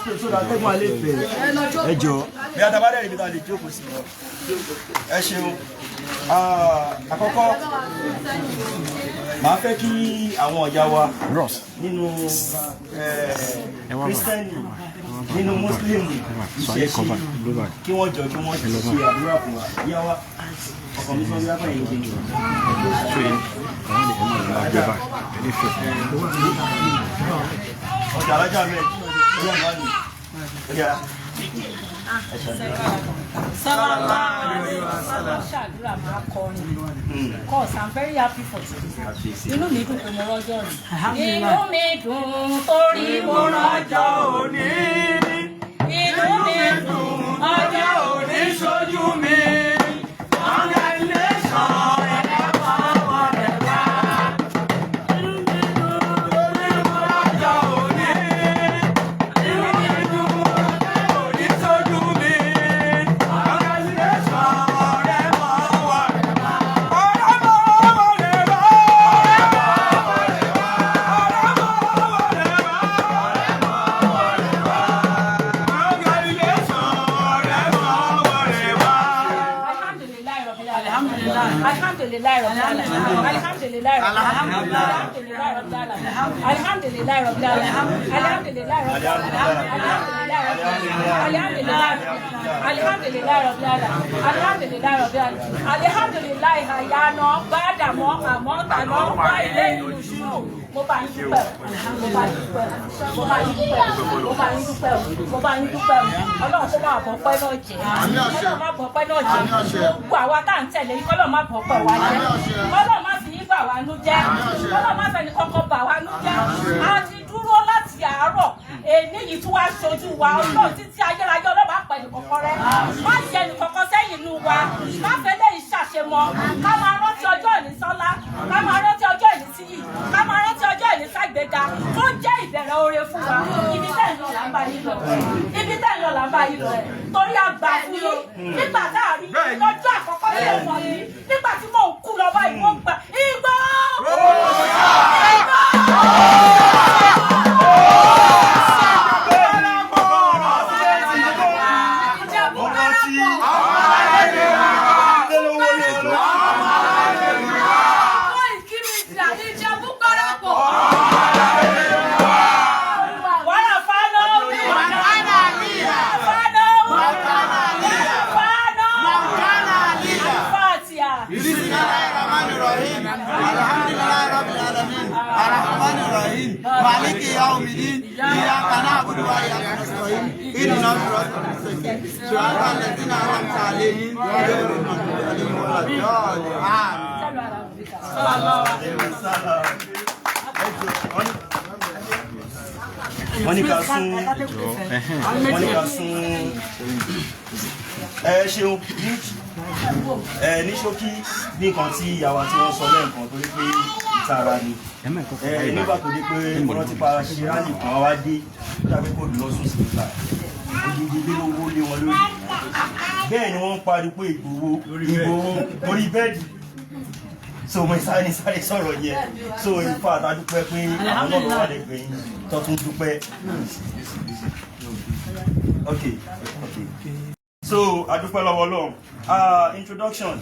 space so that tẹ́gùn alẹ́ fẹ́ ẹ jọ bí a tàbá dẹ̀rẹ̀ ibi tá a lè jókòó sí lọ ẹ ṣeun àkọ́kọ́ màá fẹ́ kí àwọn ọ̀yá wa nínú kírísítẹ́nì nínú mùsùlùmí ìṣẹ̀ṣe kí wọ́n jọ kí wọ́n ṣe àdúrà fún wa yá wa ọkọ̀ mi sọ wíwá fẹ́yìn ìdíje ọjà alájà mẹ́ ọjọ́ ìmọ̀ ni ọjà ṣàdúrà máa kọrin cause I'm very happy for today. Inú mi dùn pé mo rọ́jọ́ ni. Inú mi dùn torí mo rọ́jọ́ òní. Inú mi dùn ọjọ́ òní ṣojú mi. Èmi yìí tún wá ṣojú wa ọlọ́run títí ayérayé ọlọ́ba pẹ̀lú kọ̀ọ̀kan rẹ̀ má ṣe ẹnìkọ̀ọ̀kan sẹ́yìn inú wa má fẹ́ lẹ́yìn ṣàṣemọ́ ká máa rántí ọjọ́ ìní sọ́lá ká máa rántí ọjọ́ ìní síyì ká máa rántí ọjọ́ ìní ságbéga tó jẹ́ ìbẹ̀rẹ̀ oore fún wa ibi tẹ́ ń lọ là ń bá yín lọ ibi tẹ́ ń lọ là ń bá yín lọ torí àgbà fún yín nígbà tá a rí lọ́jọ́ àkọ́kọ́ tí mo mọ̀ yín nígbà tí mò ń kú lọ báyìí mo gbà igbó. مالك يوم الدين إياك نعبد وإياك نستعين اهدنا الصراط المستقيم صراط الذين أنعمت عليهم غير المغضوب عليهم ولا الضالين wọ́n ní ká sún ṣeun ní ṣókí bí nǹkan tí ìyàwó tí wọ́n sọ lẹ́ẹ̀kan torí pé ìtara ni nígbà tó dé pé wọ́n ti para ṣe rálì kan wá dé tàbí kò lọ sùn sí ìta òjijì lé owó lé wọn lórí bẹ́ẹ̀ ni wọ́n ń parí pé Ìgbòho orí bẹ́ẹ̀dì so mo sáré sọ̀rọ̀ yẹn so in fact a dúpẹ́ pé àwọn náà lọ́wọ́ lè gbẹ̀yìn tó tún dúpẹ́ okay so a dúpẹ́ lọ́wọ́ Ọlọ́run introduction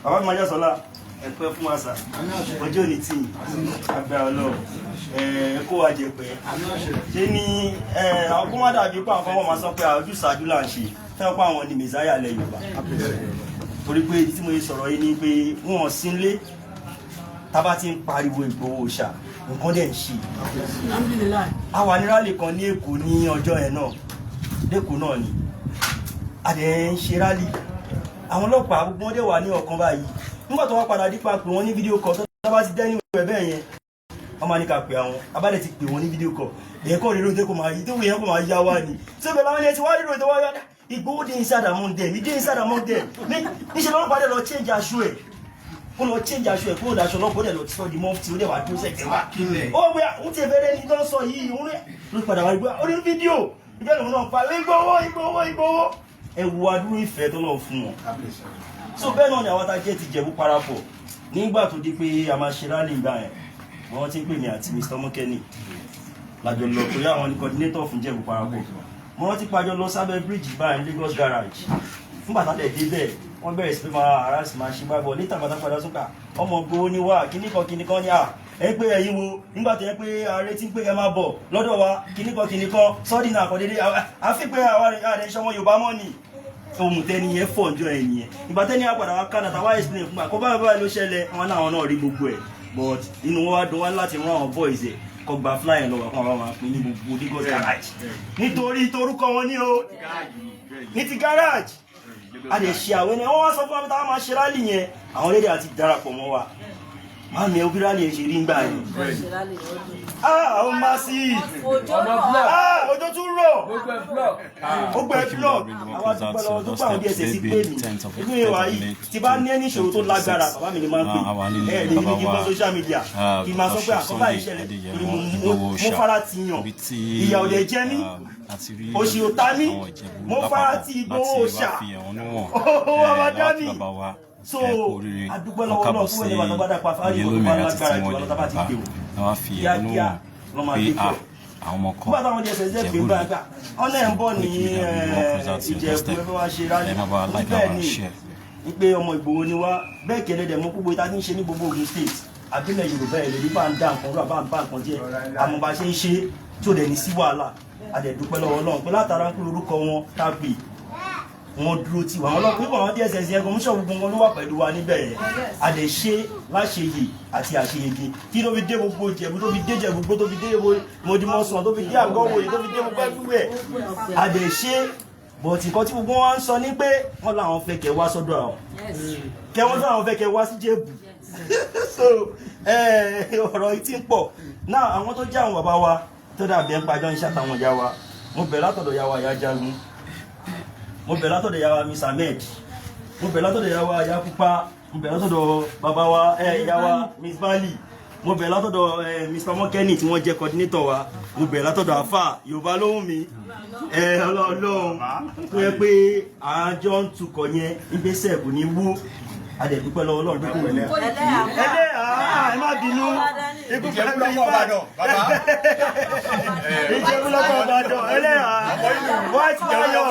bàbá mi máa sọ́lá ẹ̀pẹ́ fún àṣà ọjọ́ òní tí àgbà Ọlọ́run kó wa jẹ pé ṣe ni àwọn kó má dàbí pé àwọn kan máa sọ pé àwọjú ṣáájú là ń ṣe fẹ́ pé àwọn ni mẹ̀sáyà lẹ Yorùbá torí pé tí mo sọ̀rọ̀ yìí ni pé wọ́n sínlé tábà ti ń pariwo Ìgbòho ṣá nǹkan dẹ̀ ń ṣe àwa ní rálì kan ní Èkó ní ọjọ́ ẹ̀ náà lẹ́kọ̀ọ́ náà ni a dẹ̀ ń ṣe rálì àwọn ọlọ́pàá gbogbo wọn dẹ̀ wà ní ọ̀kan báyìí nígbà tó wá padà dípa pé wọ́n ní fídíò kọ̀ tó bá ti dẹ́ni ìwẹ̀ bẹ́ẹ̀ yẹn wọ́n máa ní ká pè àwọn abálẹ̀ ti pè wọ́n ní fídíò kọ̀ èyàn kọ́ rírò tó kò máa yí tó wù yẹn kò máa yá wá ni tí ó bẹ̀ láwọn yẹn ti wá rírò tó wá yá Ìgbòho dé inside among them he dey inside among them níṣẹ́ lọ́rọ̀ padà lọ change aṣọ ẹ̀ kó lọ change aṣọ ẹ̀ kó lọ daṣọ lọ́pọ̀ dẹ̀ lọ sọ di mọ́fì tí ó dẹ̀ wá tó sẹ̀kẹ̀ wá ó wẹ́ ó ti bẹ̀rẹ̀ ní tó ń sọ yìí òun rẹ̀ ló padà wá gbé orí fídíò ìjẹ́ lòun náà pa Ìgbòho ẹ wo adúrú ìfẹ́ tó lọ fún wọn so bẹ́ẹ̀ náà ni àwọn tá a jẹ́ ti Jẹ̀bú parapọ̀ nígbà tó di pé a máa ṣe rálì ìgbà yẹn wọ́n ti ń pè mí àti Mr. Mokeni lájọ lọ torí àwọn ní coordinator fún Ìjẹ̀bú parapọ̀ mo rántí pàjọ lọ sábẹ́ bíríìjì báyìí Lagos garage fún bàtà dẹ̀ débẹ̀ wọ́n bẹ̀rẹ̀ sí máa harass máa ṣe báyìí bọ̀ níta bàtà padà sókà ọmọ gbowó ní wá kíníkan ní ẹ pé ẹ̀yin wo nígbà tó yẹ pé ààrẹ tí ń pé ẹ máa bọ̀ lọ́dọ̀ wa kíníkan sọ́dínà àkọ́dédé àfi pé àwọn ààrẹ ìṣọmọ Yorùbá mọ́ ni ohun tẹ́ni yẹn fọ̀ ọjọ́ ẹ̀yìn yẹn ìgbà tẹ́ni àpàdà wa Canada wá explain fún wa kó báyìí ló ṣẹlẹ̀ wọn náà rí gbogbo ẹ̀ but inú wọn wá dùn wá láti rán àwọn boys ẹ̀ kọ́ gba flying lọ́wọ́ fún àwọn máa pín ní gbogbo Lagos garage nítorí torúkọ wọn ní o ní ti garage a lè ṣe àwọn ẹni wọ́n wá sọ fún wa táwọn máa ṣe rálì yẹn àwọn lédè àti darapọ̀ mọ́ wa máa mi ẹbí rálì yẹn ṣe rí ńgbà yẹn àwọn máa sí ọjọ́ tún rọ̀ gbogbo ẹ̀ blog àwọn àtúgbọ́ lọ́wọ́ tó pàwọn díẹ̀ sí pé mi inú ìwà yìí tí bá ní ẹni ìṣòro tó lágbára bàbá mi ni máa ń pè ẹ̀ lè ní kí n bọ́ social media kí n máa sọ pé àkọ́bá ìṣẹ̀lẹ̀ mo fara ti yàn ìyà ò lè jẹ́ mí òṣì ò ta mí mo fara ti Ìgbòho ṣà owó ọmọdé mi so adúgbò lọ́wọ́ náà fún ẹni bàtà bàdà pàfà yìí wọ́n máa lágbára jù wọn tábà ti dé o kíákíá wọ́n máa dé pọ̀ nígbà táwọn jẹ́ ṣẹ̀ṣẹ̀ pé gbàgbà ọ̀nà ẹ̀ ń bọ̀ ní Ìjẹ̀bú ẹgbẹ́ wa ṣe rálẹ̀ bẹ́ẹ̀ ni wípé ọmọ Ìgbòho ni wá bẹ́ẹ̀ kẹ́lẹ́ dẹ̀ mọ́ gbogbo ìta tí ń ṣe ní gbogbo Ògùn state àbílẹ̀ Yorùbá ẹ̀ lè rí bá ń dá nǹkan rú àbá ń bá nǹkan jẹ́ àmọ́ bá ṣe ń ṣe tí ò dẹ̀ ní sí wàhálà àdẹ̀dúpẹ́ lọ́wọ́ náà pé látara ń kúrò orúkọ wọn tá a pè wọ́n dúró tí wọ́n lọ pé wọ́n DSS yẹn kọ́míṣọ́ gbogbo wọn ló wà pẹ̀lú wa níbẹ̀ yẹn a lè ṣe láṣeyè àti àṣeyege tí tó fi dé gbogbo Ìjẹ̀bú tó fi dé Ìjẹ̀bú gbogbo tó fi dé Mọ̀dìmọ̀sán tó fi dé Àgọ́wòye tó fi dé gbogbo ẹgbẹ́ a lè ṣe bọ̀tì kan tí gbogbo wọn ń sọ ní pé wọ́n làwọn fẹ́ kẹ́ wá sọ́dọ̀ àwọn kẹ́ wọ́n láwọn fẹ́ kẹ́ wá sí Ìjẹ̀bú so ọ̀rọ̀ yìí ti ń pọ̀ náà àwọn tó jẹ́ àwọn bàbá wa tó dàbí ẹ̀ ń pàjọ́ ń ṣàtàwọn ìyá wa mo bẹ̀ látọ̀dọ̀ ìyá wa Ìyá Jagun mo bẹ̀ látọ̀dọ̀ ìyá wa Miss Ahmed mo bẹ̀ látọ̀dọ̀ ìyá wa Ìyá Pupa mo bẹ̀ látọ̀dọ̀ bàbá wa ìyá wa Miss Bali mo bẹ̀ látọ̀dọ̀ Mr. Mokeni tí wọ́n jẹ́ coordinator wa mo bẹ̀ látọ̀dọ̀ àfà Yorùbá lóhùn mi Ọlọ́run tó yẹ pé àjọ ń tukọ̀ yẹn ìgbésẹ̀ kò ní wó adẹ̀dúpẹ́ lọ́wọ́ Ọlọ́run tó kù wẹ̀lẹ́ ẹ má bínú ikú pẹ̀lú Ìbàdàn Ìjẹ̀bú lọ́kọ̀ Ìbàdàn ẹlẹ́yà wọ́n ti dáyọ̀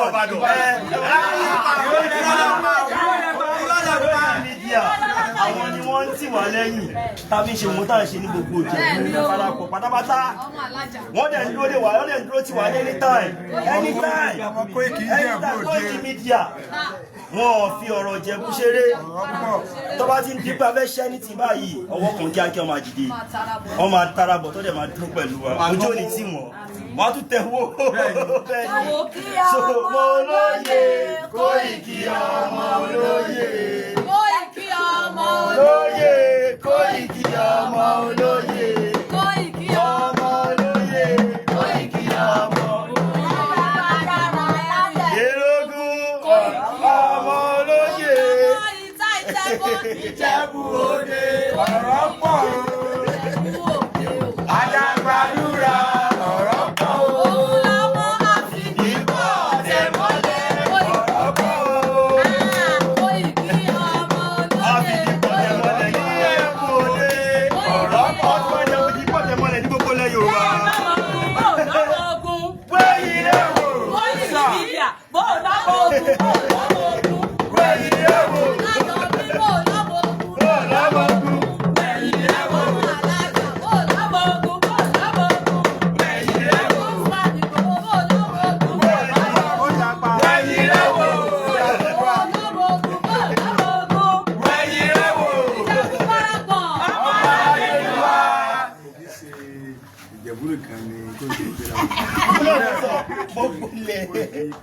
àwọn ni wọ́n ń tì wá lẹ́yìn tàbí ṣe mú tàà ṣe ní gbogbo Ìjẹ̀bú ìfarapọ̀ pátápátá wọ́n dẹ̀ ń dúró dé wà wọ́n dẹ̀ ń dúró tì wá anytime Koiki Media wọ́n fi ọ̀rọ̀ Ìjẹ̀bú ṣeré tó bá ti ń dípẹ́ abẹ́ ṣẹ́ ní ti báyìí ọwọ́ kan kíákí ọmọ àjìdé wọ́n máa tarabọ̀ tó dẹ̀ máa dúró pẹ̀lú wa ojú òní tí wọ́n tún tẹ̀wó so mo lóye Koiki ọmọ olóye Koiki ọmọ olóye Koiki ọmọ olóye Koiki ọmọ olóye Koiki ọmọ Ìjẹ̀bú Òde ọ̀rọ̀ pọ̀ Àjàgbàdúrà ọ̀rọ̀ pọ̀ ọmọ àfìdípọ̀ tẹ̀mọ́lẹ̀ ọ̀rọ̀ pọ̀ Koiki ọmọ olóye àfìdípọ̀ tẹ̀mọ́lẹ̀ ní Ìjẹ̀bú Òde ọ̀rọ̀ pọ̀ àfìdípọ̀ tẹ̀mọ́lẹ̀ ní gbogbo ilẹ̀ Yorùbá.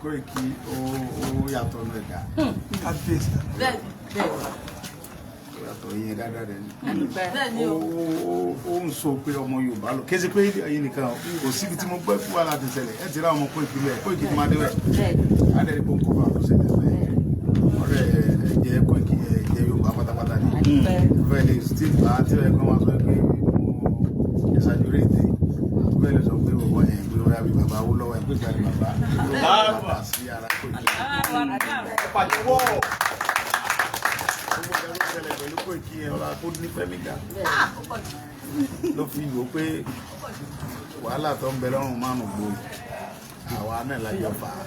Koiki ó yàtọ̀ ní ẹ̀dá kábíyèsí ó yàtọ̀ yẹn dáadáa rẹ̀ ni ó ń sọ pé ọmọ Yorùbá lọ kéde pé ẹ̀yin nìkan kò síbi tí mo gbọ́ fún wa láti ṣẹlẹ̀ ẹ̀ ti rá ọmọ Koiki bẹ́ẹ̀ Koiki tó máa dé bẹ́ẹ̀ adẹ́rẹ́ pé ń kó bá tó ṣẹlẹ̀ bẹ́ẹ̀ ọ̀rẹ́ ẹ̀jẹ̀ Koiki ẹ̀jẹ̀ Yorùbá pátápátá ni bẹ́ẹ̀ ni steve bá tí wọ́n kọ́ máa sọ pé exaggerate bẹ́ẹ̀ ló sọ pé wọ́n yẹn pé wọ́n yà bí bàbá wó lọ́wọ́ ẹgbẹ́ ìgbà ni bàbá sí ara Koiki. pàjẹ́wọ́ owó ẹ̀rọ ìṣẹ̀lẹ̀ pẹ̀lú Koiki ẹ̀ ọ̀la tó ní fẹ́mígà ló fi wò pé wàhálà tó ń bẹ lọ́rùn márùn gbòòrò àwa náà lájọ fà á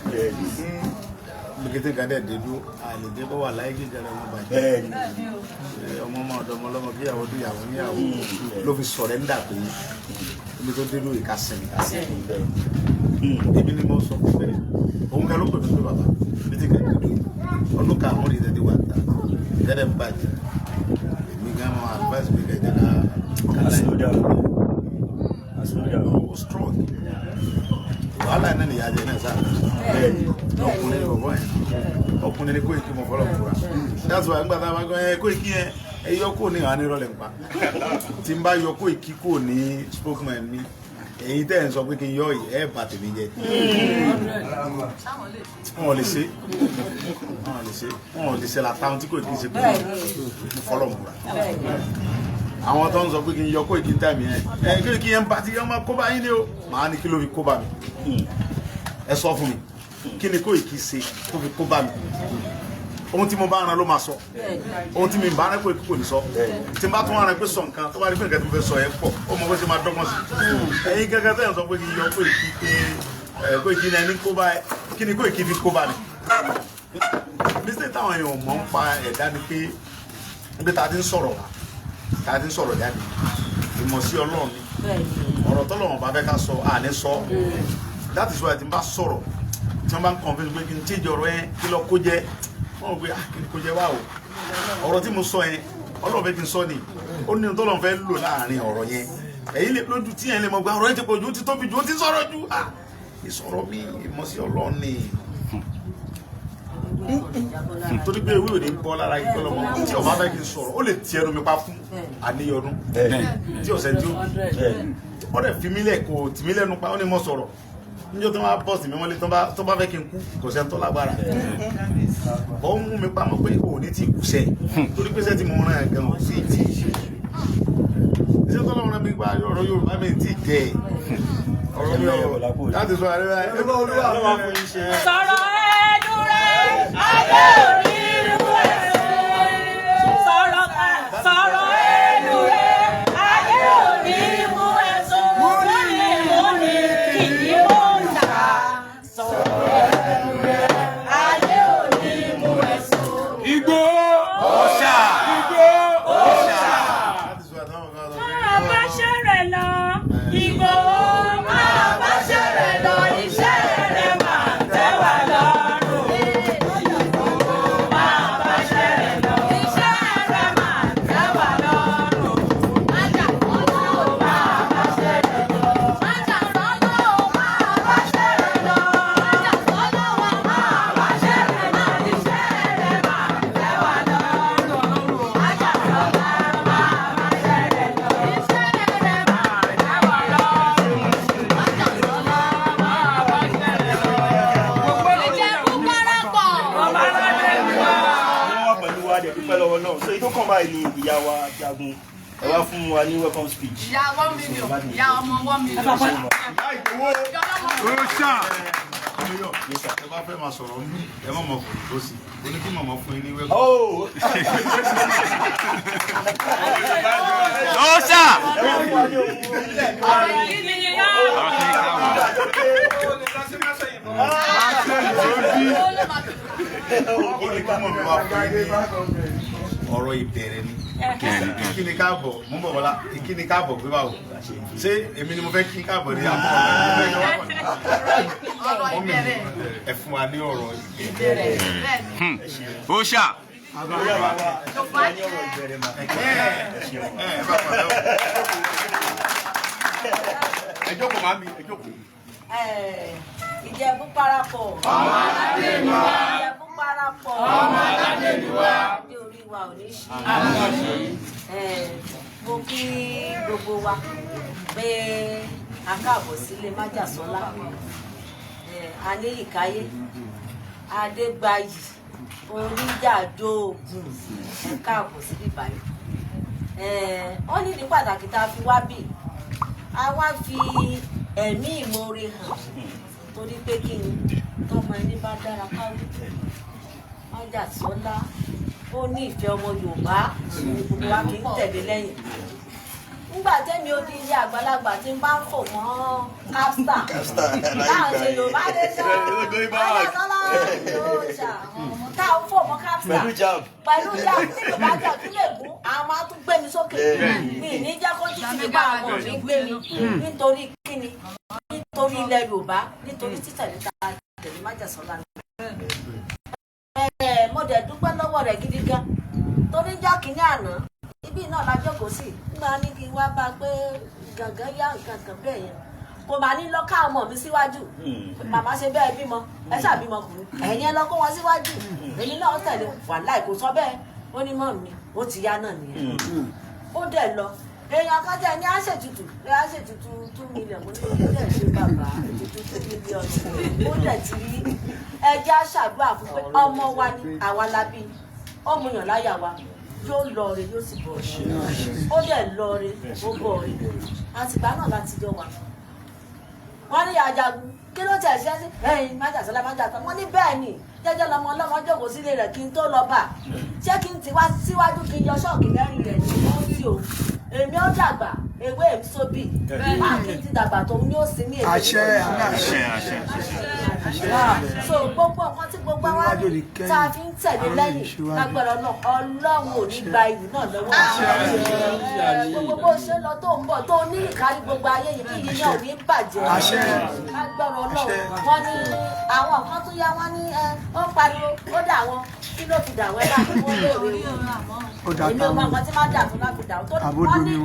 gbèkété gàdé dédú àlèdè bọ́ wà láyé gígẹrẹ wọn bàjẹ́ ọmọ ọmọ ọ̀dọ́mọ ọlọ́mọ kíyàwó tó yàwó níyàwó ló fi sọ̀rọ̀ ń dà pé ibi tó dédú ìkásẹ̀mí ibi ni mo sọ pé òun kan ló pè mí pé bàbá ibi tí gàdé dédú ọdún kan àwọn ìdẹ́dẹ́ wà ta gẹ́dẹ́ ń bàjẹ́ èmi gan mọ advice pé gẹ́gẹ́ náà ó strong wàhálà náà ni ìyájẹ náà sáà ọkùnrin ni bọ̀bọ̀ yẹn ọkùnrin ni Koiki mọ̀ fọlọ́ fura that's why nígbà tá a bá gbọ́ Koiki yẹn ẹ yọ kó ní àwọn anírọ̀lẹ̀ ń pa tí n bá yọ Koiki kó ní spokesman mi èyí tẹ́ ẹ̀ ń sọ pé kí n yọ yìí ẹ̀ bà tèmi jẹ́ wọn ò lè ṣe látàwọn tí Koiki ṣe pé fọlọ́ fura àwọn tó ń sọ pé kí n yọ Koiki tàmí ẹ Koiki yẹn bá ti yọ ọmọ kó bá yín ni o màá ní kí ló fi kó bá mi ẹ sọ fún mi kí ni Koiki ṣe tó fi kó bá mi ohun tí mo bá ran ló máa sọ ohun tí mi bá rẹ Koiki kò ní sọ tí n bá tún rẹ pé sọ nǹkan tó bá rí pé nǹkan tó fẹ́ sọ yẹn pọ̀ ó mọ bó ṣe máa dọ́gbọ́n sí ẹ̀yin gẹ́gẹ́ tẹ́ ẹ̀ sọ pé kí n yọ Koiki pé Koiki ní ẹni kó bá kí ni Koiki fi kó bá mi mísítẹ̀ táwọn èèyàn mọ̀ ń pa ẹ̀dá ni pé níbi tá a ti ń sọ̀rọ̀ wá tá a ti ń sọ̀rọ̀ jáde ìmọ̀ sí Ọlọ́run ni ọ̀rọ̀ tọ́lọ́run bá fẹ́ ká sọ àní sọ that is why tí n bá sọ̀rọ̀ tí wọ́n bá ń convince pé kí n change ọ̀rọ̀ yẹn kí lọ kó jẹ́ wọ́n rò pé kí n kó jẹ́ wá o ọ̀rọ̀ tí mo sọ yẹn Ọlọ́run fẹ́ kí n sọ ni ó ní tọ́lọ́run fẹ́ lò láàrin ọ̀rọ̀ yẹn èyí lè lójú tí yẹn lè mọ̀ gba ọ̀rọ̀ yẹn ti pọ̀ ju ó ti tóbi ju ó ti sọ̀rọ̀ ju ìsọ̀rọ̀ mi ìmọ̀ sí Ọlọ́run ni torí pé ewé òní ń bọ́ lára yìí tọ́lọ́mọ tí ọba fẹ́ kí n sọ̀rọ̀ ó lè ti ẹnu mi pa fún àníyọdún tí ọ̀sẹ̀ tí ó dẹ̀ fi mí lẹ̀ kò tì mí lẹ́nu pa ó ní mọ́ sọ̀rọ̀ níjọ́ tó máa bọ́ọ̀sì mi wọ́n lé tó bá fẹ́ kí n kú kò sẹ́ni tó lágbára ó ń mú mi pamọ́ pé òní ti kù sẹ́ torí pé sẹ́ tí mo rán ẹ̀ gan ò sí ti iṣẹ́ tọ́lọ́run rẹ̀ mi gba ọ̀rọ̀ Yorùbá mi ti jẹ́ ọ̀rọ̀ mi ọ̀rọ̀ láti sọ àríwá ẹ̀ sọ̀rọ̀ ẹnu rẹ̀ ayé orí irú ẹ̀sùn sọ̀rọ̀ ẹnu rẹ̀ ayé orí irú ẹ̀sùn múni kì í mọ̀ ṣá sọ̀rọ̀ ẹnu rẹ̀ ayé orí irú ẹ̀sùn. Igbó ọ̀ṣà Igbó ọ̀ṣà. Máa bá ṣẹ̀rẹ̀ lọ Igbó máa bá ṣẹ̀rẹ̀ lọ iṣẹ́ rẹ̀ máa tẹ́ wá lọ́rùn. So ètò kan báyìí ni ìyá wa Jagun ẹ wá fún wa ní welcome speech. Ìyá 1 million ìyá ọmọ 1 million. ẹ bá fẹ́ máa sọ̀rọ̀ ní ẹ má mọ̀ fún ìbò sí i ní kí màmá fún yín ní wẹ́kọ̀. Ọ̀ṣà. Ọ̀rọ̀ ìbẹ̀rẹ̀ ni ìkíni káàbọ̀ mú bọ̀ wọlá ìkíni káàbọ̀ pé báwo ṣé èmi ni mo fẹ́ kí káàbọ̀ ní àbọ̀ ẹ fún wa ní ọ̀rọ̀ ìbẹ̀rẹ̀. Ọ̀ṣà. Ẹ jókòó màmí ẹ jókòó. Ìjẹ̀bú parapọ̀. Ọmọ aládé ni wá. Ìjẹ̀bú parapọ̀. Ọmọ aládé ni wá. Adé orí wa ò ní ṣí. Mo kí gbogbo wa pé a káàbọ̀ sílé Májàsọ́lá. Aníyìkáyé, Adégbáyì, Oníjàdóògùn, ẹ káàbọ̀ síbí báyìí. Wọ́n ní ní pàtàkì tá a fi wá bì. A wá fi ẹ̀mí ìmoore hàn torí pé kí ni tọmọ ẹni bá dára káwé Májàsọ́lá ó ní ìfẹ́ ọmọ Yorùbá gbogbo wa kì í tẹ̀lé lẹ́yìn nígbà tẹ́mi ó di ilé àgbàlagbà tí n bá ń fò mọ́ capstar táwọn ṣe Yorùbá lè sọ ayọ̀tọ́lá yóò ṣà táwọn fò mọ́ capstar pẹ̀lú jam tí Yorùbá jà tún lè gún àwọn máa tún gbé mi sókè mi ní jẹ́ kó títí mi bá àwọn mi gbé mi nítorí kíni nítorí ilẹ̀ Yorùbá nítorí títẹ̀lé ta tẹ̀lé Májàsọ́lá ni. Mo dẹ̀ dúpẹ́ lọ́wọ́ rẹ̀ gidi gan torí jọ́ kínní àná ibi náà la jókòó sí nígbà ní kí wá bá pé gàngán yá nǹkan kan bẹ́ẹ̀ yẹn kò máa ní lọ́ka ọmọ mi síwájú màmá ṣe bẹ́ẹ̀ bímọ ẹ ṣàbímọ kùnú ẹ̀yin ẹ lọ kó wọn síwájú èmi náà tẹ̀lé wàláì kò sọ bẹ́ẹ̀ ó ní mọ́ mi ó ti yá náà nìyẹn ó dẹ̀ lọ èèyàn kan tẹ̀ ní àṣetutù àṣetutù 2 million mo ní ó dẹ̀ ṣe bàbá ètùtù 2 million ó dẹ̀ ti rí ẹjẹ́ àṣàdúrà fún pé ọmọ wa ni àwa la bí ọmọ yàn láyà wa yóò lọ rè yóò sì bọ̀ rè ó dẹ̀ lọ rè ó bọ̀ rè àtìgbà náà láti jọ wà. wọ́n ní Àjàgùn kí ló tẹ̀ ṣẹ́ sí ẹ̀yìn Májàsọ́lá wọ́n ní bẹ́ẹ̀ ni jẹ́jẹ́ lọmọ ọlọ́mọ jókòó sílé rẹ̀ kí n tó lọ bà ṣé kí n ti wá síwájú kí n yọ ṣọ́ọ̀kì mẹ́rin rẹ̀ ní wọ́n sí o èmi ó dàgbà ewé èmi sóbì máa kí n ti dàgbà tó ní ó sí ní èmi. àṣẹ so gbogbo nǹkan tí gbogbo wa tá a fi ń tẹ̀lé lẹ́yìn lágbára náà Ọlọ́run ò ní gba ìlú náà lọ́wọ́ gbogbo ṣe lọ tó ń bọ̀ tó ní ìkárí gbogbo ayé yìí kí yìí náà ò ní bàjẹ́ lágbára náà wọ́n ní àwọn kan tó yá wọ́n ní ó pariwo ó dà wọ́n kí ló fi dà wọ́n láti wọ́n léèrè èmi ò mọ nǹkan tí má dà fún láti dà wọ́n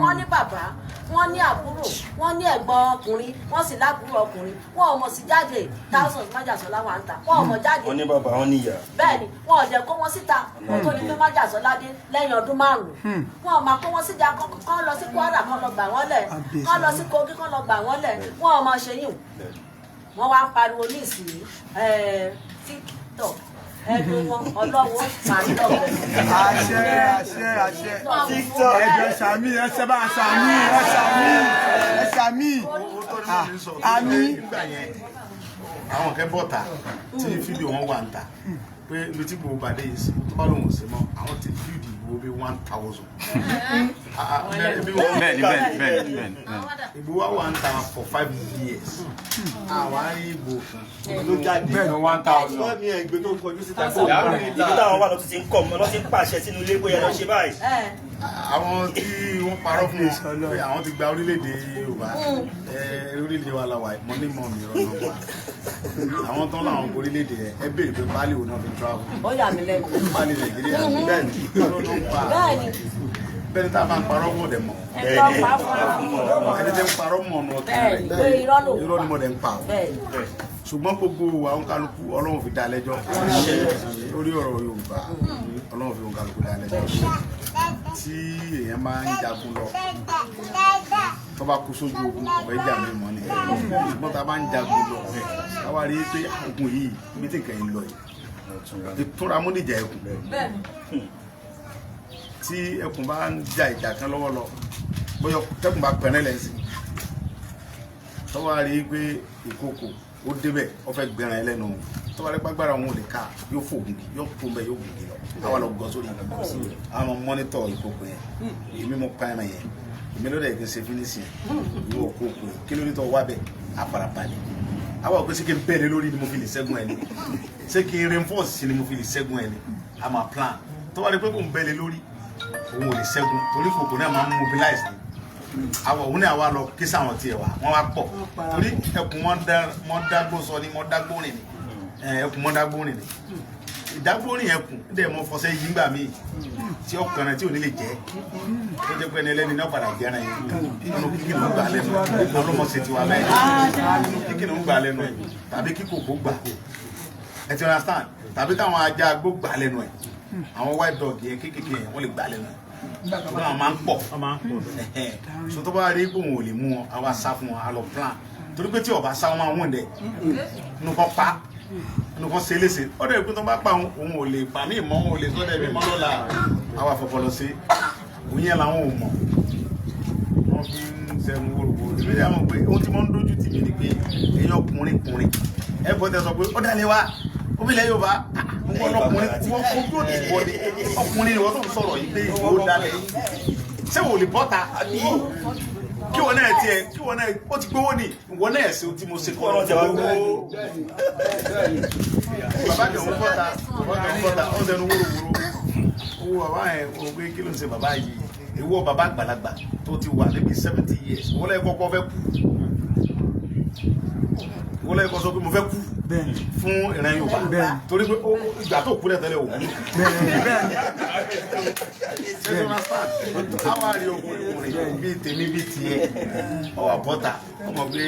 wọ́n ní bàbá wọ́n ní àbúrò wọ́n ní ẹ̀gbọ́n ọkùnrin wọ́n sì lábúrò ọkùnrin wọ́n ò mọ̀ sí jáde thousands Májàsọ́lá wà ń ta wọ́n ò mọ̀ jáde. wọ́n ní bàbá wọn níyà. bẹ́ẹ̀ni wọ́n ò jẹ́ kó wọ́n síta wọ́n tó ní pé Májàsọ́lá dé lẹ́yìn ọdún 5 wọ́n ò máa kó wọ́n síta kán lọ sí Kwara kán lọ gbà wọ́n lẹ̀ kán lọ sí Kogi kán lọ gbà wọ́n lẹ̀ wọ́n ò máa ṣe yìí wọ́n wá ń pariwo ní ìsìn TikTok ẹdun wọn ọlọ́wọ́ máa ń lọ́wọ́. àṣẹ ẹjọ sàmì ẹsẹ bá sàmì àmì. àwọn kẹ bọ́ta tí fídíò wọn wà ń ta pé ibi tí gbogbo bàdé yìí sí tó bá lóun ò sí mọ́ àwọn ti fídíò ìgbò bí 1000. bẹ́ẹ̀ni. Ìgbò wa wà ń ta for 5 years. àwọn arí ìgbò ló jáde bẹ́ẹ̀ ni 1000. wọ́n ní ẹgbẹ́ tó ń kọjú síta kó ibi táwọn wà lọ́tún ti ń kọ́ lọ́ ti ń pàṣẹ sínú ilé bóyá lọ́ ṣe báyìí. àwọn tí wọ́n parọ́ fún wọn pé àwọn ti gba orílẹ̀-èdè Yorùbá orílẹ̀-èdè wa la wà mọ́ ní mọ́ mi rọ́nà wa àwọn tán láwọn orílẹ̀-èdè ẹ béèrè pé báàlì wo náà fi travel. ó yà mí lẹ́nu. báàlì Nàìjíríà bẹ́ẹ̀ni bẹ́ẹ̀ni tá a máa ń parọ́ mọ́ dẹ̀ mọ́ ẹni tẹ́ ń parọ́ mọ́ ọ̀nà ọ̀tún rẹ̀ irọ́ ni mo dẹ̀ ń pa ọ́ ṣùgbọ́n gbogbo àwọn kálukú Ọlọ́run fi dá lẹ́jọ́ lórí ọ̀rọ̀ Yorùbá Ọlọ́run fi kálukú dá lẹ́jọ́ tí èèyàn máa ń jagun lọ tó bá kú sójú ogun ọ̀bẹ ìjà mi mọ́ ni ṣùgbọ́n tá a bá ń jagun lọ káwá rí pé ogun yìí bí tí nǹkan yìí lọ yìí ìtúnra múnìjà ẹkùn tí ẹkùn bá ń ja ìjà kan lọ́wọ́ lọ bóyá tẹkùn bá pẹ̀rẹ́ lẹ́sìn tó wá rí pé ìkòkò ó débẹ̀ ó fẹ́ gbẹ̀rẹ̀ ẹlẹ́nu tó wá rí pàgbára òun ò lè ká yóò fògùn yóò kó bẹ́ẹ̀ yóò gùn lọ àwọn lọ gbọ́ sórí àwọn mọ́nítọ̀ ìkòkò yẹn èmi mo pa ẹran yẹn èmi ló dẹ̀ kí n ṣe fínísì ìwọ òkòkò yẹn kí ló ní tọ́ wá bẹ́ẹ̀ àfarabalẹ̀ àwọn òpin sí kí n bẹ̀rẹ̀ lórí ni mo fi lè ṣẹ́gun ẹni ṣé kí n reinforce ni mo fi lè ṣẹ́gun ẹni àmà plan tó wá rí pé kò ń bẹ̀rẹ̀ lórí òun ò lè ṣẹ́gun torí kòkò náà máa ń mobilize ni àwọn òun náà wá lọ kí sáwọn tiẹ̀ wá wọ́n wá pọ̀ torí ẹkùn mọ́ dágbó sọ ni mọ́ dágbó rìn ni ẹkùn mọ́ dágbó rìn ni ìdágbórin ẹkùn dẹ̀ mọ́ fọṣẹ́ yìí gbà míì tí ọkùnrin tí ò ní lè jẹ́ tó jẹ́ pé ẹni ẹlẹ́ni náà padà jẹ́ra yẹn nínú kíkì ló ń gbà lẹ́nu ẹ̀ ọlọ́mọṣẹ́ ti wà bẹ́ẹ̀ nínú kíkì ló ń gbà lẹ́nu ẹ̀ tàbí kíkò kó gbà ẹ ti understand tàbí káwọn ajá gbó gbà lẹ́nu ẹ̀ àwọn white dog yẹn kéékèèké yẹn wọ́n lè gbà lẹ́nu ẹ̀ wọ́n máa ń pọ̀ so tó bá rí pé òun ò lè mú wọn àwa sá fún wọn a lọ plan torí pé tí ọba sá wọn máa wọ̀n dẹ̀ inú kan pa inú kan ṣe é léṣe ọ̀dọ̀ ìpín tó bá pa òun ò lè pa mí mọ́ òun ò lè sọ́dọ̀ ẹ̀mí mọ́ lọ́la àwa fọ̀fọ̀ lọ sí òun yẹn làwọn ò mọ̀ wọ́n fi ń sẹ́nu wóróworó ìrírí àwọn pé ohun tí wọ́n ń dójú tì mí ni pé èèyàn kùnrin ẹ bọ́ tẹ sọ pé ó dálé wa obìnrin Yorùbá wọ́n lọkùnrin tí wọ́n fojú òdì ìbọn ni ọkùnrin ni wọ́n tó ń sọ̀rọ̀ yìí pé ìwọ dálẹ̀ ṣé wò lè bọ́ta kí wọn náà tiẹ̀ kí wọn náà ó ti gbówó ni wọn náà ṣe tí mo ṣe kọ́ ọ́ tẹ̀wọ́ gbówó bàbá kẹ́ wọ́n bọ́ta ó dẹnu wóróworó owó bàbá yẹn wọ́n gbé kí ló ń ṣe bàbá yìí ìwọ bàbá àgbàlagbà tó ti wà níbi 70 years wọ́n lẹ́yìn kọ́kọ́ fẹ́ kú wọ́n lẹ́yìn kọ́ sọ pé mo fẹ́ kú fún ìran Yorùbá torí pé ìgbà tó kú lẹ̀ tẹ́lẹ̀ òkú àwọn àrí ọkùnrin bíi tèmi bíi tiẹ̀ ọwọ́ bọ́tà ọmọ pé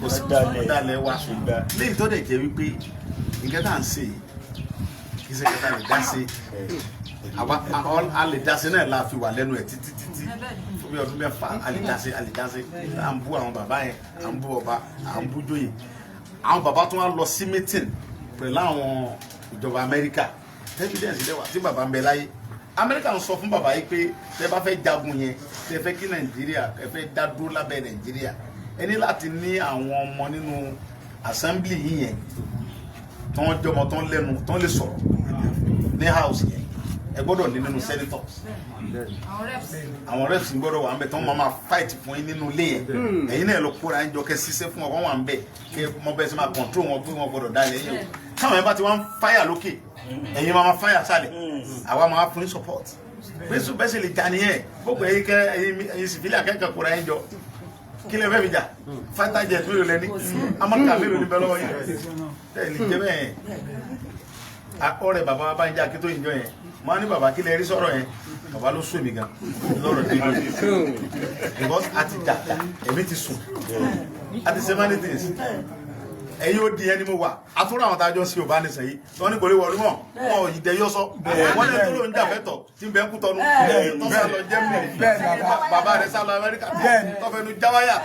kò sí dalẹ̀ wa léyìí tó dẹ̀ jẹ́ wípé nǹkan tá à ń ṣe kì í ṣe kẹta lè dá sí a lè dá sí náà la fi wà lẹ́nu ẹ̀ títí fún bí ọdún mẹ́fà a lè dá sí à ń bú àwọn bàbá yẹn à ń bú ọba à ń bú jóyè àwọn bàbá tó wá lọ sí meeting pẹ̀lú àwọn ìjọba Amẹ́ríkà evidence lẹ́wà tí bàbá ń bẹ láyé Amẹ́ríkà ń sọ fún bàbá yìí pé tẹ́ bá fẹ́ jagun yẹn tẹ́ fẹ́ kí Nàìjíríà ẹ fẹ́ dá dúró lábẹ́ Nàìjíríà ẹ ní láti ní àwọn ọmọ nínú assembly yìí yẹn tó ń jọmọ tó ń lẹ́nu tó ń lè sọ̀rọ̀ ní house yẹn ẹ gbọ́dọ̀ ní nínú senators àwọn reps gbọ́dọ̀ wà ń bẹ tó ń máa fight fún yín nínú ilé yẹn ẹ̀yin náà lọ kóra ń jọ kẹ́ ṣiṣẹ́ fún wọn wà ń bẹ kẹ́ mọ bẹ́ẹ̀ sì máa control wọn pé wọn gbọ́dọ̀ dá lẹ́yìn o táwọn yẹn bá ti wá ń fire lókè ẹ̀yin máa fire sálẹ̀ àwa máa fún yín support bẹ́ẹ̀ sì lè jà nìyẹn gbogbo ẹ̀yin civilian akẹ́kọ̀ọ́ kóra ń jọ kí lè fẹ́ fi jà fighter jet mélòó lẹ́ni amọ́ta mélòó ní bẹ́ẹ̀ lọ́wọ́ yìí ẹ̀ lè jẹ́ bẹ́ẹ̀ ọ̀rẹ́ bàbá wa bá ń jà kí tó yìnjọ yẹn máa ní bàbá kí lè rí sọ̀rọ̀ yẹn bàbá ló sún èmi gan lọ́rọ̀ dé because a ti jà èmi ti sùn a ti ṣe many things ẹ̀yin ó di ẹni mo wà àtúrò àwọn tájọ́ sí Yorùbá nìsẹ̀ yìí tí wọ́n ní kò lè wọlé mọ́ wọn ò yìí dẹ yọ sọ wọ́n lè tó ló ń jà fẹ́tọ̀ tí ń bẹ́ ń kú tọ́nu tó sá lọ Germany bàbá rẹ̀ sá lọ Amẹ́ríkà tó fẹ́ nu jáwáyà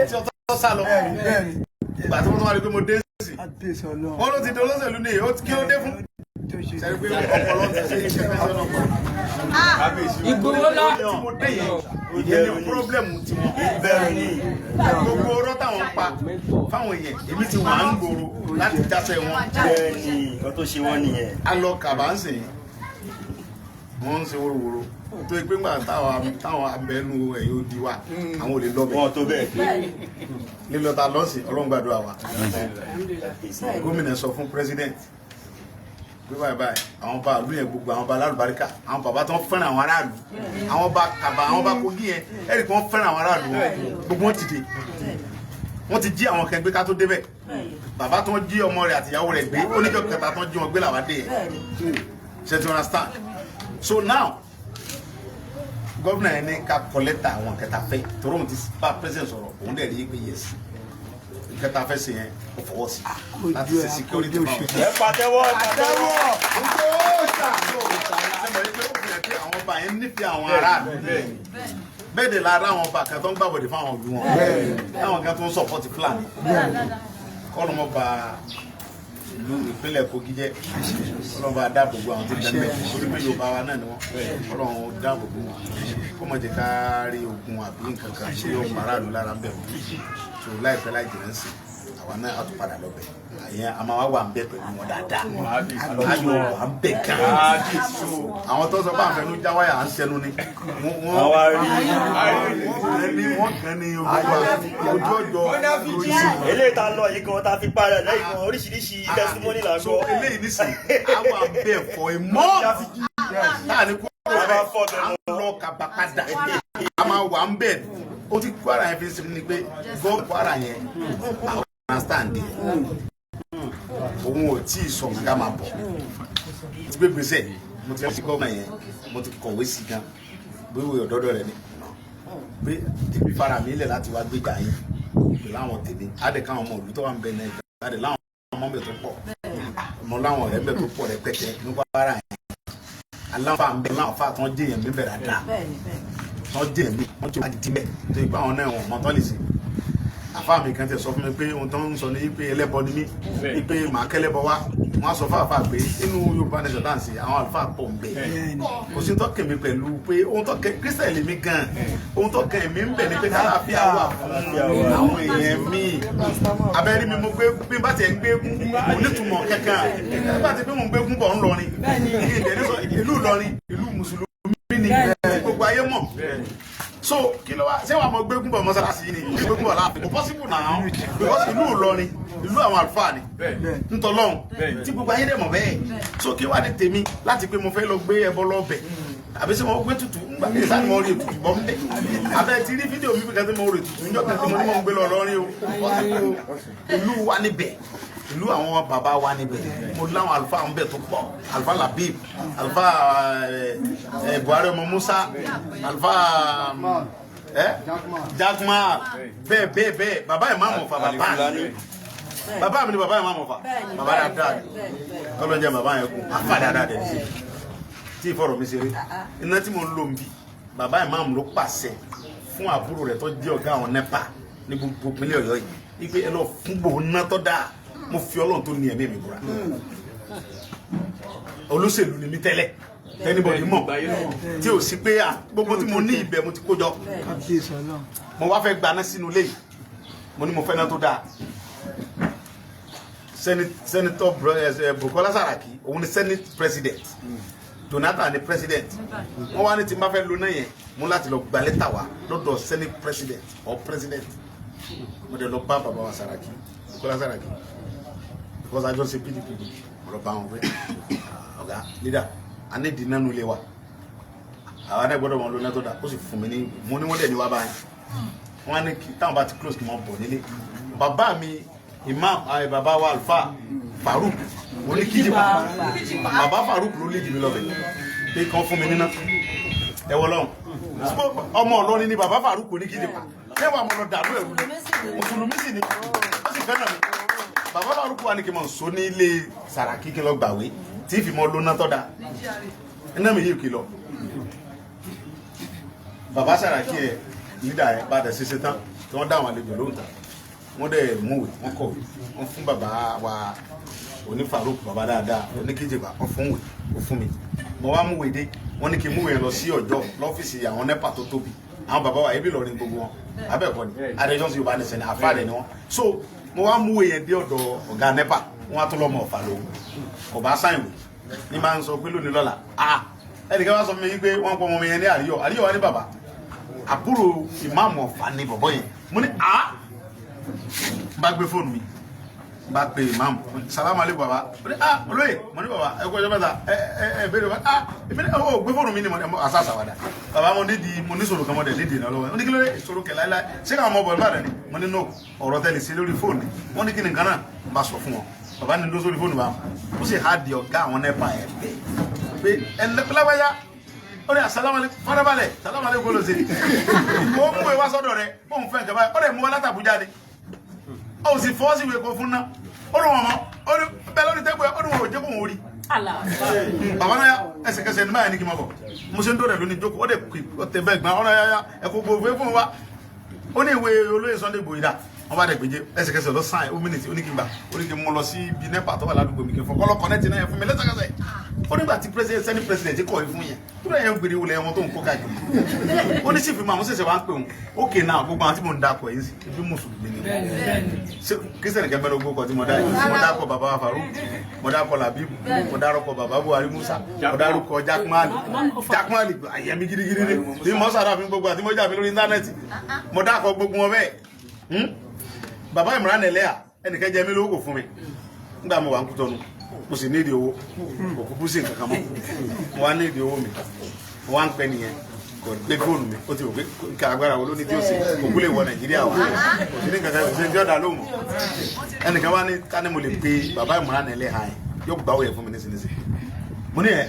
tí ó sá lọ ìgbà tí wọ́n tó wá rí pé mo dé sí wọ́n ló ti di olóṣèlú ní kí ló dé fún ìgbòho lọ ìyẹn ní pírọ́blẹ̀mù tí wọ́n bẹ̀rẹ̀ ní gbogbo ọ̀rọ̀ táwọn pa fáwọn èèyàn èmi ti wà ń gbòòrò láti dáṣẹ́ wọn. bẹ́ẹ̀ ni nǹkan tó ṣe wọ́n nìyẹn. a lọ kàbá ń sìn wọ́n ń ṣe wóróworó tó yẹ pé ńgbà táwọn abẹnú ẹ̀yìn odi wa àwọn ò lè lọ bẹ̀. wọ́n tó bẹ́ẹ̀. lílọ ta lọ́sìn Ọlọ́run gbàdúrà wa gómìnà sọ fún president pé báyìí àwọn bá ìlú yẹn gbogbo àwọn bá alálùbáríkà àwọn bàbá tó ń fẹ́ràn àwọn aráàlú àwọn bá Kàbà àwọn bá Kogi yẹn ẹ̀rì kan fẹ́ràn àwọn aráàlú gbogbo wọn ti dé wọn ti jí àwọn kan gbé ká tó débẹ̀ bàbá tó ń jí ọmọ rẹ̀ àtìyàwó rẹ̀ gbé oníjọ́ kẹta tó ń jí wọn gbé làwọn dé yẹn ṣe ti understand so now gọ́vnà yẹn ní ká kọ́lẹ́tà àwọn kẹta fẹ́ torí òun ti bá president sọ̀rọ̀ òun dẹ̀ rí i pé yes kẹta fẹ́ ṣe yẹn ó fọwọ́ sí láti ṣe security fáwọn. ẹ pàtẹ́wọ́ àwọn ọba yẹn nífẹ̀ẹ́ àwọn aráàlú bẹ́ẹ̀ de la ara àwọn ọba kan tó ń gbàbọ̀dé fáwọn òbí wọn táwọn kan tó ń support Fúlàní kọ́nù mọ́ ba ìlú ìpínlẹ̀ Kogi jẹ́ Ọlọ́run bá dáàbò bo àwọn tó ń dẹ́gbẹ́ torí pé Yorùbá wa náà ni wọ́n Ọlọ́run dáàbò bo wọn kó mọ̀ jẹ́ ká rí ogun àbí nǹkan kan tí yóò pa aráàlú lára ń bẹ̀ wọ́n tó láìpẹ́ láì jìnnà sí àwa náà á tún padà lọ bẹ̀ àyẹn a máa wà ń bẹ̀ pẹ̀lú wọn dáadáa ayọ̀ wà ń bẹ̀ gan àwọn tó sọ pé àwọn fẹnu já wáyà à ń ṣẹnu ni wọ́n kàn ní ojú ọjọ́ eléyìí tá a lọ yìí kan tá a fi parẹ́ lẹ́yìn kan oríṣiríṣi testimony là ń so gbọ́. eléyìí nísìnyí àwọn àbẹ̀ ẹ̀fọ́ ìmọ̀ náà ni kó lọ kaba padà a máa wà ń bẹ̀ ó ti Kwara yẹn fi ń sinmi ni pé God Kwara yẹn àwọn understand òun ò tí ì sọ ká máa bọ̀ gbégbèsè mo ti fi gọ́ọ̀mà yẹn mo ti kọ̀wé sí gan gbéwò ọ̀dọ́dọ̀ rẹ̀ ni pé tèmi fara mi lẹ̀ láti wá gbéjà yín pẹ̀lú àwọn tèmi adé káwọn ọmọ òlú tó wà ń bẹ náà adé láwọn ọmọ bẹ tó pọ̀ ọmọ láwọn ọ̀rẹ́ bẹ tó pọ̀ rẹpẹtẹ ní Kwara yẹn aláǹfà ń bẹ láwọn fà tó ń jẹyàn mi bẹ̀rẹ̀ àdá tó ń jẹyàn mi wọ́n ti wá di tìbẹ̀ tó yẹ pé àwọn náà wọ́n mọ́tọ́ lè ṣe àfáà mi kan tẹ sọ fún mi pé ohun tó ń sọ ní pé ẹlẹ́bọ ni mí ní pé màá kẹ́lẹ́bọ wá wọ́n á sọ fún àfáà pé inú Yorùbá nation dance àwọn àlùfáà pọ̀ ń bẹ kò sí tó kẹ̀ mí pẹ̀lú pé ohun tó kẹ̀ Christian lèmi gan ohun tó kẹ̀ mí ń bẹ ni pé kálàáfíà wà fún àwọn èèyàn mi abẹ́rí mi mo gbé bí n bá tiẹ̀ ń gbé onítùmọ̀ kankan nígbà tí pé mo ń gbé gún bọ̀ ńlọrin ìlú Ìlọrin ìlú mùsùlùmí ni gbogbo so kí ló wá ṣé wàá mọ gbégún bọ̀ mọ́sálásí ni gbégún bọ̀ láàfin kò possible náà because ìlú Ìlọrin ìlú àwọn àlùfáà ni ntọ́lọ́hún tí gbogbo ayé dẹ̀ mọ̀ bẹ́ẹ̀ so kí wàá ní tèmi láti pé mo fẹ́ lọ gbé ẹbọ lọ́bẹ̀ àbí sẹ́ mo gbé tutù ńgbà tí sáà ni mo rí tutù bọ́ mbẹ́ abẹ́ ti rí fídíò mi kẹ́tẹ́ mo rí tutù níjọ́ kẹ́tẹ́ mo ní mo ń gbé lọ lọ́rin o ìlú wa níbẹ̀ ìlú àwọn bàbá wa níbẹ̀ mo láwọn àlùfáà ń bẹ̀ tó pọ̀ àlùfáà Labib àlùfáà Buhari ọmọ Musa àlùfáà Jagma bẹ́ẹ̀ bàbá ìmáàmù Ọ̀fà bàbá mi ni bàbá ìmáàmù Ọ̀fà bàbá dáadáa kọ́lọ́njẹ́ bàbá yẹn kú afá dáadáa dẹ̀ sí tí ìfọ̀rọ̀ mi ṣeré iná tí mo ń lò ń bí bàbá ìmáàmù ló pàṣẹ fún àbúrò rẹ̀ tó jẹ́ ọ̀gá àwọn NEPA ní gbogbo ìpínlẹ̀ Ọ̀yọ́ yìí wípé ẹ lọ fún gbòó ná tó dáa mo fi Ọlọ́run tó ní ẹ̀mí mi búra olóṣèlú ni mi tẹ́lẹ̀ anybody mọ̀ tí ò sí pé gbogbo tí mo ní ibẹ̀ mo ti kó jọ mo wá fẹ́ gbaná sínú ilé yìí mo ní mo fẹ́ ná tó dáa Senator Bukola Saraki òun ni Senate President Jonathan ni President wọ́n wá ní tí n bá fẹ́ lo náà yẹn mo láti lọ gba lẹ́tà wá lọ́dọ̀ Senate President or President mo dẹ̀ lọ bá bàbá wa Saraki Bukola Saraki because I just say PDP mo lọ bá wọn pé ọ̀gá leader a ní di nánú ilé wa àwọn adé gbọ́dọ̀ wọn lo náà tó dà ó sì fún mi ní mo ní wọ́n dẹ̀ ní wá báyìí wọ́n á ní táwọn bá ti close kí wọ́n bọ̀ nílé bàbá mi Imam bàbá wa Alfa Farouk oníkíjìpá bàbá Farouk ló lè dì mí lọ́bẹ̀ pé kan fún mi níná ẹwọ lọ́hùn ọmọ Ọlọ́rin ni bàbá Farouk oníkíjìpá mẹ́wàá mo lọ dàrú ẹ̀rú mùsùlùmí sì ni ó sì fẹ́ràn mi bàbá Farouk wà ní kí n mọ̀ sọ ní ilé Saraki kí n lọ gbàwé tí ì fi mọ́ lóná tọ́ da iná mi yìí kì lọ bàbá Saraki ẹ̀ lídà ẹ̀ bá dẹ̀ ṣiṣẹ́ tán tí wọ́n dá àwọn àlejò lóhùn tán wọ́n dẹ̀ múwè wọ́n kọ̀wé wọ́n fún bàbá wa oní Farouk bàbá dáadáa oníkíjìbá wọ́n fún wè ó fún mi mo wá múwè dé wọ́n ní kí n múwè lọ sí Ọ̀jọ́ lọ́fíìsì àwọn NEPA tó tóbi àwọn bàbá wa ebi lọrin gbogbo wọn abẹ́ẹ̀kọ́ ni adéjọ́ sí Yorùbá nìṣẹ́ ni àfáàdé ni wọ́n so mo wá múwè yẹn dé ọ̀dọ̀ ọ̀gá NEPA wọ́n á tún lọ́mọ Ọ̀fà lòun ọba sáyìn wò ní máa ń sọ pé lónìí lọ́la ẹnìkan wá sọ fún mi pé wọ́n pọ̀ ọmọ yẹn ní àríyọ̀ wá ní bàbá àbúrò ìmáàmù Ọ̀fà ni bọ̀bọ̀ yẹn mo ní bá gbé fóònù mi bá pe imam salamu aleykum baba olóyè mo ní baba ẹ kú ọjọ́ mẹ́ta ẹ bẹ̀rẹ̀ bá èmi ní ọ gbé fóònù mi ni mo àṣàṣà wàdà baba mo ní sọ̀rọ̀ kan mo dẹ̀ nídìí náà lọ́wọ́ ó ní kí ló dé ìṣòro kẹ̀ láíláí ṣé káwọn ọmọ bọ̀ nígbà rẹ̀ ni mo ní no ọ̀rọ̀ tẹ́lẹ̀ sí lórí fóònù wọ́n ní kí ni nǹkan náà bá sọ fún wọn baba ní ló sórí fóònù bá ó sì há di ọ̀gá àwọn NEPA ẹ̀ pé ẹnlẹ́pẹ́lábáyá ó ní asalamu aleykum farabalẹ̀ salamu aleykum ló ṣe ó mú ìwá sọ́dọ̀ rẹ̀ ó ń fẹ́ nǹkan báyìí ó lè mú wa látàbújá ni ó sì fọ́ sí ìwé kan fún náà ó lù wọn mọ́ ó ní bẹ́ẹ̀ lórí tẹ́gbẹ́ ó ní wọn ò jẹ́ kó wọn rí bàbá náà ẹsẹ̀kẹsẹ̀ ní báyìí ní kí n máa bọ̀ mo ṣe ń dọ̀rẹ̀ lónìí jókòó ó dẹ̀ pè ó tẹ̀ bẹ́ẹ̀ gbọ́n ọ̀nà yáyá ẹ̀kọ́ gbogbo fún wa ó ní ìwé olóyè Sunday Igboho dà wọ́n bá dẹ̀ gbèjé ẹsẹ̀kẹsẹ̀ lọ sáà ó mínítì ó ní kí n gbà ó ní kí n mú lọ sí ibi NEPA tó wà ládùúgbò mi kí n fọ kọ́lọ́ kọ́nẹ́tì náà fún mi lẹ́sẹ̀kẹsẹ̀ ó nígbà tí sẹ́ni president kọ̀ fún yẹn tó lẹ́yìn gbèrè wọlé ẹ̀wọ̀n tó ń kó káàkiri ó ní sífì máa mo ṣẹ̀ṣẹ̀ wá ń pè òun ókè náà gbogbo àwọn tí mo ń dakọ̀ yìí sí ibi mùsùlùmí ni kírísítẹ̀nì kẹ́mẹ́rẹ́ ogún ọkọ̀ tí mo dákọ̀ bàbá wa Farouk mo dákọ̀ Labib mo dárúkọ bàbá Buhari Musa mo dárúkọ Jagmali àyẹ̀mí gidigidi ni bí mo sàdá fún gbogbo àti mo jà mí lórí íńtánẹ́ẹ̀tì mo dákọ̀ gbogbo wọn bẹ́ẹ̀ bàbá Imran Eleha ẹnìkan jẹ mí lówó kò fún mi nígbà mo wà ń Kútọ́nù mo sì nídìí owó kò kúkú sí nǹkan kan mọ́ mo wá nídìí owó mi mo wá ń pẹ́ nìyẹn kò gbé fóònù mi ó ti rò pé nǹkan agbára wo ló ní tí ó sì òkú lè wọ Nàìjíríà wá kò sí ní nǹkan kan ṣe ń jọ́dá lóhùn ẹnìkan wá ní ká ní mo lè pe bàbá Imran Eleha yẹn yóò gbà ó yẹ fún mi nísinsìnyí mo ní ẹ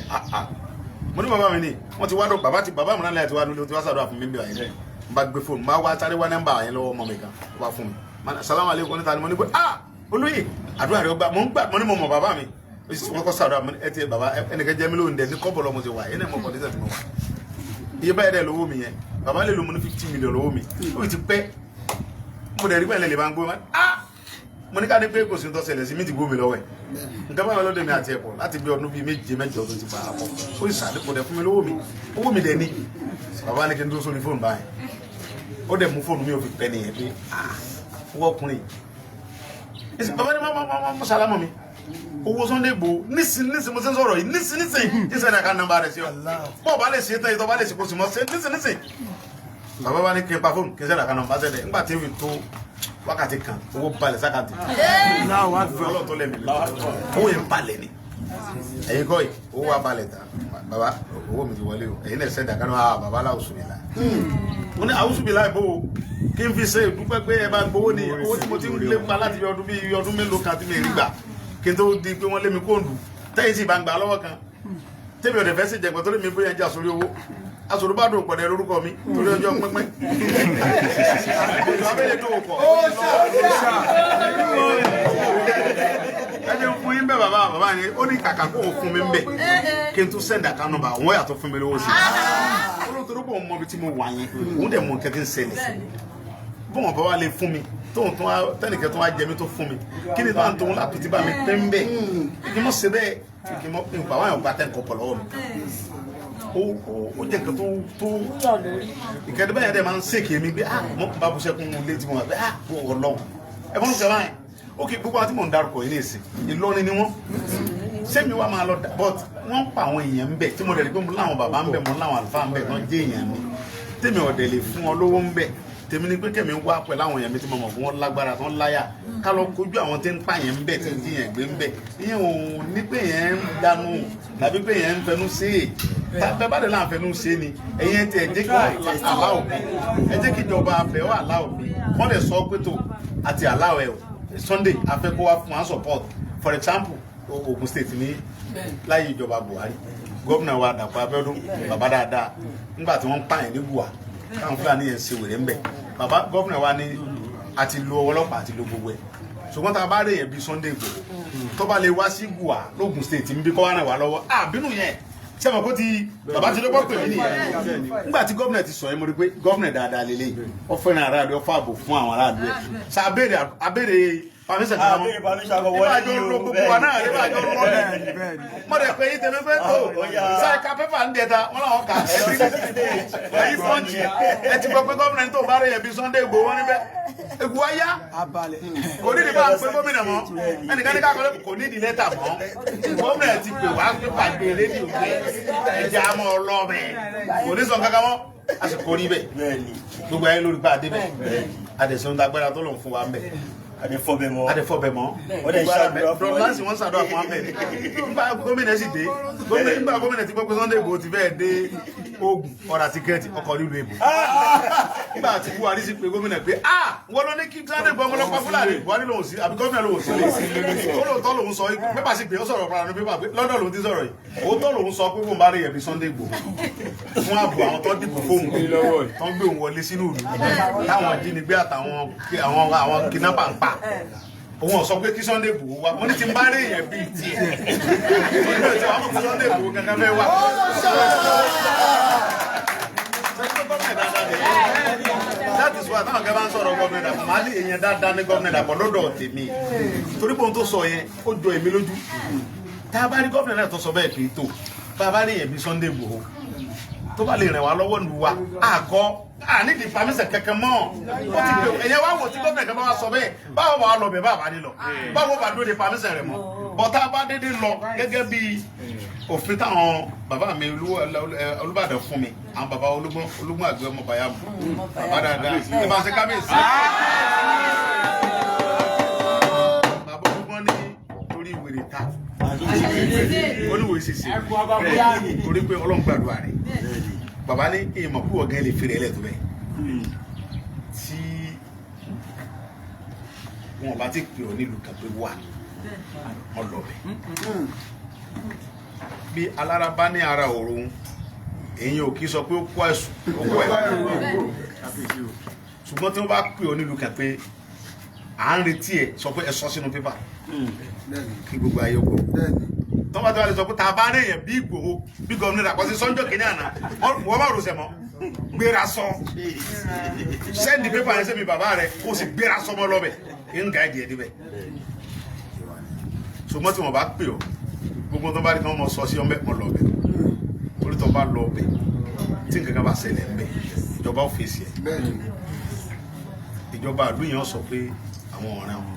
mo ní bàbá mi ní wọ́n ti wá dọ̀ bàbá Imran Eleha ti wá nílé ó ti wá sàdúrà fún mi bí wà yẹn bá gbé fóònù máa wá sáré wá nọ́mbà yẹn lọ́wọ́ ọmọ mi kan wá fún mi salamu aleykum níta ni mo ní pé olóyè àdúrà rẹ ọgbà mo ní mo mọ bàbá mi wọ́n kọ́ sàdúrà ẹ ti bàbá ẹnìkan jẹ́ mi lóhùn dẹ̀ ní kọ́bọ̀ lọ́mọ ti wà yẹn mọ̀ kọ́ dísẹ̀ tí mo wà iye báyìí dẹ̀ lówó mi yẹn bàbá lè lo mo ní 50 million lówó mi ó ti pẹ́ mo dẹ̀ rí pẹ́ lè bá ń gbó mo ní ká ní pé kò sí tó ṣẹlẹ̀ sí mi ti gbó mi lọ́wọ́ ẹ̀ nǹkan báyìí lọ́dọ̀ mi àti ẹ̀pọ̀ láti bí ọdún bíi méje mẹ́jọ tó ti pa àpọ̀ ó sì sàdékò dẹ̀ fún mi lówó mi owó mi dẹ̀ ní bàbá ní kí n dúró sórí fóònù báyìí ó dẹ̀ mú fóònù mi ò fi pẹ́ nìyẹn pé wọ́n ọkùnrin bàbá ní mọ́ sálámọ̀ mi owó Sunday Igboho nísìn mo ṣe ń sọ̀rọ̀ yìí nísìn ìṣẹ̀lẹ̀ àká nọ́mbà rẹ̀ sí ọ bọ́ọ̀ bá lè ṣe tán ìtọ́ bá lè ṣe kó sì mọ́ ṣe nísìn bàbá wa ní kí n pa fóònù kí n sẹ́dà kanáà bá sẹ́dẹ̀ nígbà tí ó fi tó wákàtí kan owó balẹ̀ sákàtì ọlọ́run tó lẹ́mìí owó yẹn balẹ̀ ni ẹ̀yin kọ́ yìí owó wa balẹ̀ ta bàbá owó mi ti wọlé o ẹ̀yin náà sẹ́dà kanáà bàbá aláwùsùnmílà mo ní àwùsùnmílà ìbò kí n fi ṣe ìdúpẹ́ pé ẹ bá gbowó ni owó tí mo ti ń lé pa láti ọdún bíi ọdún mélòó kan tí mi rí gbà kí n tó di pé wọ́n lé mi kóńdù tẹ́yìn sì bá ń gbà lọ́wọ́ kan tẹ́mi ọ̀dẹ̀ fẹ́ sì jẹ̀pẹ̀ torí mi bóyá jà sórí owó asòrò bá dùn pọ̀dẹ̀ lórúkọ mi torí ọjọ́ pínpín abẹ́lẹ̀ tó pọ̀ ẹni fún yín bẹ́ bàbá ni ó ní kàkà kó fún mi ń bẹ̀ kí n tún sẹ́ndà kan nọ́mbà wọ́n yàtọ̀ fún mi lówó sí olóòtú bọ̀ mọ́ bí tí mo wà yín òun dẹ̀ mọ̀ kẹ́kẹ́ ń ṣẹlẹ̀ bọ́n bá wà lè fún mi tóun tó tẹ́nìkẹ́ tó wá jẹ mi tó fún mi kí ni báwọn tóun láti bá mi pé ń bẹ̀ kí mo ṣe bẹ́ẹ̀ kí mo pa wáyà ọgbà tẹ́ nǹkan pọ̀ lọ́wọ́ mi ó jẹ́ nǹkan tó ìkẹ́dẹ́ báyà dẹ̀ máa ń ṣèkè mi bí mo bá bó ṣẹ́kún létí mo wà bí wọ́n lọ́wọ́ ẹ̀fọ́n ló ṣe báyìí ó kì í gbogbo àti mò ń darúkọ yìí nìsín Ìlọrin ni wọ́n sẹ́mi wá máa lọ but wọ́n pa àwọn èèyàn ń bẹ̀ tí mo dẹ̀ rí pé mo láwọn bàbá ń bẹ̀ mo láwọn àlùfáà ń bẹ̀ tó ń jẹ́ èèyàn mi tèmi ọ̀dẹ̀ lè fún ọ lówó ń bẹ̀ tèmi ni pé kẹ́mi wá pẹ̀lú àwọn èèyàn mi tí mo mọ̀ fún wọn lágbára tó ń láyà ká lọ kojú àwọn tí ń pa yẹn ń bẹ̀ tí ń jí yẹn gbé ń bẹ̀ ìyẹn ò ní pé yẹn ń dànù tàbí pé yẹn ń fẹnu sí è bẹ́ẹ̀ bá dẹ̀ láǹ fẹnu sí ni ẹ̀yẹn tí ẹ jẹ́ kí aláwọ̀ bí ẹ jẹ́ kí ìjọba abẹ́ ọ́ aláwọ̀ bí wọ́n lè sọ pé tó àti aláwọ̀ ẹ̀ Sunday afẹ́ kó wá fún wa support for example Ogun State ní láyé ìjọba Buhari gómìnà wa Dàpọ̀ Abíọ́dún bàbá dáadáa nígbà tí wọ́n ń pààyàn ní Gùwà káwọn Fúlàní yẹn ṣe wèrè ń bẹ̀ bàbá gómìnà wa ní àti lo ọlọ́pàá àti lo gbogbo ẹ̀ ṣùgbọ́n tá a bá rí yẹn bí Sunday Igboho tó bá lè wá sí Gùwà lógun State ń bí kọ́ wá ràn wá lọ́wọ́ àbínú yẹn ṣé mo kó ti bàbá ti lọ́pọ̀ pè mí nìyẹn nígbà tí gómìnà ti sọ yẹn mo rí pé gómìnà dáadáa lélẹ̀ ó fẹ́ràn aráàlú ó fààbò fún àwọn aráàlú ẹ̀ ṣe abéèrè pàmísẹ̀ kan mọ́ ìbájọ́ ló gbogbo wa náà ìbájọ́ ló lọ́dẹ̀ mo rẹ̀ pé ìtẹ̀mí pé tó sáìka pépà ń dẹ̀ta wọn làwọn kà ẹ̀yìn pọ́ǹchì ẹ ti gbọ́ pé gómìnà tó bá rẹ̀ yẹn bí Sunday Igboho wọn níbẹ̀ egu aya kò ní ní bá ń pé gómìnà mọ́ ẹnìkan ní káàkiri kò ní ní lẹ́tà mọ́ gómìnà ti pè wá pépà gbé rédíò pé ẹja mọ́ ọlọ́mẹ kò ní sọ kankan mọ́ àsìkò rí bẹ́ẹ̀ gbogbo ayé lórí bá a dé bẹ́ẹ̀ adẹ̀sán agbára tó lòun fún wa bẹ́ẹ̀ adefọbẹ mọ ọdẹ ìṣàdúrà fún láti wọn ṣàdúrà fún amẹ nígbà gómìnà sì dé nígbà gómìnà ti gbọ́ pé Sunday Igboho ti fẹ́ẹ̀ dé Ògùn ọ̀rà tíkẹ́ẹ̀tì ọkọ̀ nílùú èbò nígbà tí Buhari sì pé gómìnà pé wọ́n ló ní kí Sunday Igboho ọmọlọ́pàá Fúlàní Buhari lòun sí àbí gómìnà lòun sí ó lóòótọ́ lòun sọ pépà sí pé ó sọ̀rọ̀ ọ̀pára ní pépà pé lọ́dọ̀ lòun ti sọ̀rọ̀ yìí òótọ́ lòun sọ pé kò bá rí ẹ̀bí Sunday Igboho fún ààbò àwọn tó dìbò fóun tó ń gbé òun wọlé sínú ìlú táwọn jínigbé àtàwọn kidnapper ń pa òun ọ̀sọ́ pé kí Sunday Igboho wá wọ́n ní ti bá rí èèyàn bíi tiẹ̀ wọ́n ní àwọn kí Sunday Igboho kankan fẹ́ wá. That is why táwọn kẹ́ bá ń sọ̀rọ̀ gómìnà Dàpọ̀ máa ní èèyàn dáadáa ní gómìnà Dàpọ̀ lọ́dọ̀ tèmi torí pé ohun tó sọ yẹn ó jọ èmi lójú tá a bá rí gómìnà náà tó sọ bẹ́ẹ̀ pé tó bá a bá rí èèyàn bíi Sunday Igboho tó bá lè rìn wá lọ́wọ́ nù wa àkọ́ nídìí pàmísẹ̀ kẹ̀kẹ́ mọ́ ó ti pè ẹ̀yẹ wá wò tí gómìnà kan bá wá sọ bẹ́ẹ̀ báwo wà á lọ bẹ̀ báwa ní lọ báwo bá dúró de pàmísẹ̀ rẹ̀ mọ́ bọ́tá bá dédé lọ gẹ́gẹ́ bí òfin táwọn bàbá mi Olúbàdàn fún mi àwọn bàbá Olúgbọ́n àgbẹ̀ ọmọ bàyà mu bàbá dáadáa ẹ bá ṣe kábíyèsí. bàbá Olúgbọ́n ní torí ìwèrè ta oníwèé ṣiṣẹ torí pé Ọlọ́run gbàdúrà rẹ̀ bàbá ní ìmọ̀ kú ọ̀gá ilé fèrè ẹlẹ́tọ̀ bẹ́ẹ̀ tí wọn bá ti pè ọ́ nílùú kan pé wà ọlọ́bẹ̀ bí alára bá ní ara òórùn èyí ò kí sọ pé ó kó ẹ̀sùn owó ẹ̀ ṣùgbọ́n tí wọ́n bá pè ọ́ nílùú kan pé à ń retí ẹ̀ sọ pé ẹ sọ sínú pépà kí gbogbo ayé gbọ́ tọ́ba tí wọ́n lè sọ pé tá a bá rí èèyàn bí Ìgbòho bí gómìnà Dàpọ̀ sí sọ́njọ́ kìíní àná wọ́n bá rò sẹ́mọ́ gbéra sọ sẹ́ndì pépà yẹn sẹ́mi bàbá rẹ̀ kó o sì gbéra sọmọ lọ́bẹ̀ ń ga ẹ̀dì ẹ̀dí bẹ̀ ṣùgbọ́n tí wọ́n bá pè ọ́ gbogbo tó bá rí kí wọ́n mọ sọ sí ọmọ ẹ̀pọ̀ lọ́bẹ̀ orí tó bá lọ bẹ̀ tí nǹkan kan bá ṣẹlẹ̀ ń bẹ̀ ìjọba ọ́fíìsì ẹ̀ ìjọba àdúyàn sọ pé àwọn ọ̀rẹ́ wọn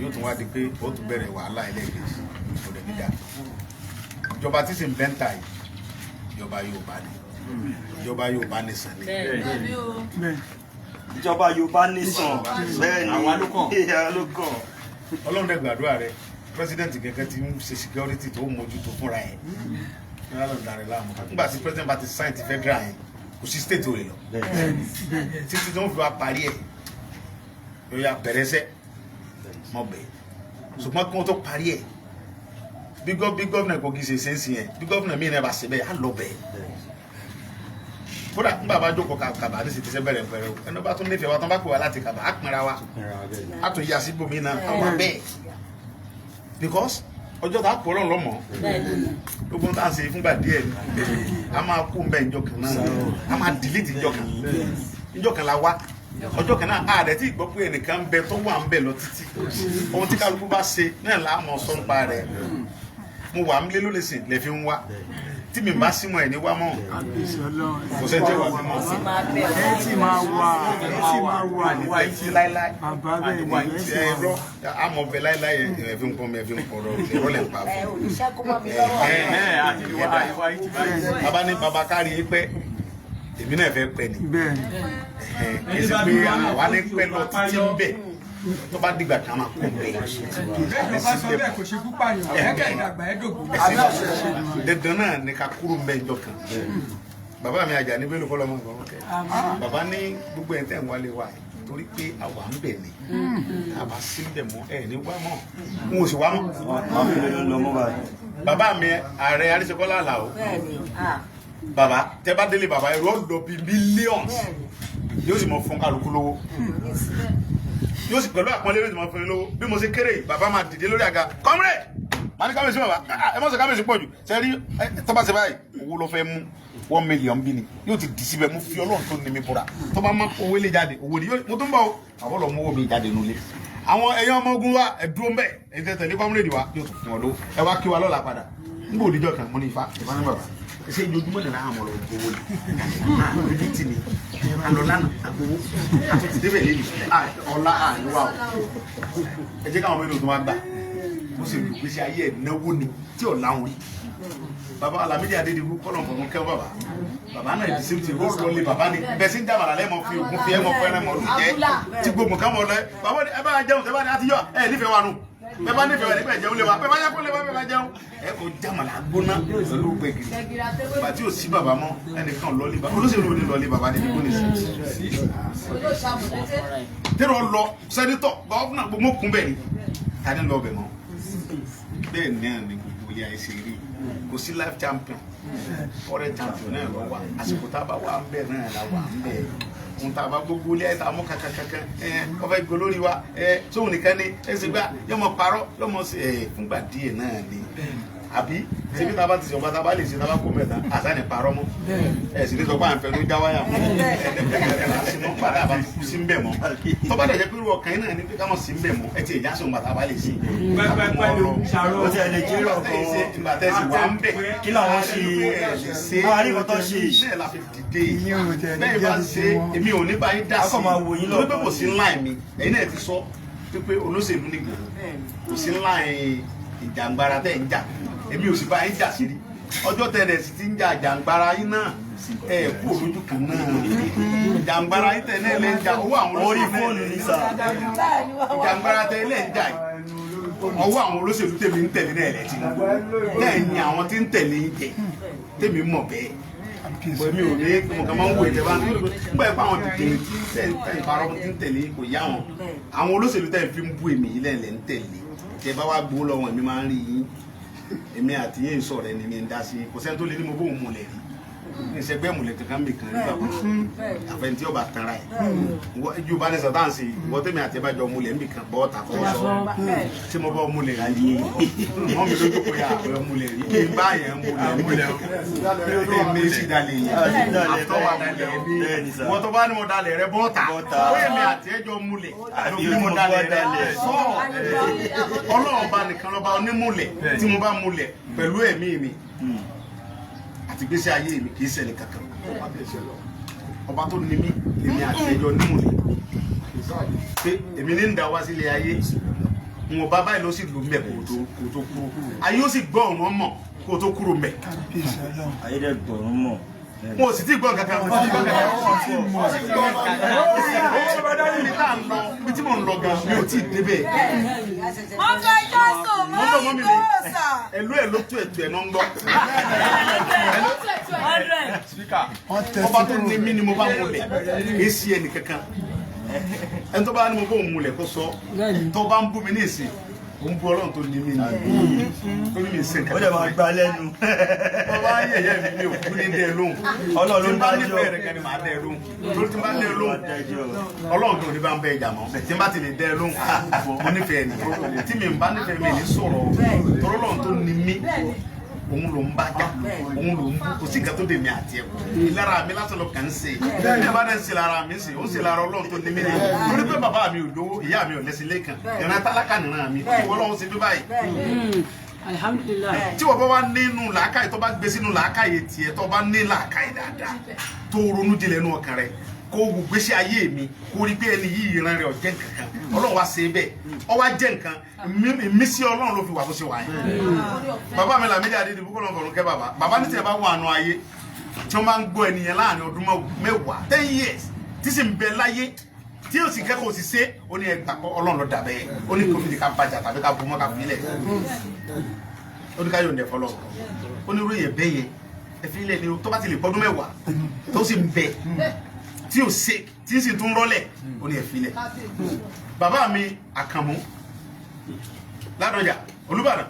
yóò tún wá di pé ó tún bẹ̀rẹ̀ wàhálà ẹlẹ́gbẹ̀ẹ́ ọ̀dẹ̀ nígbà ìjọba tí sì ń bẹ́ńtà yìí ìjọba Yorùbá ni ìjọba Yorùbá nìsan ni. ìjọba Yorùbá nìsan bẹ́ẹ̀ ni àwa ló kàn. Ọlọ́run dẹ̀ gbàdúrà rẹ̀ president kẹ̀kẹ́ ti ń ṣe security tó mójútó fúnra ẹ̀ nígbà tí president bá ti sign ti federal yẹn kò sí state ò lè lọ títí tó ń fi wá parí ẹ̀ yóò yà bẹ̀rẹ̀ sẹ́ mọ́ bẹ́ẹ̀ ṣùgbọ́n kí wọ́n tó parí ẹ̀ bí gọ́vnà Kogi ṣe ṣe ń sìn yẹn bí gọ́vnà míì náà bá ṣe bẹ́ẹ̀ á lọ bẹ́ẹ̀ kódà nígbà bá jókòó kàbà ní sì ti ṣe bẹ̀rẹ̀ pẹ̀rẹ̀ ẹni bá tún nífẹ̀ẹ́ wa tán bá pè wá láti kàbà á pinra wa á tún yà sí ibòmí náà á wà bẹ́ẹ̀ because ọjọ́ tá a pọ̀ lọ́nà lọ́mọ́ gbogbo tá a ṣe fúngbà díẹ̀ a máa kú mbẹ́ ìjọ kan náà a máa delete ìjọ kan la wá ọjọ́ kan náà ààrẹ tí ìgbọ́ pé ẹnìkan ń bẹ tó wà ń bẹ lọ títí ohun tí kálukú bá ṣe náà là á mọ sọ nípa rẹ̀ mo wà ń lé ló lè sìn lè fi ń wá tí mi bá sí mọ́ ẹ̀ ní wá mọ́ kò sẹ́ jẹ́ wà mí mọ́ ẹ ti máa wà àdìwá ìtì láíláí àdìwá ìtì ẹ̀rọ àmọ̀ bẹ láíláí ẹ̀ fi ń pọ́n mi ẹ̀ fi ń pọ̀rọ̀ ẹ̀rọ lẹ̀ ń pa fún bàbá ní bàbá kárí yín pẹ́ èmi náà fẹ́ pẹ́ ni kì í ṣe pé àwa ní pẹ́ lọ títí ń bẹ̀ tó bá dìgbà kan máa kó bẹ́ẹ̀. bàbá sọ bẹ́ẹ̀ kò ṣe púpà yàn ẹ̀ẹ́kẹ́ ìdàgbà ẹ̀dógún. dandan náà ní ká kúrò ń bẹ ìjọ kan bàbá mi àjà ní bẹ́ẹ̀ ló fọlọ́ mọ́ nǹkan kẹ́ bàbá ní gbogbo ẹ̀ tẹ̀ ń wálé wa torí pé àwa ń bẹ̀ ni àwa sí ń bẹ̀ mọ́ ẹ̀ ní wá mọ́ n ò sì wá mọ́. bàbá mi ààrẹ Arísẹ́kọ́lá Àlàó bàbá tẹ bá délé bàbá ẹ̀rọ lọ bí millions yóò sì mọ fún kálukú lówó yóò sì pẹ̀lú àpọ́nlé lóṣù máa fún mi lówó bí mo ṣe kéré bàbá máa dìde lórí àga kọ́mrẹ́ màá ní kábíyèsí bàbá ẹ mọ̀ sọ kábíyèsí pọ̀ jù sẹ́rí tọ́ba ṣe báyìí owó ló fẹ́ mú 1 million bí ni yóò ti dì síbẹ̀ mo fi Ọlọ́run tó ní mi búra tọ́ba máa owó ilé jáde owó ni mo tún bọ̀ àwọn lọ mú owó mi jáde nulẹ̀ àwọn ẹ̀yàn ọmọ ogun wa ẹ̀dúró mbẹ́ ẹ̀yìn tẹ̀lé kọ́mrẹ́dì wa yóò tún fún ọ lówó ẹ wá kí wa lọ́la padà nígbà òdìjọ́ kan mo ní ifá ní bàbá ṣe ìjọjúmọ́ nìyẹn àwọn ọmọ gbowó ni ibi tí ni alọ́lánà agbowó àtúntì débẹ̀ lẹ́yìn ọ̀la àníwá o ẹ jẹ́ káwọn mẹ́rin tó wá gbà mo sì lù gbèsè ayé ẹ̀ náwó ni tí ò láwọn rí bàbá Alámídì Adédìbú kọ́nà ọ̀gbọ̀n kẹ́wọ́ bàbá náà ìdí sí ti ró lọlé bàbá ni bẹ́ẹ̀ sí ń jàmàlà lẹ́mọ̀ fi ògùn fi ẹ̀mọ̀ fẹ́rẹ́ mọ̀ lù jẹ́ tí gbogbo ká mọ̀ lọ bàbá ni ẹ bá jẹun tẹ́ bá ní àtijọ́ ẹ nífẹ̀ẹ́ wa nù bẹ́ẹ̀ bá nífẹ̀ẹ́ wa nígbà jẹun lé wa bẹ́ẹ̀ bá yẹ kó lé wa bẹ́ẹ̀ bá jẹun ẹ kò jàmàlà gbóná pẹ̀lú gbẹ̀gìrì bàtí ò sí bàbá mọ́ ẹnìkan lọ́lé bàbá olóṣèlú ò ní lọ́lé bàbá ní kò ní sí. tẹ́rọ lọ sẹ́nitọ̀ gọ́ọ̀nà gbogbo kún bẹ́ẹ̀ ni ta ni lọ bẹ̀ mọ́ bẹ́ẹ̀ náà ni gbogbo ilé ayé ṣe rí kò sí life champion ọ̀rẹ́ champion náà lọ wà àsìkò tá a bá wà ń bẹ̀ náà la wà ń bẹ̀ n ta bá gbogbo ilé ayé tá a mú kankankan ọfẹ gbólórí wa tóun nìkan ni ẹsẹ gbà yọmọ parọ́ yọmọ fúngbà díẹ̀ náà ni àbí ṣebí tá a bá ti sọgbà tá a bá lè ṣe tá a bá kó mẹ́ta àṣà ní parọ́ mọ́ sì ní sọgbà àǹfẹ ló já wáyà mọ́ àṣìmọ́ padà bá kú sí ń bẹ̀ mọ́ tó bá dẹ̀ jẹ́ pé irú ọkàn yín náà ní pé ká mọ̀ sí ń bẹ̀ mọ́ ẹ ti ìjà sọ̀gbà tá a bá lè ṣe ó ti ẹ̀ lè jẹ́ ìrọ̀ kan ìgbà tẹ̀sí wà ń bẹ̀ kí làwọn ṣe àwọn àríkọ̀ tó ṣe bẹ́ẹ̀ la fi dìde bẹ́ẹ̀ bá ṣe èmi ò ní bá yín dá sí torí pé kò sí ńlá mi ẹ̀yin náà ti sọ pé olóṣèlú nìgbò kò sí ńlá ìjàngbara tẹ̀ ń jà èmi ò sì bá yín jà sí rí ọjọ́ tẹ̀lẹ̀ sì ti ń jà jàngbara yín náà kú olójú kan náà jàngbara yín tẹ̀lẹ̀ lẹ́ ń jà owó àwọn orí fóònù ní sà jàngbara tẹ̀lẹ̀ ń jà ọwọ́ àwọn olóṣèlú tèmi ń tẹ̀lé náà lẹ́tì lẹ́yìn àwọn tí ń tẹ̀lé yín jẹ tèmi mọ̀ bẹ́ẹ̀ èmi ò ní mo kàn máa ń wo ìjẹba nígbà yẹn pé àwọn dìde tẹ̀ ìparọ́ tí ń tẹ̀lé kò yá wọn àwọn olóṣèlú tẹ̀ fi ń bú èmi yìí lẹ́ẹ̀lẹ́ ń tẹ̀lé tẹ bá wá gbowó lọ́wọ́ èmi máa ń rí yín èmi àti yín sọ̀rọ̀ ẹni mi ń dá sí kò sẹ́ni tó lé ní mo bóun múlẹ̀ rí ìṣẹ́gbẹ́ múlẹ̀ kankan bì kan nígbà kan àfẹnití ọba tanra ẹ̀ ju bá ní sọ̀táǹsì ìwọ́ tẹ̀mí àti ẹ̀bá jọ múlẹ̀ níbì kan bọ́ ta kọ́ sọ tí mo bọ́ múlẹ̀ rí mọ́ mi lójú kó yà àbẹ̀ múlẹ̀ rí kí n bá yẹn múlẹ̀ èmi sì dalẹ̀ yẹn àtọ́wà dalẹ̀ mi wọ́n tó bá ní mo dalẹ̀ rẹ bọ́ ta ó èmi àti ẹjọ́ múlẹ̀ àbí mo dalẹ̀ rẹ sọ Ọlọ́run bá nìkan lọ́ba onímúlẹ̀ tí mo bá múlẹ̀ pẹ̀lú ẹ̀mí mi àti gbèsè ayé mi kì í ṣẹlẹ̀ kankan ọba tó ní mí èmi àti ẹjọ́ nímúlẹ̀ pé èmi ní ń da wá sílé ayé wọn bá báyìí ló sì lù mẹ kó tó kúrò ayé ó sì gbọ́ ọ̀run mọ̀ kó tó kúrò mẹ. ayé dẹ̀ gbọ̀rún mọ̀. mo sì ti gbọ́ kankan bí tí mo ń lọ gan mi ò tí ì débẹ̀. ẹlú ẹ̀ ló tó ẹ̀tù ẹ̀ náà ń gbọ́. ọba tó ní mí ni mo bá múlẹ̀ èsì ẹnì kankan ẹni tó bá ní mo bó múlẹ̀ kó sọ tó bá ń bú mi ní èsì ó ń bú ọlọ́run tó ní mí ni tó ní mi ṣe nǹkan. ó dẹ̀ máa gbá lẹ́nu. bàbá yẹ̀yẹ́ mi mi ò kú ní dẹ́ lóhùn ọlọ́run ló ń bá dájọ́. nífẹ̀ẹ́ rẹ̀ kẹ́ni máa dẹ́ lóhùn torí tí n bá dẹ́ lóhùn ọlọ́run tó ní bá ń bẹ ìjà mọ́ tí n bá ti lè dẹ́ lóhùn mo nífẹ̀ẹ́ ni tí mi ń bá nífẹ̀ẹ́ mi ní sọ̀rọ̀ torí ọlọ́run tó ní mí òun ló ń bá jà òun ló ń bú kò sí nǹkan tó dé mi àti ẹ̀ ìlara mi lásán ló kàn ń ṣe ẹ bá dẹ̀ ń ṣe lára mi ṣe ó ń ṣe lára ọlọ́run tó ní mí ni torí pé bàbá mi ò lówó ìyá mi ò lẹ́sìn lẹ́kàn ìran tálákà nìran mi ìwọ ọlọ́run ṣe bí báyìí. Alhamdulillah. tí wọ́n bá wá nínú làákàyè tó bá gbé sínú làákàyè tiẹ̀ tó bá ní làákàyè dáadáa tó ronú jinlẹ̀ nínú ọkàn rẹ̀ kó wù gbèsè ayé mi kó rí pé ẹni yìí ìran rẹ̀ ọ̀jẹ̀ nǹkan ọlọ́run wá ṣe bẹ́ẹ̀ ọ wá jẹ́ nǹkan ìmísí ọlọ́run ló fi wà bó ṣe wà yẹn. bàbá mi Lámídì Adédìbú kọ́ ló ń fọ̀rùn kẹ́ bàbá ní tiẹ̀ bá wà nù ayé tí wọ́n máa ń gbọ́ ẹnìyẹn láàrin ọdún mẹ́wàá 10 years tí sì ń bẹ láyé tí o sì kẹ́kọ̀ọ́ sì ṣe ó ní ẹgbà ọlọ́run ló dà bẹ́ẹ̀ ó ní kófìdí ká bàjá tàbí ká bùmọ́ ká fílẹ̀ ó ní ká yóò nẹ̀ fọlọ́ ó ní ròyìn bẹ́ẹ̀ yẹn ẹ fílẹ̀ ni tó bá ti lè pọ́dún mẹ́wàá tó sì ń bẹ tí o ṣe tí sì tún rọ́lẹ̀ ó ní ẹ fílẹ̀. bàbá mi Àkànmú Ládọjà Olúbàdàn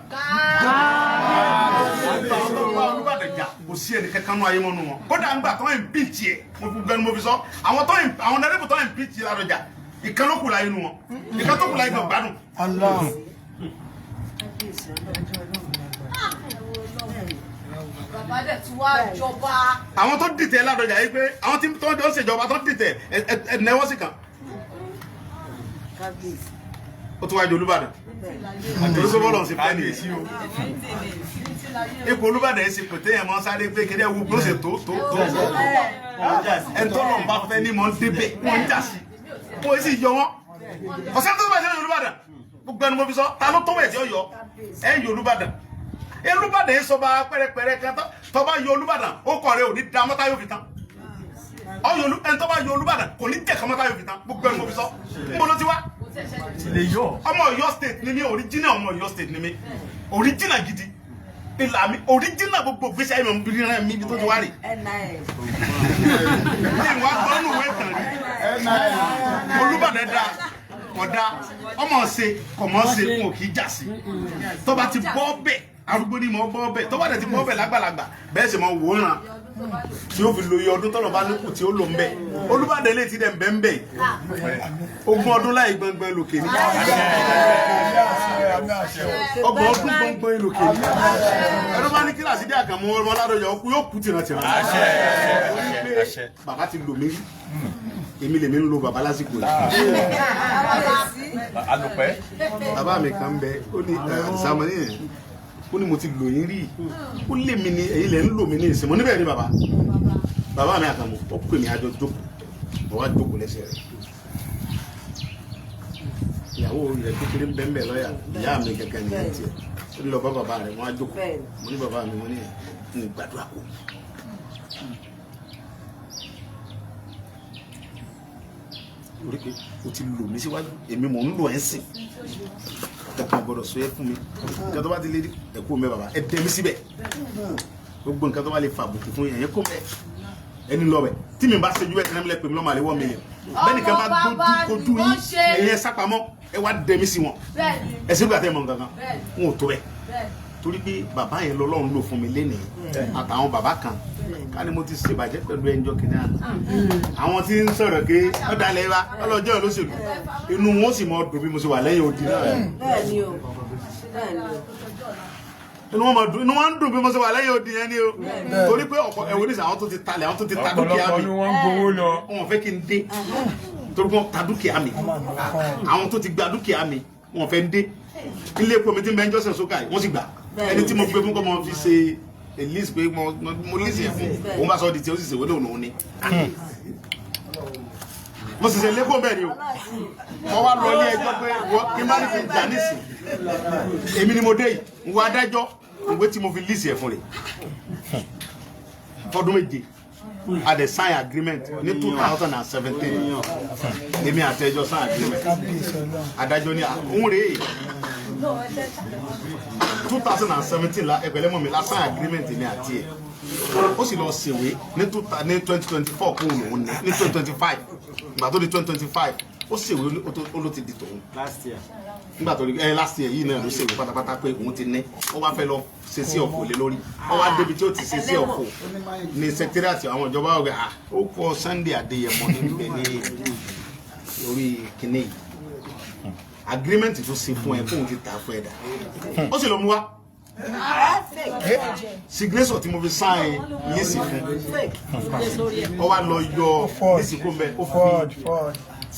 Olúbàdàn jà kò sí ẹni kankan nú ayé mọ́nú wọn kódà ń gbà tó ń bí tiẹ̀ mo fi gbẹnu mo fi sọ àwọn nẹ́rẹ́bù tó ń bí tiẹ̀ Ládọjà ìkan ló kù láyé nu wọn ìkan tó kù láyé kan gbádùn. Bàbá dẹ̀ tí wàá jọba. àwọn tó dìtẹ̀ Ládọjà yìí pé àwọn tí tó ń ṣèjọba tó dìtẹ̀ ẹ̀nẹ́wọ́ sí kan ó tún wájú Olúbàdàn àjọyọ̀ bọ́ọ̀lù sí pẹ́ nìyẹn sí o ipò Olúbàdàn yìí sì pè téèyàn máa ń sáré pé kéde ẹ̀wù ló ṣe tó ẹ̀ńtọ́ lọ́n bá fẹ́ ní mọ̀ ń débẹ̀ wọ́n ń jà sí wọ́n sì yọ wọ́n ọ̀sẹ̀ tó bá ṣe ní Olúbàdàn gbogbo ẹnu mo fi sọ ta ló tó wẹ̀ tí ó yọ ẹ̀ yọ Olúbàdàn Olúbàdàn yìí sọba pẹ́rẹpẹ́rẹ kan tó bá yọ Olúbàdàn ó kọ̀ rẹ̀ ò ní da mọ́tá yóò fi tán ẹni tó bá yọ Olúbàdàn kò ní jẹ́ kan mọ́tá yóò fi tán gbogbo ẹnu mo fi sọ ń bolo ti wá ọmọ Ọ̀yọ́ state ni mí original ọmọ Ọ̀yọ́ state ni mí original gidi ìlà mi original gbogbo gbèsè ayé mi bí rẹ mi bí tó ti wá rè ìwà gbọ́nù wé tàn rí Olúbàdàn dá kódà ọmọ ṣe kọ̀mọ́ ṣe fún òkì jà sí tó bá ti bọ́ bẹ́ẹ̀ arúgbó ni mo bọ́ bẹ́ẹ̀ tó bá dẹ̀ ti bọ́ bẹ́ẹ̀ lágbàlagbà bẹ́ẹ̀ sì mọ wòran tí ó fi lo iye ọdún tọ́lọ̀ bá lókù tí ó lò ń bẹ̀ Olúbàdàn lè ti dẹ̀ ń bẹ́ ń bẹ̀ 20 ọdún láì gbọ̀ngbọ̀n lòkè ní 20 ọdún gbọ̀ngbọ̀n lòkè ní ẹ̀rọ bá ní kíláàsì dé Àkànmú ọmọ Ládọjà yóò kú tìrantìran bàbá ti lò mí èmi lèmi ń lo bàbá lásìkò yìí bàbá mi kan bẹ ó ní Sàmọ́nì yẹn ó ní mo ti lò yín rí ó lè mi ní èyí lẹ̀ ń lò mí ní ìsìn mo níbẹ̀ ni bàbá mi Àkànmú ó pè mí àjọ jókòó mo wá jókòó lẹ́sẹ̀ rẹ̀ ìyàwó rẹ̀ kékeré ń bẹ́ẹ̀ lọ́yà ìyá mi kẹ̀kẹ́ ní ẹ̀ tiẹ̀ ó ní lọ bá bàbá rẹ̀ mo wá jókòó mo ní bàbá mi mo ní gbàdúrà kó orí pé o ti lò mí síwájú èmi mò ń lò ẹ́ sìn kankan gbọdọ̀ sọ ẹ́ fún mi nǹkan tó bá ti lé ẹ̀kú mi bàbá ẹ dẹ́ mi síbẹ̀ gbogbo nǹkan tó bá lè fa àbùkù fún yẹn kó bẹ́ẹ̀ ẹni lọ bẹ̀ tí mi bá ṣẹ́jú ẹ̀ tẹ́lẹ̀ pé mi lọ́mọ àlewọ́ mi yẹn bẹ́ẹ̀ nìkan bá dojú yín ẹ̀yẹ sápamọ́ ẹ wá dẹ́ mi sí wọn ẹ sì gbà tẹ́ mọ̀ nǹkan n ò tó bẹ́ẹ̀ torí pé bàbá yẹn lọ́lọ́run lò fún mi lénìí àtàwọn bàbá kan ká ní mo ti ṣèbàjẹ́ pẹ̀lú ẹnjọ́ kìnìún àná àwọn tí ń sọ̀rọ̀ pé ọ̀dàlẹ̀ wa ọlọ́jọ́ olóṣèlú inú wọn sì mọ dùn bí mo ṣe wà lẹ́yìn odi náà inú wọn ń dùn bí mo ṣe wà lẹ́yìn odi yẹn ni o torí pé ọ̀pọ̀ ẹ̀wọ̀n ní àwọn tó ti talẹ̀ àwọn tó ti ta dúkìá mi wọn fẹ́ kí n dé torí wọn ta dúkìá mi àwọn tó ti gba dúkìá mi wọn fẹ́ ń dé ilé epo mi ti ń bẹ ń jọ́sẹ̀ sókà wọ́n sì gbà ẹni tí mo gbé fún kọ́ mo fi ṣe elise pé mo lise yẹn fún òun bá sọ di tí ó sì ṣèwé lóun òun ni mo sì ṣe lẹ́kọ̀ọ́ bẹ́ẹ̀ ni o mo wá lọ ilé ẹjọ́ pé kí n bá ní fi jà nísìn èmi ni mo dé yìí n wo adájọ́ ìwé tí mo fi lise yẹn fún rẹ̀ fọdún méje a dẹ̀ sign agreement ní 2017 èmi àtẹjọ́ sign agreement adájọ́ ní òun rèé 2017 la ẹgbẹ̀lẹ́mọ̀ mi la sign agreement ní àti ẹ̀ ó sì lọ ṣèwé ní 2024 kún òun ní 2025 ìgbà tó di 2025 ó ṣèwé ó ló ti di tòun nígbà tó rí last year yìí náà ló ṣèwé pátápátá pé òun ti ní ó wá fẹ́ lọ ṣe sí ọ̀fọ̀ lé lórí ó wá débi tí ó ti ṣe sí ọ̀fọ̀ ní secretariat àwọn ìjọba ọ̀gá ó kọ Sunday Adéyẹmọ níbẹ̀ ní orí kìnìún yìí agreement tó ṣe fún ẹ fóun ti tà fún ẹ dà ó sì lọ mú wá signature tí mo fi sign yìí sì fún ọ wá lọ yọ nísìkò mbẹ ó fi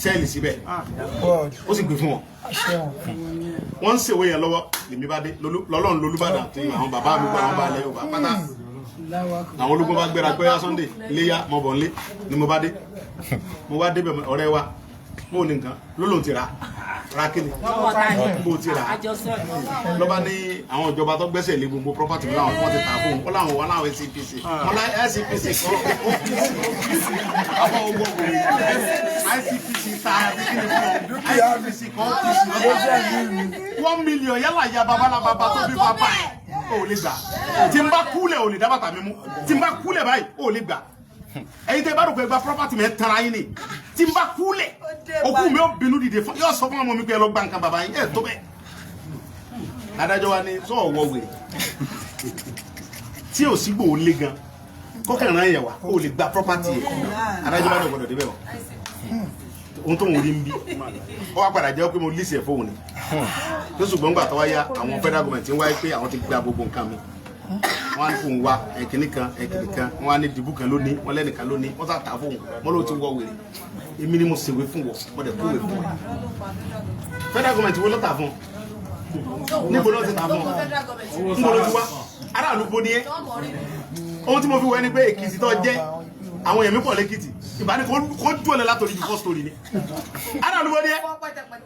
sẹ́ẹ̀lì síbẹ̀ ó sì gbé fún wọn wọ́n ń ṣèwé yẹn lọ́wọ́ lèmi bá dé lọ́lọ́run lolúbàdàn tí àwọn bàbá mi gba àwọn bá lẹ́yìn ọba pátá àwọn ológun bá gbéra pé Sunday iléyà mọ̀bọ̀ nlé ni mo bá dé mo wá débẹ̀ ọ̀rẹ́ wa mo ní nǹkan lólóhùn ti ra kíni bó ti rà lọ́ba ní àwọn ìjọba tó gbẹ́sẹ̀ lé gbogbo property mi láwọn tí wọ́n ti tà fún wọn láwọn wà láwọn SCPC wọn lá SCPC kọ́ àwọn owó wèrè ICPC ta kíni fún ICPC kọ́ $1 million yálà ya babalababa tó bí bàbá ẹ̀ ò lè gbà tí n bá kúlẹ̀ ò lè dá bàtà mi mú tí n bá kúlẹ̀ báyìí ò lè gbà ẹ̀yin tẹ́ bá rò pé gba property mi ẹ̀ tara yín ni tí n bá kúlẹ̀ òkú mi ò bínú dìde fún yóò sọ fún ọmọ mi pé ẹ lọ gba nǹkan bàbá yín ẹ̀ tó bẹ́ẹ̀ adájọ́ wa ní sọ ọ̀wọ́ wèrè tí ò sígbò ó lé gan kọ́kẹ́rìn náà yẹ̀ wá ó lè gba property yẹ adájọ́ wa ní ọ̀gbọ́dọ̀ débẹ̀ wọ̀ ohun tó ń rí ń bí ó wá padà jẹ́ pé mo lísì ẹ̀ fóun ni tó ṣùgbọ́n gbà tó wá yá àwọn federal government ń wáyé pé àwọn ti gba gbogbo nǹkan mi wọ́n á ní fóun wá ẹ̀kìnní kan wọ́n á ní dìbò kan lónìí wọ́n lẹ́nìkan lónìí wọ́n sá tà fóun wọ́n ló ti wọ́ wèrè èmi ni mo ṣèwé fún wọ mo dẹ̀ kúwèé fún wa federal government wo ló tà fún níbo ló ti tà fún níbo ló ti wá aráàlú bo ni ẹ ohun tí mo fi wọ ẹni pé Èkìtì tó jẹ́ àwọn èmi pọ̀ lẹ́kìtì ìbáni kò jù ọ̀lẹ́ látòrí ju first story ni aráàlú bo ni ẹ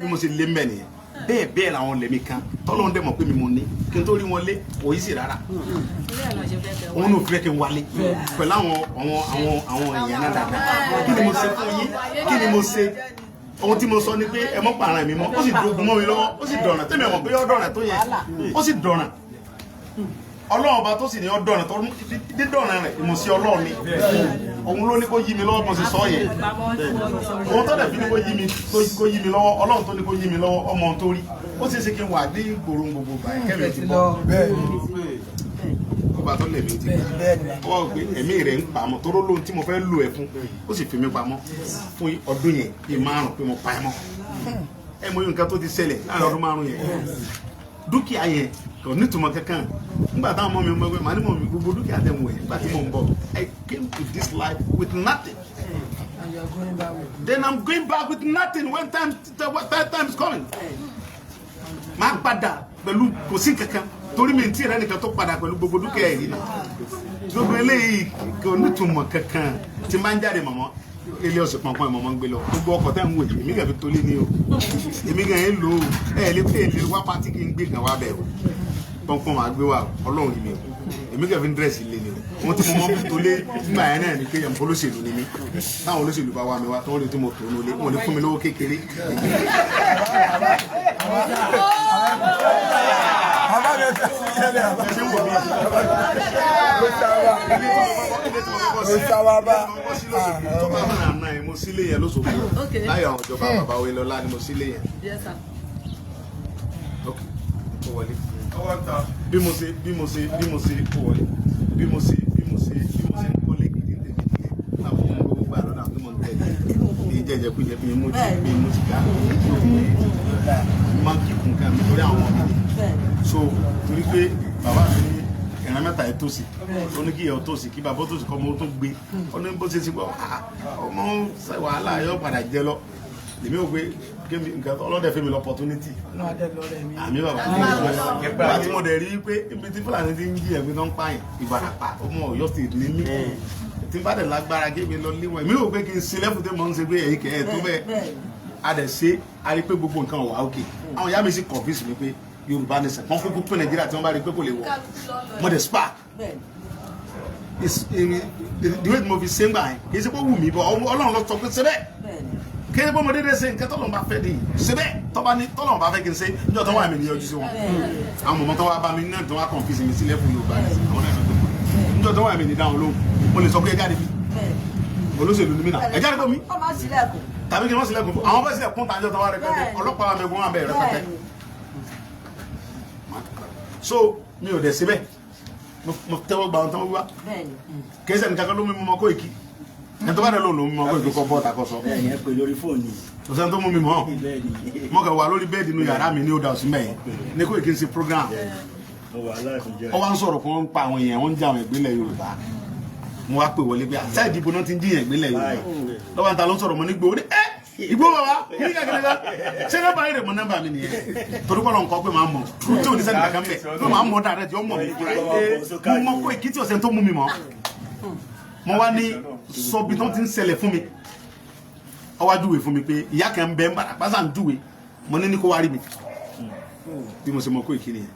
bí mo ṣe lé mbẹ́ nìyẹn bẹ́ẹ̀ làwọn lẹ́mí kan tọ́lọ́run dẹ̀ mọ̀ pé mi mo ní kí n tó rí wọn lé òyì sí rárá òun náà fẹ́ kí n wálé pẹ̀lú àwọn èèyàn náà dáadáa kí ni mo ṣe fún yín kí ni mo ṣe ohun tí mo sọ ni pé ẹ mọ́ pààrọ̀ ẹ̀mí mọ́ ó sì dogun mọ́ mi lọ́wọ́ ó sì dọ̀ràn tẹ́mi ọmọ pé ó dọ̀ràn tó yẹ ó sì dọ̀ràn ọlọ́run ọba tó sì ní ó dọ̀ràn tó dídọ̀ràn rẹ̀ ìmọ̀sí ọlọ́run ni òun ló ní kó yí mi lọ́wọ́ mo sì sọ yẹn òun tó dẹ̀ fi ní kó yí mi lọ́wọ́ ọlọ́run tó ní kó yí mi lọ́wọ́ ọmọ tó rí ó sì ṣe kí n wà ní ìgboro gbogbo báyìí kẹ́mi ti bọ́ ọba tó lè mi ti gbà ó wà pé ẹ̀mí rẹ̀ ń pamọ́ tó rólóhun tí mo fẹ́ lò ẹ̀ fún ó sì fi mi pamọ́ fún ọdún yẹn bíi 5 pé mo pa ẹ mọ́ ẹ mọ nǹkan tó ti ṣẹlẹ̀ láàrin ọdún 5 yẹn dúkìá yẹn kò nítumọ̀ kankan nígbà táwọn ọmọ mi ń bọ̀ pé màá ní mọ̀ mi gbogbo dúkìá tẹ̀ mọ̀ ẹ̀ nígbà tí mo ń bọ̀ I came to this life with nothing then I'm going back with nothing when time is coming máa padà pẹ̀lú kò sí kankan torí mi tí ìrẹ́ nìkan tó padà pẹ̀lú gbogbo dúkìá yìí náà gbogbo eléyìí kò nítumọ̀ kankan tí máa ń jáde mọ̀mọ́ ilé ọ̀sẹ̀ pọ̀npọ̀n ìmọ̀mọ́ ń gbé lọ gbogbo ọkọ̀ tẹ́ ń wò yìí èmi kàn fi tolé ní o èmi kàn ń lò ó lè pé èlé wá pátí kí n gbé kàn wá bẹ̀ o pọ̀npọ̀n máa gbé wa ọlọ́run yìí mi o èmi kàn fi ń dírẹ̀sì lé ni o wọ́n ti mọ̀ mọ́ tolé nígbà yẹn náà ni pé ẹ̀mọ́ olóṣèlú ni mí táwọn olóṣèlú bá wá mi wá tó wọ́n lè tó mọ̀ tó nulẹ̀ wọ́n lè fún mi lówó kékeré. mo sílé yẹn lóṣogbo láyọ̀ àwọn ìjọba bàbá wẹ̀ lọ́la ni mo sílé yẹn. ok ó wọlé bí mo ṣe ó wọlé bí mo ṣe ń kọ́lé gidi tèmi nìyẹn láwọn ọmọ gbogbo gbà lọ́dà tó mọ̀ ń tẹ̀lé ní jẹ́jẹ́ kú jẹ́ bí mo ti gbà máa ń kíkún kan nítorí àwọn ọmọ mi so torí pé bàbá mi ní ìran mẹ́ta ẹ̀ tòsí ó ní kí ẹ̀ tòsí kí bàbá tòsí kọ́ ọmọ tó gbé ó ní bó ṣe ti gbọ́ ọmọ wàhálà yóò padà jẹ lọ lèmi ò gbé kémi nǹkan ọlọ́dẹ fẹ́mi lọ opportunity àmì bàbá tí mo dẹ̀ rí pé ibi tí Fúlàní ti ń jí ẹ̀gbẹ́ tó ń pààyàn Ìbàràpá ọmọ Ọ̀yọ́ state ní mí tí n bá dẹ̀ lágbára gébé lọ léwọ̀n èmi ò gbé kí n ṣe lẹ́fù tẹ́ mọ̀ ń ṣe pé ẹ̀yìn kẹ́ ẹ̀ tó bẹ́ẹ̀ a dẹ̀ ṣe a rí pé gbogbo nǹkan wà ókè àwọn ìyá mi sì confuse mi pé Yorùbá ní sẹ̀ wọ́n kúkú pé Nàìjíríà tí wọ́n bá rí pé kò lè wọ̀ mo dẹ̀ spark the way mo fi ṣe ń gbà yẹn kì í ṣe pé wù mí bọ̀ ọlọ́run lọ sọ pé ṣe bẹ́ẹ̀ kí ẹ bọ́ mo dédé ṣe nǹkan tọ́lọ́run bá fẹ́ dé ṣe bẹ́ẹ̀ tọ́lọ́run bá fẹ́ kí n ṣe níjọ́ tó wà mí ní ojú sí wọn àwọn mọ̀mọ́ tó wá bá mi náà tó wá confuse mi sílẹ̀ fún Yorùbá àwọn náà níjọ́ tó wà mí ní dáhùn lóhùn mo lè sọ pé ẹ jáde bí olóṣèlú ni mí náà ẹ jáde bọ́ mi tàbí kí wọ́n sílẹ̀kùn fún àwọn bá sílẹ̀kùn tàjọ́ tó wá rẹpẹtẹ ọlọ́pàá mẹ́gun wà bẹ́ẹ̀ rẹpẹtẹ so mi ò dẹ̀ síbẹ̀ mo tẹ́wọ́ gba ohun tó ń wá kẹsẹ̀ nìkan kan ló mú mi mọ́ Koiki ẹ̀ tó bá dẹ̀ lóun ló mú mi mọ́ Koiki kọ́ bọ́ọ̀tà kọ́ sọ ẹ̀yìn pè lórí fóònù kò sẹ́ni tó mú mi mọ́ mo kàn wà lórí bẹ́ẹ̀dì inú yàrá mi ní ó da òsì mẹ́yìn ní Koiki ń ṣe program ọ wá ń sọ̀rọ̀ kó ń pa àwọn èèyàn wọ́n ń jà àwọn ìgbélẹ̀ Yorùbá mo wá pè wọlé bí àṣà ìdìbò náà ti ń jiyàn ìgbélẹ̀ Yorùbá lọ́wọ́ àtà ló ń sọ̀rọ̀ mọ́ ní gbòó ní ìgbó bàbá kí kàkiri ká ṣé nọ́mbà yìí rẹ̀ mọ́ nọ́mbà mi nìyẹn torí kọ́ ló ń kọ́ pé máa mọ̀ tí ò ní sẹ́ni kankan bẹ̀ ló máa mọ̀ dáadáa tí ó mọ̀ mi kúra mo mọ̀ Koiki tí ọ̀sẹ̀ tó mú mi mọ́ mo wá ní sọ́bi tó ti ń ṣẹlẹ̀ fún mi ó wá júwe fún mi pé ìyá kan bẹ ń bára pásá ń júwe mo ní kó wá rí mi bí mo ṣe mọ̀ Koiki nìyẹn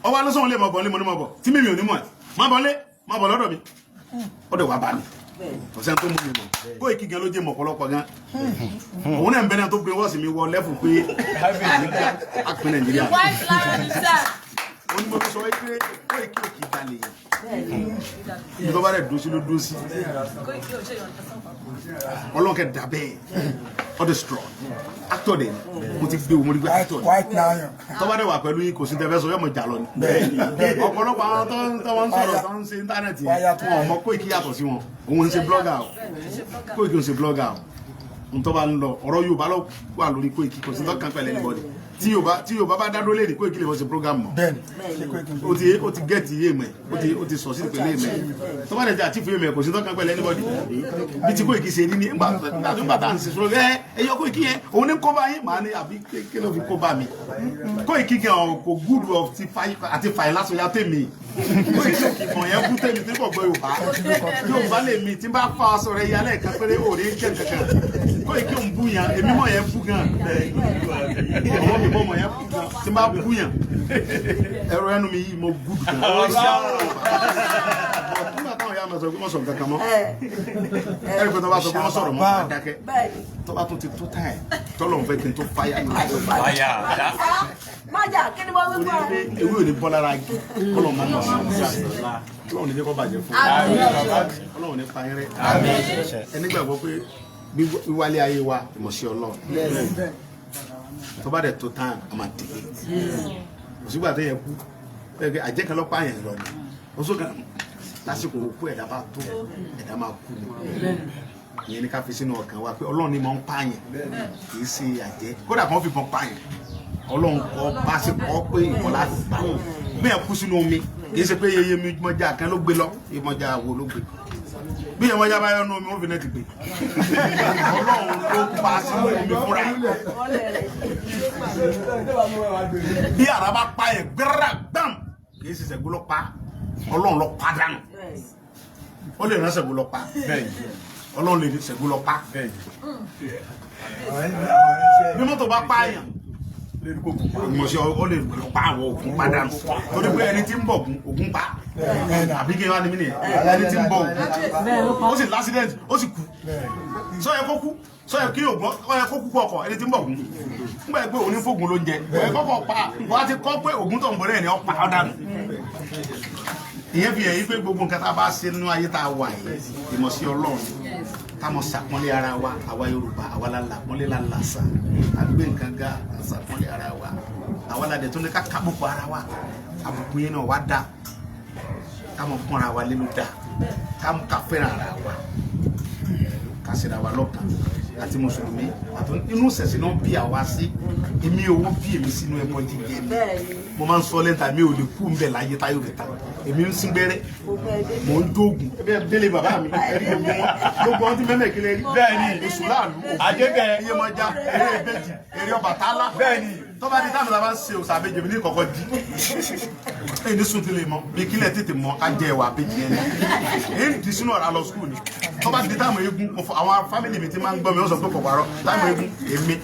ó wá lọ́sọ̀rọ̀ lé mọ̀ bọ̀ lé mo ní mọ̀ bọ̀ tí mímì ò ní mọ̀ ẹ̀ má bọ̀ lé má bọ̀ lọ́dọ̀ mi ó dẹ̀ wá bá mi ọ̀sẹ̀ tó mú mi mọ̀ Koiki gan ló jẹ́ mọ̀ ọ̀pọ̀lọpọ̀ gan òun náà ń bẹ náà tó gbé wọ́ọ̀sì mi wọ lẹ́fù pé àpín Nàìjíríà ó ní mo fi sọ pé Koiki ò kì í dalẹ̀ yẹn tó bá rẹ̀ dúró sí ló dúró sí ọlọ́kẹ́ dàbẹ́ ọdẹ strong actor dẹ̀ mo ti gbé omori gbé actor tó bá dẹ̀ wà pẹ̀lú kò sí tẹ́fẹ́ sọ yọmọ jà lọ ni ọ̀pọ̀lọpọ̀ àwọn tó ń sọ̀rọ̀ tó ń ṣe íńtánẹ́ẹ̀tì wọn ọmọ Koiki yàtọ̀ sí wọn òun ń ṣe blogger o Koiki ń ṣe blogger o n tó bá ń lọ ọ̀rọ̀ Yorùbá lọ wà lórí Koiki kò sí tó kàn pẹ̀lẹ́ anybody tí Yorùbá bá dádó lé ní Koiki lè fọ́ sí program mọ́ o ti gẹ́ẹ̀tì yé mẹ́ o ti sọ sí ìpínlẹ̀ mẹ́ tó bá dẹ̀ jẹ́ àtìfù yé mẹ́ kò sí tó kàn pẹ̀lẹ́ anybody bí ti Koiki ṣe ní nígbà tó bàtà ń ṣiṣọ́ ẹyọ Koiki yẹn òun ní kó bá yín màá ní àbí kí ló fi kó bá mi Koiki gan kò good of àti fàyè lásán yá tèmi Koiki kìkan yẹn kú tèmi tí kò gbọ́ Yorùbá lè mi tí n bá fa aṣọ rẹ̀ yálẹ̀ kan péré òòrè jẹ́ kankan Koiki ń bú yan èmi mọ̀ yẹn bú gan ọmọ mi mọ̀ yẹn bú gan tí n bá bú yan ẹ̀rọ ẹnu mi yìí mo good gan nígbà táwọn yà máa sọ pé wọ́n sọ̀rọ̀ kankan mọ́ ẹ̀rọ pé tó bá sọ pé wọ́n sọ̀rọ̀ mọ́ àdákẹ́ tó bá tún ti tó táyà tọ́lọ̀ ń fẹ́ kí n tó fáyà májà kí ni mo wí fún ọ. ewé ò ní bọ́ lára igi kọ́lọ̀ máa ń sọ ọlọ́run ní jẹ́ kó bàjẹ́ fún ọlọ́run ní payẹ́rẹ́ ẹni gbàgbọ́ pé wíwálé ayé wa ìmọ̀ṣẹ́ ọlọ́run tó bá dẹ̀ tó tán a máa dìde òṣùgbà tó yẹ kú àjẹkẹ́ lọ́pàá yẹn lọ ni oṣù kan lásìkò òkú ẹ̀dá bá tó ẹ̀dá máa kú ni ìyẹn ní ká fi sínú ọkàn wa pé ọlọ́run ni máa ń pààyàn kì í ṣe àjẹ́ kódà kan fi bọ́n pààyàn ọlọ́run kọ́ bá ṣe kọ́ pé ìkọ́ láti pa bí ẹ̀ kú sínú omi kì í ṣe pé yeye mi mọ́jà kan ló gbé lọ ìmọ̀jà wo ló gbé bí ẹ̀ mọ́jà bá yọ nú omi wọ́n fi náà ti gbé ọlọ́run ló pa sínú omi fúnra bí ara bá pa ẹ̀ gbẹ́rẹ́ gbàm kì í ṣe ṣẹ̀gbọ́n lọ pa ọlọ́run lọ pa dànù ó lè rán ṣẹ̀gbọ́n lọ pa ọlọ́run lè ṣẹ̀gbọ́n lọ pa bí mọ́tò bá pààyàn mọ̀ṣẹ́ ọ lè pa àwọn ògùn padà torí pé ẹni tí ń bọ̀ ògùn pa àbí kí wá ní mí nìyẹn ẹni tí ń bọ̀ ògùn ó sì l'accident ó sì kú sọ yẹ kó kú sọ yẹ kí ògùn ọ yẹ kó kú pọ̀ ọkọ̀ ẹni tí ń bọ̀ ògùn nígbà pé òun ní fóògùn ló ń jẹ ẹ kọ́kọ́ pa wọ́n á ti kọ́ pé ògùn tó ń bọ̀ lẹ́yìn ọ̀pá ọ̀dànù ìyẹn fi hàn yí pé gbogbo nǹkan tá a bá ṣe nínú ayé tá a wà yìí ìmọ̀ṣẹ́ ọlọ́run ká mọ̀ ṣàpọ́nlé ara wa àwa Yorùbá àwa la làpọ́nlé la làṣà àgbé nǹkan ga ṣàpọ́nlé ara wa àwa la dẹ̀ tó ní ká kábùkù ara wa àbùkù yẹn náà wá dá ká mọ̀ pọ́nra wa lé ló dá ká fẹ́ràn ara wa ká ṣera wa lọ́kàn àti mùsùlùmí àti inú sẹ̀sìn náà bí àwa sí èmi owó bí èmi sínú ẹbọ jíjẹ mi mo máa ń sọ lẹ́ta mi ò lè kú ń bẹ̀ láyé táyọ̀ rẹ̀ ta èmi ń sín gbẹ́rẹ́ mò ń dóògùn ẹbí ẹ délé bàbá mi gbogbo wọn ti mẹ́mẹ́ kí lè rí bẹ́ẹ̀ ni èṣù láàlú àjẹgẹ iyemọja eré ìbejì eré Ọbàtálá bẹ́ẹ̀ ni tọ́ba di táwọn sábà ń ṣe òsà àbẹjẹ mi ní kọ̀kọ́ di èyí ní sunti lè mọ bí kílẹ̀ tètè mọ ká jẹ ìwà àbẹjẹ yẹn èyí di sínú ọ̀rá lọ skul ni tọ́ba di táwọn eégún àwọn fámìlì mi ti máa ń gbọ́ mi wọ́n sọ pé kọ̀ọ̀rọ̀ táwọn eégún èmi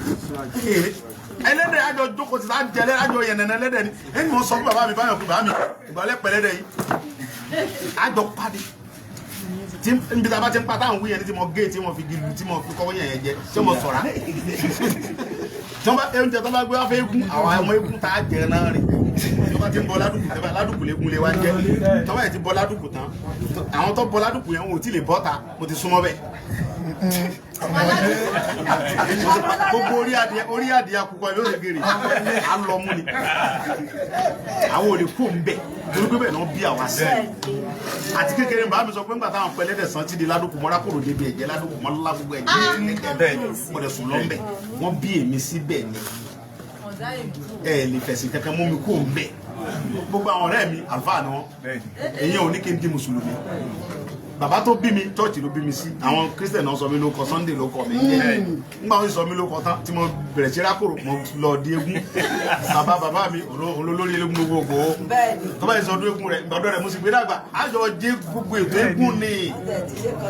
ẹlẹ́dẹ̀ àjọ jókòó ti sáà jẹlẹ́ àjọ yẹnẹnẹ ẹlẹ́dẹ̀ ni ẹni mọ̀ sọ fún bàbá mi báyọ̀ pé bàbá mi ìgbàlẹ́ pẹ̀lẹ́dẹ̀ yìí àjọ pàdé tí níbi tá a bá ti ń pa táwọn wíyẹn tí mo gé tí mo fi gílu tí mo fi kọ́wọ́ yẹn jẹ tí mo sọ̀rọ̀ oúnjẹ tó bá gbé wá fẹ́ eégún àwọn ọmọ eégún tá a jẹ náà rè tó bá ti ń bọ ládùkù lẹ́gùn lé wá jẹ tó bá yẹ ti bọ ládùkù tán àwọn tó bọ ládùkù yẹn wọn ò tí lè bọ́ ta mo ti súnmọ́ bẹ́ẹ̀ gbogbo orí adìẹ akukọ yóò lè gèrè à ń lọ mú ni àwọn ò lè kó ń bẹ torí pé bẹ́ẹ̀ náà bí àwa sí àti kékeré bá mi sọ pé ńgbà táwọn pẹlẹdẹ sàn ti di ládùkù mọ́ra kòrò débi ẹ̀jẹ̀ ládùkù mọ́lá gbogbo ẹ̀jẹ̀ bẹ́ẹ̀ mo dẹ̀ sùn lọ́nbẹ̀ wọ́n bí èmi síbẹ̀ ni ẹ lè fẹ̀sìn kankan mú mi kó ń bẹ̀ gbogbo àwọn ọ̀rẹ́ mi àlùfáà ni wọ́n èyí ò ní kí n di mùsùlùmí bàbá tó bí mi chọ́ọ̀chì ló bí mi sí àwọn Christian náà sọ mí ló kọ Sunday ló kọ mi jẹ́ nígbà wọn sọ mí ló kọ tán tí mo bẹ̀rẹ̀ sí rákòrò mo lọ di eégún bàbá mi olólórí eégún gbogbo tó bá yẹ sọ ọdún eégún rẹ̀ ìgbàdọ́ rẹ̀ mo sì gbé dàgbà àjọ jẹ́ gbogbo ètò eégún ni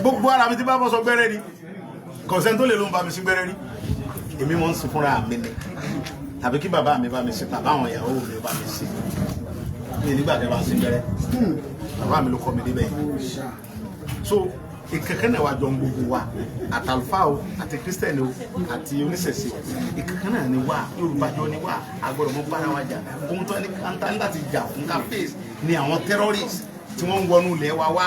gbogbo ara mi ti bá bọ́ sọ gbẹ́rẹ́ ni kọ̀sẹ́ tó lè ló ń bá mi sí gbẹ́rẹ́ rí èmi mọ̀ ń sin fúnra mi ni tàbí kí bàbá mi bá mi sí tàbí àwọn ìyàwó mi bá mi sí mi nígbà tẹ́ bá ń sí gbẹ́rẹ́ bàbá mi ló kọ́ mi débẹ̀ so ìkankan náà wà jọ gbogbo wa àtàlùfáà o àti kírísítẹ́nì o àti oníṣẹ̀ṣe ìkankan náà ni wà Yorùbá jọ ni wà agbọ́dọ̀ mọ́ bára wa jà ohun tó ní kanta láti jà fún ká fèsì ni àwọn terrorists tí wọ́n ń wọnú ilẹ̀ wa wá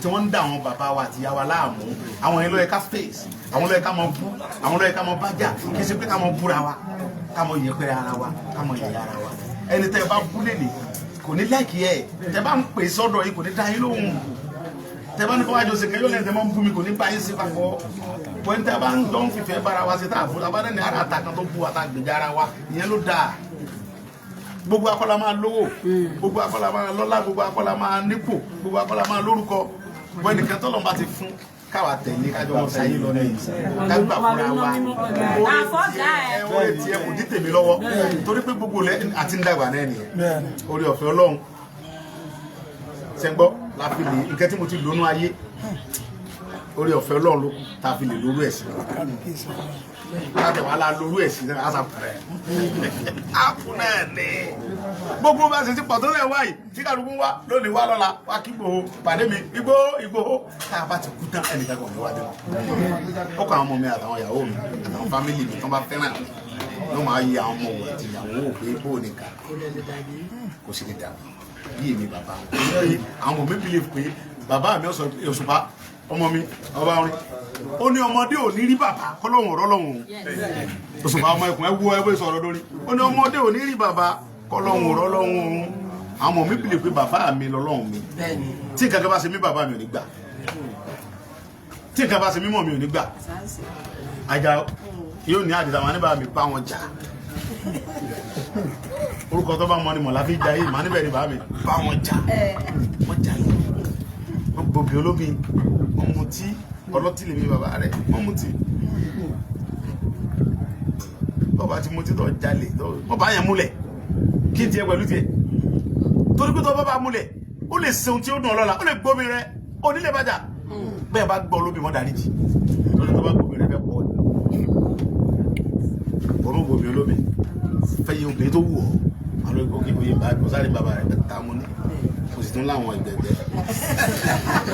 tí wọ́n ń dà àwọn bàbá wa àti ìyá wa láàmú àwọn yẹn ló yẹ ká fèsì àwọn ló yẹ ká mọ bú àwọn ló yẹ ká mọ bájà kí ṣe pé ká mọ búra wa ká mọ yẹpẹrẹ ara wa ká mọ yẹyẹ ara wa ẹni tẹ́ bá bú lélẹ̀ kò ní láìkí ẹ tẹ́ bá ń pè sọ́dọ̀ yìí kò ní dá yín lóhùn tẹ́bá ní kọ́ wájú sí kẹjọ́ lẹ́yìn tẹ́bá ń bú mi kò ní bá yín sí papọ̀ wọ́n tẹ́bá ń jọ ń fìfẹ́ bára wa sí táàbù lábá ní ara àtàkàn tó bú wa tá gbèjà ara wa ìyẹn ló dáa gbogbo akọ́lá máa lówó gbogbo akọ́lá máa lọ́lá gbogbo akọ́lá máa nípò gbogbo akọ́lá máa lórúkọ wọ́n nìkan tọ́lọ́ bá ti fún káwa tẹ̀lé kájọ wọn sáyé lọ lẹ́yìn kágbà fúnra wa orí tí ẹ kò dí tèmi lọ́wọ́ torí pé gbogbo àti ń dàgbà náà nìyẹn orí ọ̀fẹ́ Ọlọ́run sẹ́gbọ́ la fi lè nǹkan tí mo ti lónú ayé orí ọ̀fẹ́ Ọlọ́run ló ta fi lè lórú ẹ̀sìn láti wà lá lórú ẹ̀sìn náà àṣà pẹ̀rẹ̀ ápù náà ní gbogbo bá ṣe ti pọ̀ tó lẹ̀ wáyìí tí kàlùkù wá lónìí wá lọ́la wá kí Ìgbòho pàdé mi Ìgbòho tá a bá ti kú tán ẹnìkan kò ní wá dé wọn ó kọ àwọn ọmọ mi àtàwọn ìyàwó mi àtàwọn fámìlì mi tó bá fẹ́ràn ló máa yẹ àwọn ọmọ wọn àti ìyàwó òpè bóò nìkan kò sì lè dà bí èmi bàbá àwọn ọmọ mi believe pé bàbá mi ọ̀sọ̀ Òṣùpá ọmọ mi ọba orin ó ní ọmọdé ò ní rí bàbá kọ́lọ́hún ọ̀rọ̀ lọ́hún Òṣùpá ọmọ ẹkùn ẹwú ẹwé sọ̀rọ̀ lórí ó ní ọmọdé ò ní rí bàbá kọ́lọ́hún ọ̀rọ̀ lọ́hún òun àwọn ọmọ mi believe pé bàbá mi lọ́lọ́hún mi tí nǹkan kan bá ṣe mí bàbá mi ò ní gbà tí nǹkan bá ṣe mí mọ̀ mi ò ní gbà àjà yóò ní àdìsá wọn níbà mi bá wọn jà orúkọ tó bá mọ ni mọ̀lá fi jà yìí mà níbẹ̀ ni bàbá mi bá wọn jà wọ́n jà yìí wọ́n gbòbí olómi wọ́n mutí ọlọ́tí lè mi bàbá rẹ̀ wọ́n mutí bọ́ba ti mutí tó jalè wọ́n bá yẹn múlẹ̀ kí n tiẹ̀ pẹ̀lú tiẹ̀ torí pé tó bá múlẹ̀ ó lè ṣeun tí ó dùn ọlọ́la ó lè gbómi rẹ onílé bàjá bẹ́ẹ̀ bá gbọ́ olómi wọn darí jì torí tó bá gbómi rẹ fẹ́ pọ̀ òun gbòbí olómi fẹ́ yẹ obìnrin tó wù ọ́ àwọn olóògbé òye bá kó sáré bàbá rẹ̀ bẹ́ẹ̀ tá a mú ní kò sì tún láwọn ẹgbẹ̀gbẹ̀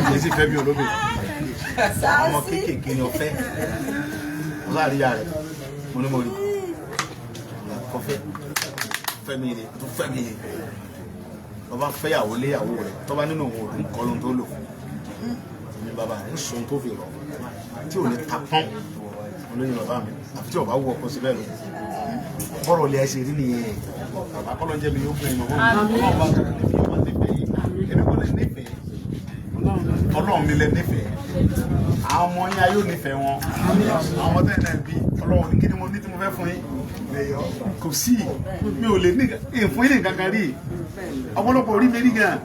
kì í sì fẹ́ bí olómi ọmọ kéékèèké ni ọ̀fẹ́ ó sáré yá rẹ̀ mo ní mo rí kọfẹ́ fẹ́mi rẹ̀ tó fẹ́mi rẹ̀ lọ́ba fẹ́yàwó léyàwó rẹ̀ tọ́ba nínú òun òdùn kọ́ lóhun tó lò ní bàbá rẹ̀ ń sun tó fi rọ̀ tí ò ní ta pọ́n olóyìn bàbá mi àfi tí ọba wú ọkọ síbẹ̀ lọ bọ́rọ̀ ilé ẹsẹ̀ rí nìyẹn bàbá kọ́lọ́ jẹ́ mi yóò fún ẹ̀mọ́ wọn bá tó ní bí wọ́n ti fẹ́ yìí ẹni kò lè nífẹ̀ẹ́ Ọlọ́run mi lè nífẹ̀ẹ́ àwọn ọmọ yín ayé ò nífẹ̀ẹ́ wọn àwọn ọmọ tẹ́ náà bí Ọlọ́run ní kí ni mo ní tí mo fẹ́ fún yín kò sí mi ò lè ní ìfún yín nìkan kan rí ọ̀pọ̀lọpọ̀ orí mi rí gan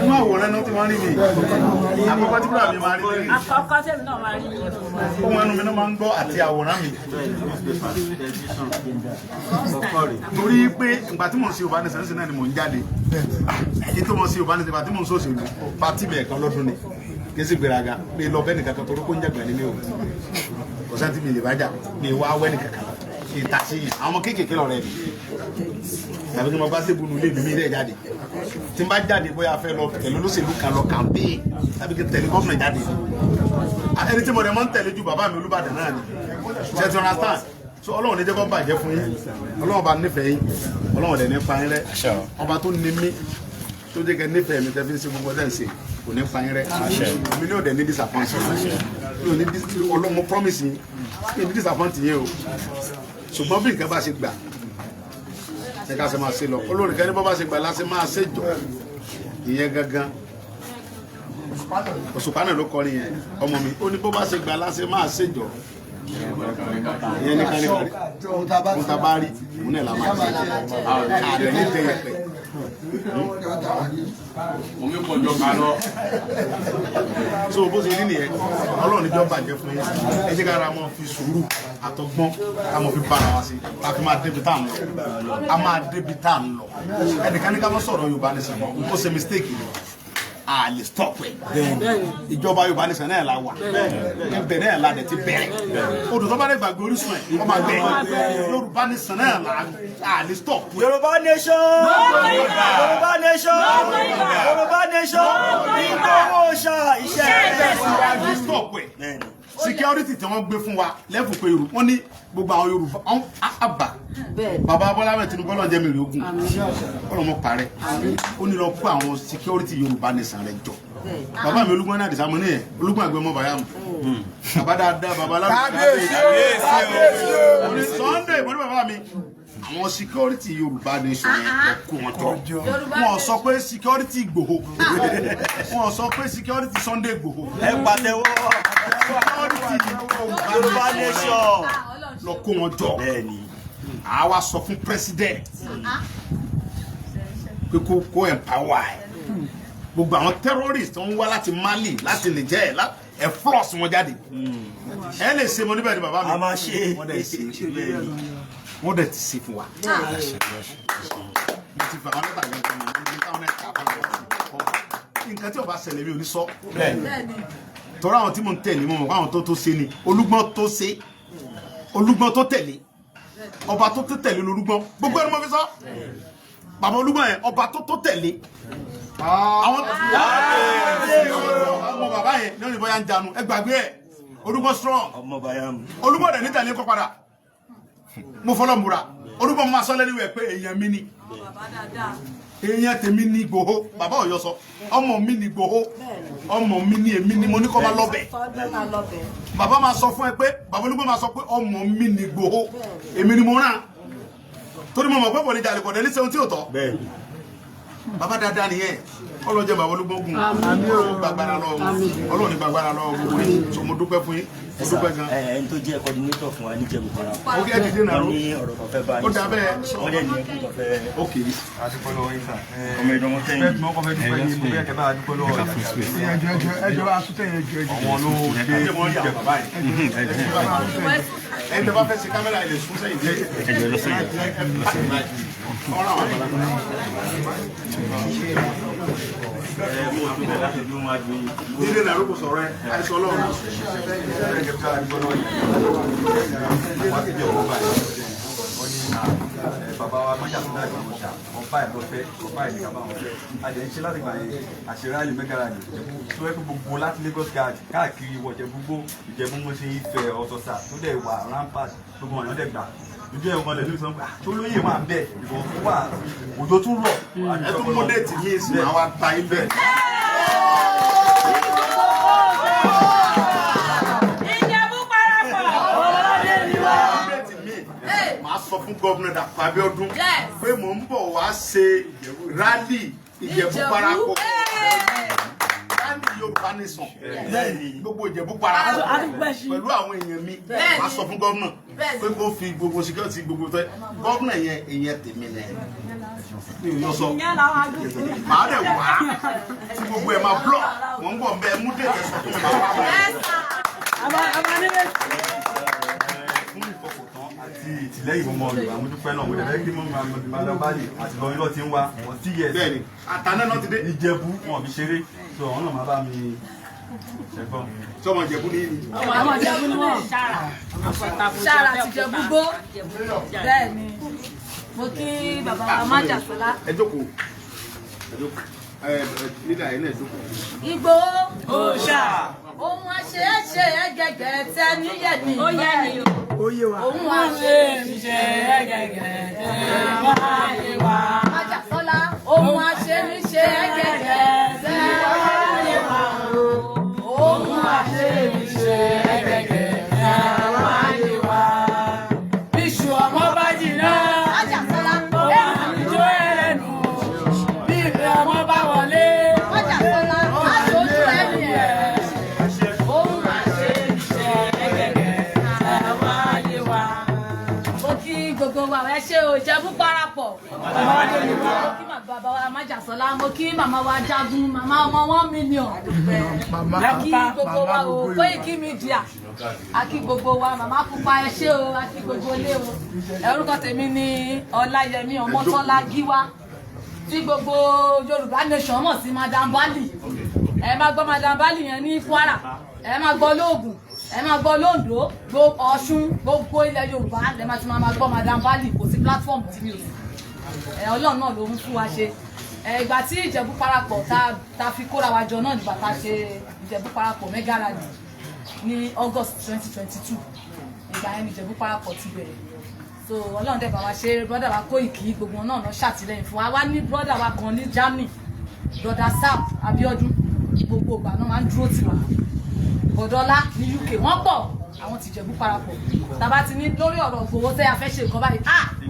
inú àwòrán náà tí wọ́n rí mi àkọ́kọ́ tí búrọ̀ mi máa rí mi àkọ́kọ́ tẹ̀mí náà máa rí mi ohun ẹnu mi náà máa ń gbọ́ àti àwòrán mi torí pé ìgbà tí mò ń ṣe Yorùbá-Nation náà ni mò ń jáde èyí tó mò ń ṣe Yorùbá-Nation ìgbà tí mò ń ṣòṣèlú pátì bẹ́ẹ̀ kan lọ́dún ni kí n sì gbéraga pé lọ bẹ́ẹ̀ nìkan kan torí kó ń jàgbá nílé o kò sáà tí mi lè bá jà mi wá wẹ́ nìkan kan ìtàsíyàn àwọn ọmọ kéékèèké lọ rẹ tàbí kí n bá tébùnú lé mi rẹ jáde tí n bá jáde bóyá fẹ́ lọ tẹ̀lé olóṣèlú kan lọ kàmpé tàbí kí n tẹ̀lé gọ́fìnà jáde ẹni tí mo rẹ̀ mọ́ ń tẹ̀lé ju bàbá mi Olúbàdàn náà ni ṣe ti understand so Ọlọ́run ní jẹ́ kó bàjẹ́ fún yín Ọlọ́run bá nífẹ̀ẹ́ yín Ọlọ́run dẹ̀ nípa yín rẹ ọba tó ní mí tó jẹ́ kẹ́ nífẹ̀ẹ́ mi tẹ́ fi ń ṣe gbogbo ẹ̀ ń ṣe kò ní pa yín rẹ mi ní òde ní disappoint ọlọ́mọ promise yín mi ní disappoint yín o ṣùgbọ́n bí nǹkan bá ṣe gbà ẹ ká ṣe máa ṣe lọ olórí kan ní bọ́ bá ṣe gbà láti máa ṣe jọ ìyẹn gangan Òṣùpá náà ló kọrin yẹn ọmọ mi ó ní bó bá ṣe gbà láti máa ṣe jọ ìyẹn ní kan ní kan mo ta bá rí mo náà la máa ṣe ààrẹ ní tẹ́yẹ pẹ́ Omi pọ̀ jọ ká lọ. so bó ṣe rí nìyẹn Ọlọ́run níjọ́ bàjẹ́ fún yín ẹ jẹ́ kára mọ́ fi sùúrù àtọgbọ́n ká mọ́ fi bára wa sí ká fi máa débi tá à ń lọ a máa débi tá à ń lọ ẹnìkan ní ká mọ́ sọ̀rọ̀ Yorùbá ní sọ̀rọ̀ ó ṣe mistake ni a lè stop ẹ̀ ìjọba Yorùbá ní sọ̀rọ̀ náà la wà ibẹ̀ náà la dẹ̀ ti bẹ̀rẹ̀ odò tó bá dẹ̀ gbàgbé orísun ẹ̀ wọ́n máa gbẹ Yorùbá ní sọ̀rọ̀ náà la a lè stop. Yorùbá nation Yorùbá nation Yorùbá nation ìgbòho ṣá iṣẹ́ a lè stop ẹ̀ security tí wọ́n gbé fún wa lẹ́fù pé Yorùbá wọ́n ní gbogbo àwọn Yorùbá àbà bàbá Bọ́lá Ahmed Tinubu Ọlọ́run jẹ́ mi rí ogun ọlọ́mọ parẹ́ ó ní lọ kó àwọn security Yorùbá nìsan rẹ̀ jọ bàbá mi Olúgbọ́n náà dìsámọ́ ní ẹ̀ Olúgbọ́n àgbẹ̀ ọmọ bàyá mu bàbá dáadáa bàbá aláàbò Sunday mo ní bàbá mi àwọn security Yorùbá nation yẹn kó wọn jọ wọn sọ pé security Ìgbòho wọn sọ pé security Sunday Ìgbòho ẹ pàtẹ́wọ́ Yorùbá nation lọ kó wọn jọ àwa sọ fún president pé kó empower ẹ gbogbo àwọn terrorists tó ń wá láti Mali láti Niger ẹ flush wọn jáde ẹ lè ṣe mo níbẹ̀ ni bàbá mi a máa ṣe wọ́n dẹ̀ ti ṣe fún wa. mo ti fà wọn nípa ìyẹn kan ní káwọn náà kà fún wa nǹkan tí ó bá ṣẹlẹ̀ mi ò ní sọ tọ́ra àwọn tí mo ń tẹ̀lé mo mọ̀ àwọn tó ṣe ni Olúgbọ́n tó ṣe Olúgbọ́n tó tẹ̀lé ọba tó tẹ̀lé lolúgbọ́n gbogbo ẹni mo fi sọ bàbá Olúgbọ́n yẹn ọba tó tẹ̀lé àwọn ọmọ bàbá yẹn ní òyìnbó ya ń janu ẹ gbàgbé ẹ Olúgbọ́n strong Olúgbọ́n dẹ̀ ní tẹ̀lé kọ́ padà mo fọlọ́ múra Olúgbọ́n máa sọ lẹ́nu ẹ̀ pé èèyàn mi ni èèyàn tèmi ní Ìgbòho bàbá Ọ̀yọ́ sọ ọmọ mi ní Ìgbòho ọmọ mi ní èmi ni mo ní kọ́ máa lọ́bẹ̀ bàbá máa sọ fún ẹ pé bàbá Olúgbọ́n máa sọ pé ọmọ mi ní Ìgbòho èmi ni mo rán torí mo mọ̀ pé bọ̀lì jalè kọ̀dẹ̀ ní sẹ́wọ́n tí ò tọ́ bàbá dáadáa nìyẹn Ọlọ́run jẹ́ bàbá Olúgbọ́n gùn gbàgbára lọ́wọ́ Ọlọ́run ní gbàgbára lọ́wọ́ gbogbo yín so mo dúpẹ́ fún yín mo dúpẹ́ gan. ẹni tó jẹ́ coordinator fún wa ní Ìjẹ̀bú Kọ́lá ó kí ẹ dìde náà wọ́n ní ọ̀rọ̀ kan fẹ́ bá yín ó dà bẹ́ẹ̀ wọ́n dẹ̀ ní ẹkún kan fẹ́ ok adúpẹ́ lọ́wọ́ yín sà. ọmọ ìdánwò tẹ́yìn mo kọ́ fẹ́ dúpẹ́ ní mo bẹ́ẹ̀ kẹ́ bá adúpẹ́ lọ́wọ́ yín. ẹjọ́ asútẹ̀ yẹn jọ ẹjọ́. àwọn ló dé ìjẹ bàbá yìí ẹni tó bá fẹ́ ṣe kámẹ́rà ilé sún sẹ́yìn jẹ́ ẹjọ́ lọ sẹ́yìn. ọ̀rọ̀ àwọn àgbàlagbà dídé náà lóko sọ̀rọ̀ ẹ àìsàn Ọlọ́run bàbá wa mọ́jà tó dájú ọ̀ṣà ọ̀pá ẹ̀ lọ́fẹ́ ọ̀pá ẹ̀ nìkan bá wọn fẹ́ àjẹ́ ń ṣe láti gbà yẹn àṣírí àlè mẹ́gàràjì tó ẹ́ pé gbogbo láti Lagos guard káàkiri ìwọ̀jẹ̀ gbogbo Ìjẹ̀bú mo ṣe Ifẹ̀ Ọ̀ṣọ́ṣà tó dẹ̀ wà rampart gbogbo ọ̀yàn dẹ̀ gbà ojú ẹ̀ wọn lè lóṣù sọ pé tó lóye máa bẹ̀ ìbọn wà òjò tún rọ̀ ẹ tún mú déètì ní ìsìn àwọn ata ibẹ̀. Ìjẹ̀bú parapọ̀. Màá sọ fún gómìnà Dàpọ̀ Abíọ́dún pé mò ń bọ̀ wá ṣe rálì Ìjẹ̀bú parapọ̀ rálì Yorùbá nation gbogbo Ìjẹ̀bú parapọ̀ pẹ̀lú àwọn èèyàn mi màá sọ fún gómìnà pé kó fi gbogbo security gbogbo fẹ́ gómìnà yẹn èèyàn tèmi nẹ mi ò yọ sọ màá dẹ̀ wá tí gbogbo ẹ̀ máa blọ̀ wọ́n ń bọ̀ ń bẹ mú dé tẹ̀sán fún mi máa wá àti ìtìlẹ́yìn fún ọmọ Yorùbá mo dúpẹ́ náà mo dẹ̀ fẹ́ kí mo máa lọ báyìí àti lọ ilọ́ ti ń wá wọ́n tí yẹ bẹ́ẹ̀ni àtàná náà ti dé Ìjẹ̀bú wọn fi ṣeré tó ọ̀hún náà máa bá mi ṣẹ̀gbọ́n. sọmọ Ìjẹ̀bú ní Ọmọ Ìjẹ̀bú ni wọ́n. ṣára àtijọ́ gbogbo bẹ́ẹ̀ ni mo kí bàbá wa Májàsọ́lá. ẹ jókòó nígbà yẹn náà jókòó. Ìgbòho òòṣà ohun àṣeéṣe ẹgẹgẹ tẹ níyẹnì ó yẹ ni o. ohun àṣeéṣe ẹgẹgẹ tẹ wáyé wá. Májàsọ́lá ohun àṣeéṣe ẹgẹgẹ tẹ wáyé wá. Ohun àṣeéṣe ẹgẹgẹ tẹ wáyé wá. Bíṣù ọmọ bá jìnnà. Májàsọ́lá ìjọ ẹlẹ́nu. Bí ìfẹ́ ọmọ bá wọlé. Májàsọ́lá aṣojú ẹni ẹ̀. Ohun àṣeéṣe ẹgẹgẹ tẹ wáyé wá. Mo kí gbogbo wa ẹ ṣé o Ìjẹ̀bú parapọ̀. Mo kí bàbá wa Májàsọ́lá, mo kí màmá wa Jagun, màmá ọmọ 1 million. A kí gbogbo wa o Koiki Media. A kí gbogbo wa màmá pupa ẹ ṣé o, a kí gbogbo ilé o. Orúkọ tèmi ni Ọláyẹmí Ọmọ́tọ́lá Gíwá tí gbogbo Yorùbá nation mọ̀ sí Madam Bali. Ẹ máa gbọ́ Madam Bali yẹn ní Kwara, ẹ máa gbọ́ lóògùn, ẹ máa gbọ́ lóńdó, gbogbo Ọ̀ṣun, gbogbo ilẹ̀ Yorùbá lẹ máa ti máa gbọ́ Madam Bali, kò sí platform tí mi ò sí. Ọlọ́run náà ló ń fún wa ṣe. Ìgbà tí Ìjẹ̀bú parapọ̀ ta fi kóra wa jọ náà nígbà tá a ṣe Ìjẹ̀bú parapọ̀ mega rally ní August 2022. Ìgbà yẹn ni Ìjẹ̀bú parapọ̀ ti bẹ̀rẹ̀. So Ọlọ́run dẹ̀ bá wa ṣe brother wa Koiki gbogbo náà lọ ṣàtìlẹ́yìn fún wa. Wá ní brother wa kan ní Germany, brother Sam Abiodun, gbogbo ìgbà náà máa ń dúró tiwa. Bọ̀dọ́lá ní UK wọ́n pọ̀ àwọn ti Ìjẹ̀bú parapọ̀. Tàbá ti ní lórí ọ̀rọ̀ Ìgbòho tẹ́ a fẹ́ ṣe nǹkan báyìí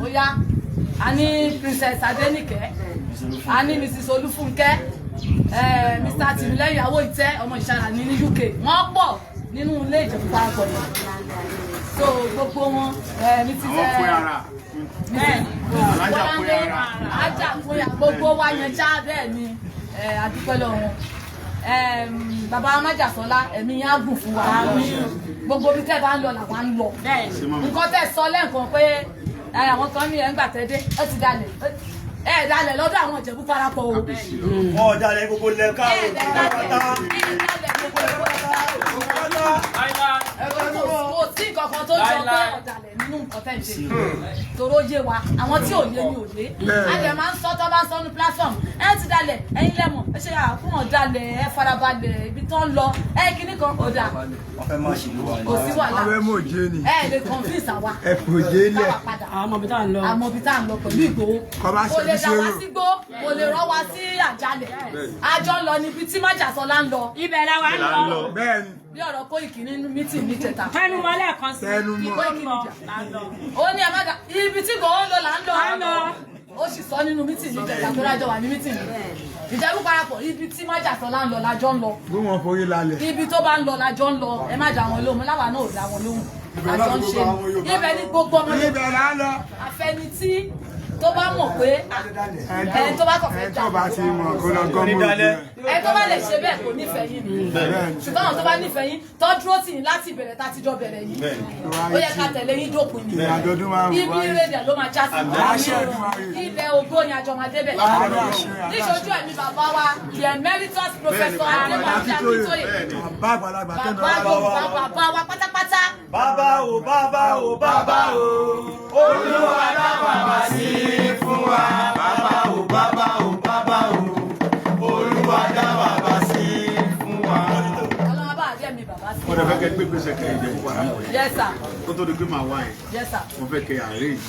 ó yá a ní Princess Adenike, a ní Mrs Olúfúnkẹ́, Mr Tìmílẹ́yìn ìyàwó ìtẹ́ ọmọ Ìṣàrà ní UK wọ́n pọ̀ nínú ilé Ìjẹ̀bú parapọ̀ yẹn. So gbogbo wọn ní ti ajá fúnyà gbogbo wa yẹn já bẹ́ẹ̀ ni adúpẹ́ lọ́wọ́ bàbá Májàsọ́lá ẹ̀mí yẹn á gùn fún wa gbogbo bí tẹ́ bá ń lọ làwọn ń lọ nǹkan tẹ́ sọ lẹ́ǹkan pé àwọn kan ní ẹ̀ ń gbà tẹ́ dé ó ti dalẹ̀ dalẹ̀ lọ́dọ̀ àwọn Ìjẹ̀bú parapọ̀ o. Wọ́n dalẹ̀ gbogbo lẹ́ka kò sí nǹkan tó jọ pé ọ̀dàlẹ̀ nínú nǹkan tẹ́ ń ṣe toró yé wa àwọn tí ò yé ni ò yé àjẹ máa ń sọ tó bá ń sọ ní platform ẹ ti dalẹ̀ ẹ̀yin lẹ́mọ̀ ẹ ṣe àkúmọ̀ dalẹ̀ ẹ farabalẹ̀ ibi tó ń lọ ẹ kíní kan ọ̀dà kò sí wàhálà ẹ lè convince àwa ẹ kò jẹ́ ilẹ̀ àmọ́ bí tá à ń lọ pẹ̀lú Ìgbòho kò lè dá wa sí gbó kò lè rọ́ wa sí àjálẹ̀ àjọ ń lọ níbi tí Májàsọ́lá ń lọ ibẹ̀ la wà ń lọ. bẹ́ẹ̀ni bí ọ̀rọ̀ Koiki nínú mítì ní tẹ̀ta. Fẹ́nu mọ́lẹ̀ kan sí. Koiki Media. Ó ní ẹ̀mọ́gà ibi tí Ìgbòho ń lọ là ń lọ. Ó sì sọ nínú mítì ní tẹ̀ta tó rájọ wà ní mítì ní. Ìjẹ̀bú parapọ̀ ibi tí Májàsọ́lá ń lọ lájọ́ ń lọ. bí wọ́n forí lálẹ́. Ibi tó bá ń lọ lájọ́ ń lọ ẹ má dá wọn lóhùn láwa náà ò dá wọn lóhùn. Àjọ ń ṣe ni. Ibẹ̀ ni gbogbo ọmọ ibẹ̀ là ń lọ. àfẹnití tó bá mọ̀ pé ẹni tó bá kọ̀ fẹ́ tó bá ti mọ̀ kó lọ gọ́mọ̀ ojú ẹ̀. ẹni tó bá lè ṣe bẹ́ẹ̀ kò nífẹ̀ẹ́ yín ni ṣùgbọ́n àwọn tó bá nífẹ̀ẹ́ yín tó dúró tì yín láti ìbẹ̀rẹ̀ tá a ti jọ bẹ̀rẹ̀ yìí ó yẹ ká tẹ̀lé yín dópin ni ibi ìrẹ́dẹ̀ ló máa já sí ilẹ̀ ògo ni àjọ máa débẹ̀ níṣojú ẹ̀mí bàbá wa the emeritus professor Adébáyọ̀ Akíntóyè bàbá wa pátápátá. bàbá o bàbá o bàbá o Olúwa dá bàbá sí fún wa. Bàbá o bàbá o bàbá o Olúwa dá bàbá sí fún wa. Ọlọ́run bá àjẹ́ mi bàbá sí. wọ́n dẹ̀ fẹ́ kẹ́ gbé gbèsè kẹ́ Ìjẹ̀bú parapọ̀ yẹn. Yes sir. kó tó di pé màá wá yẹn. Yes sir. mo fẹ́ kẹ́ arrange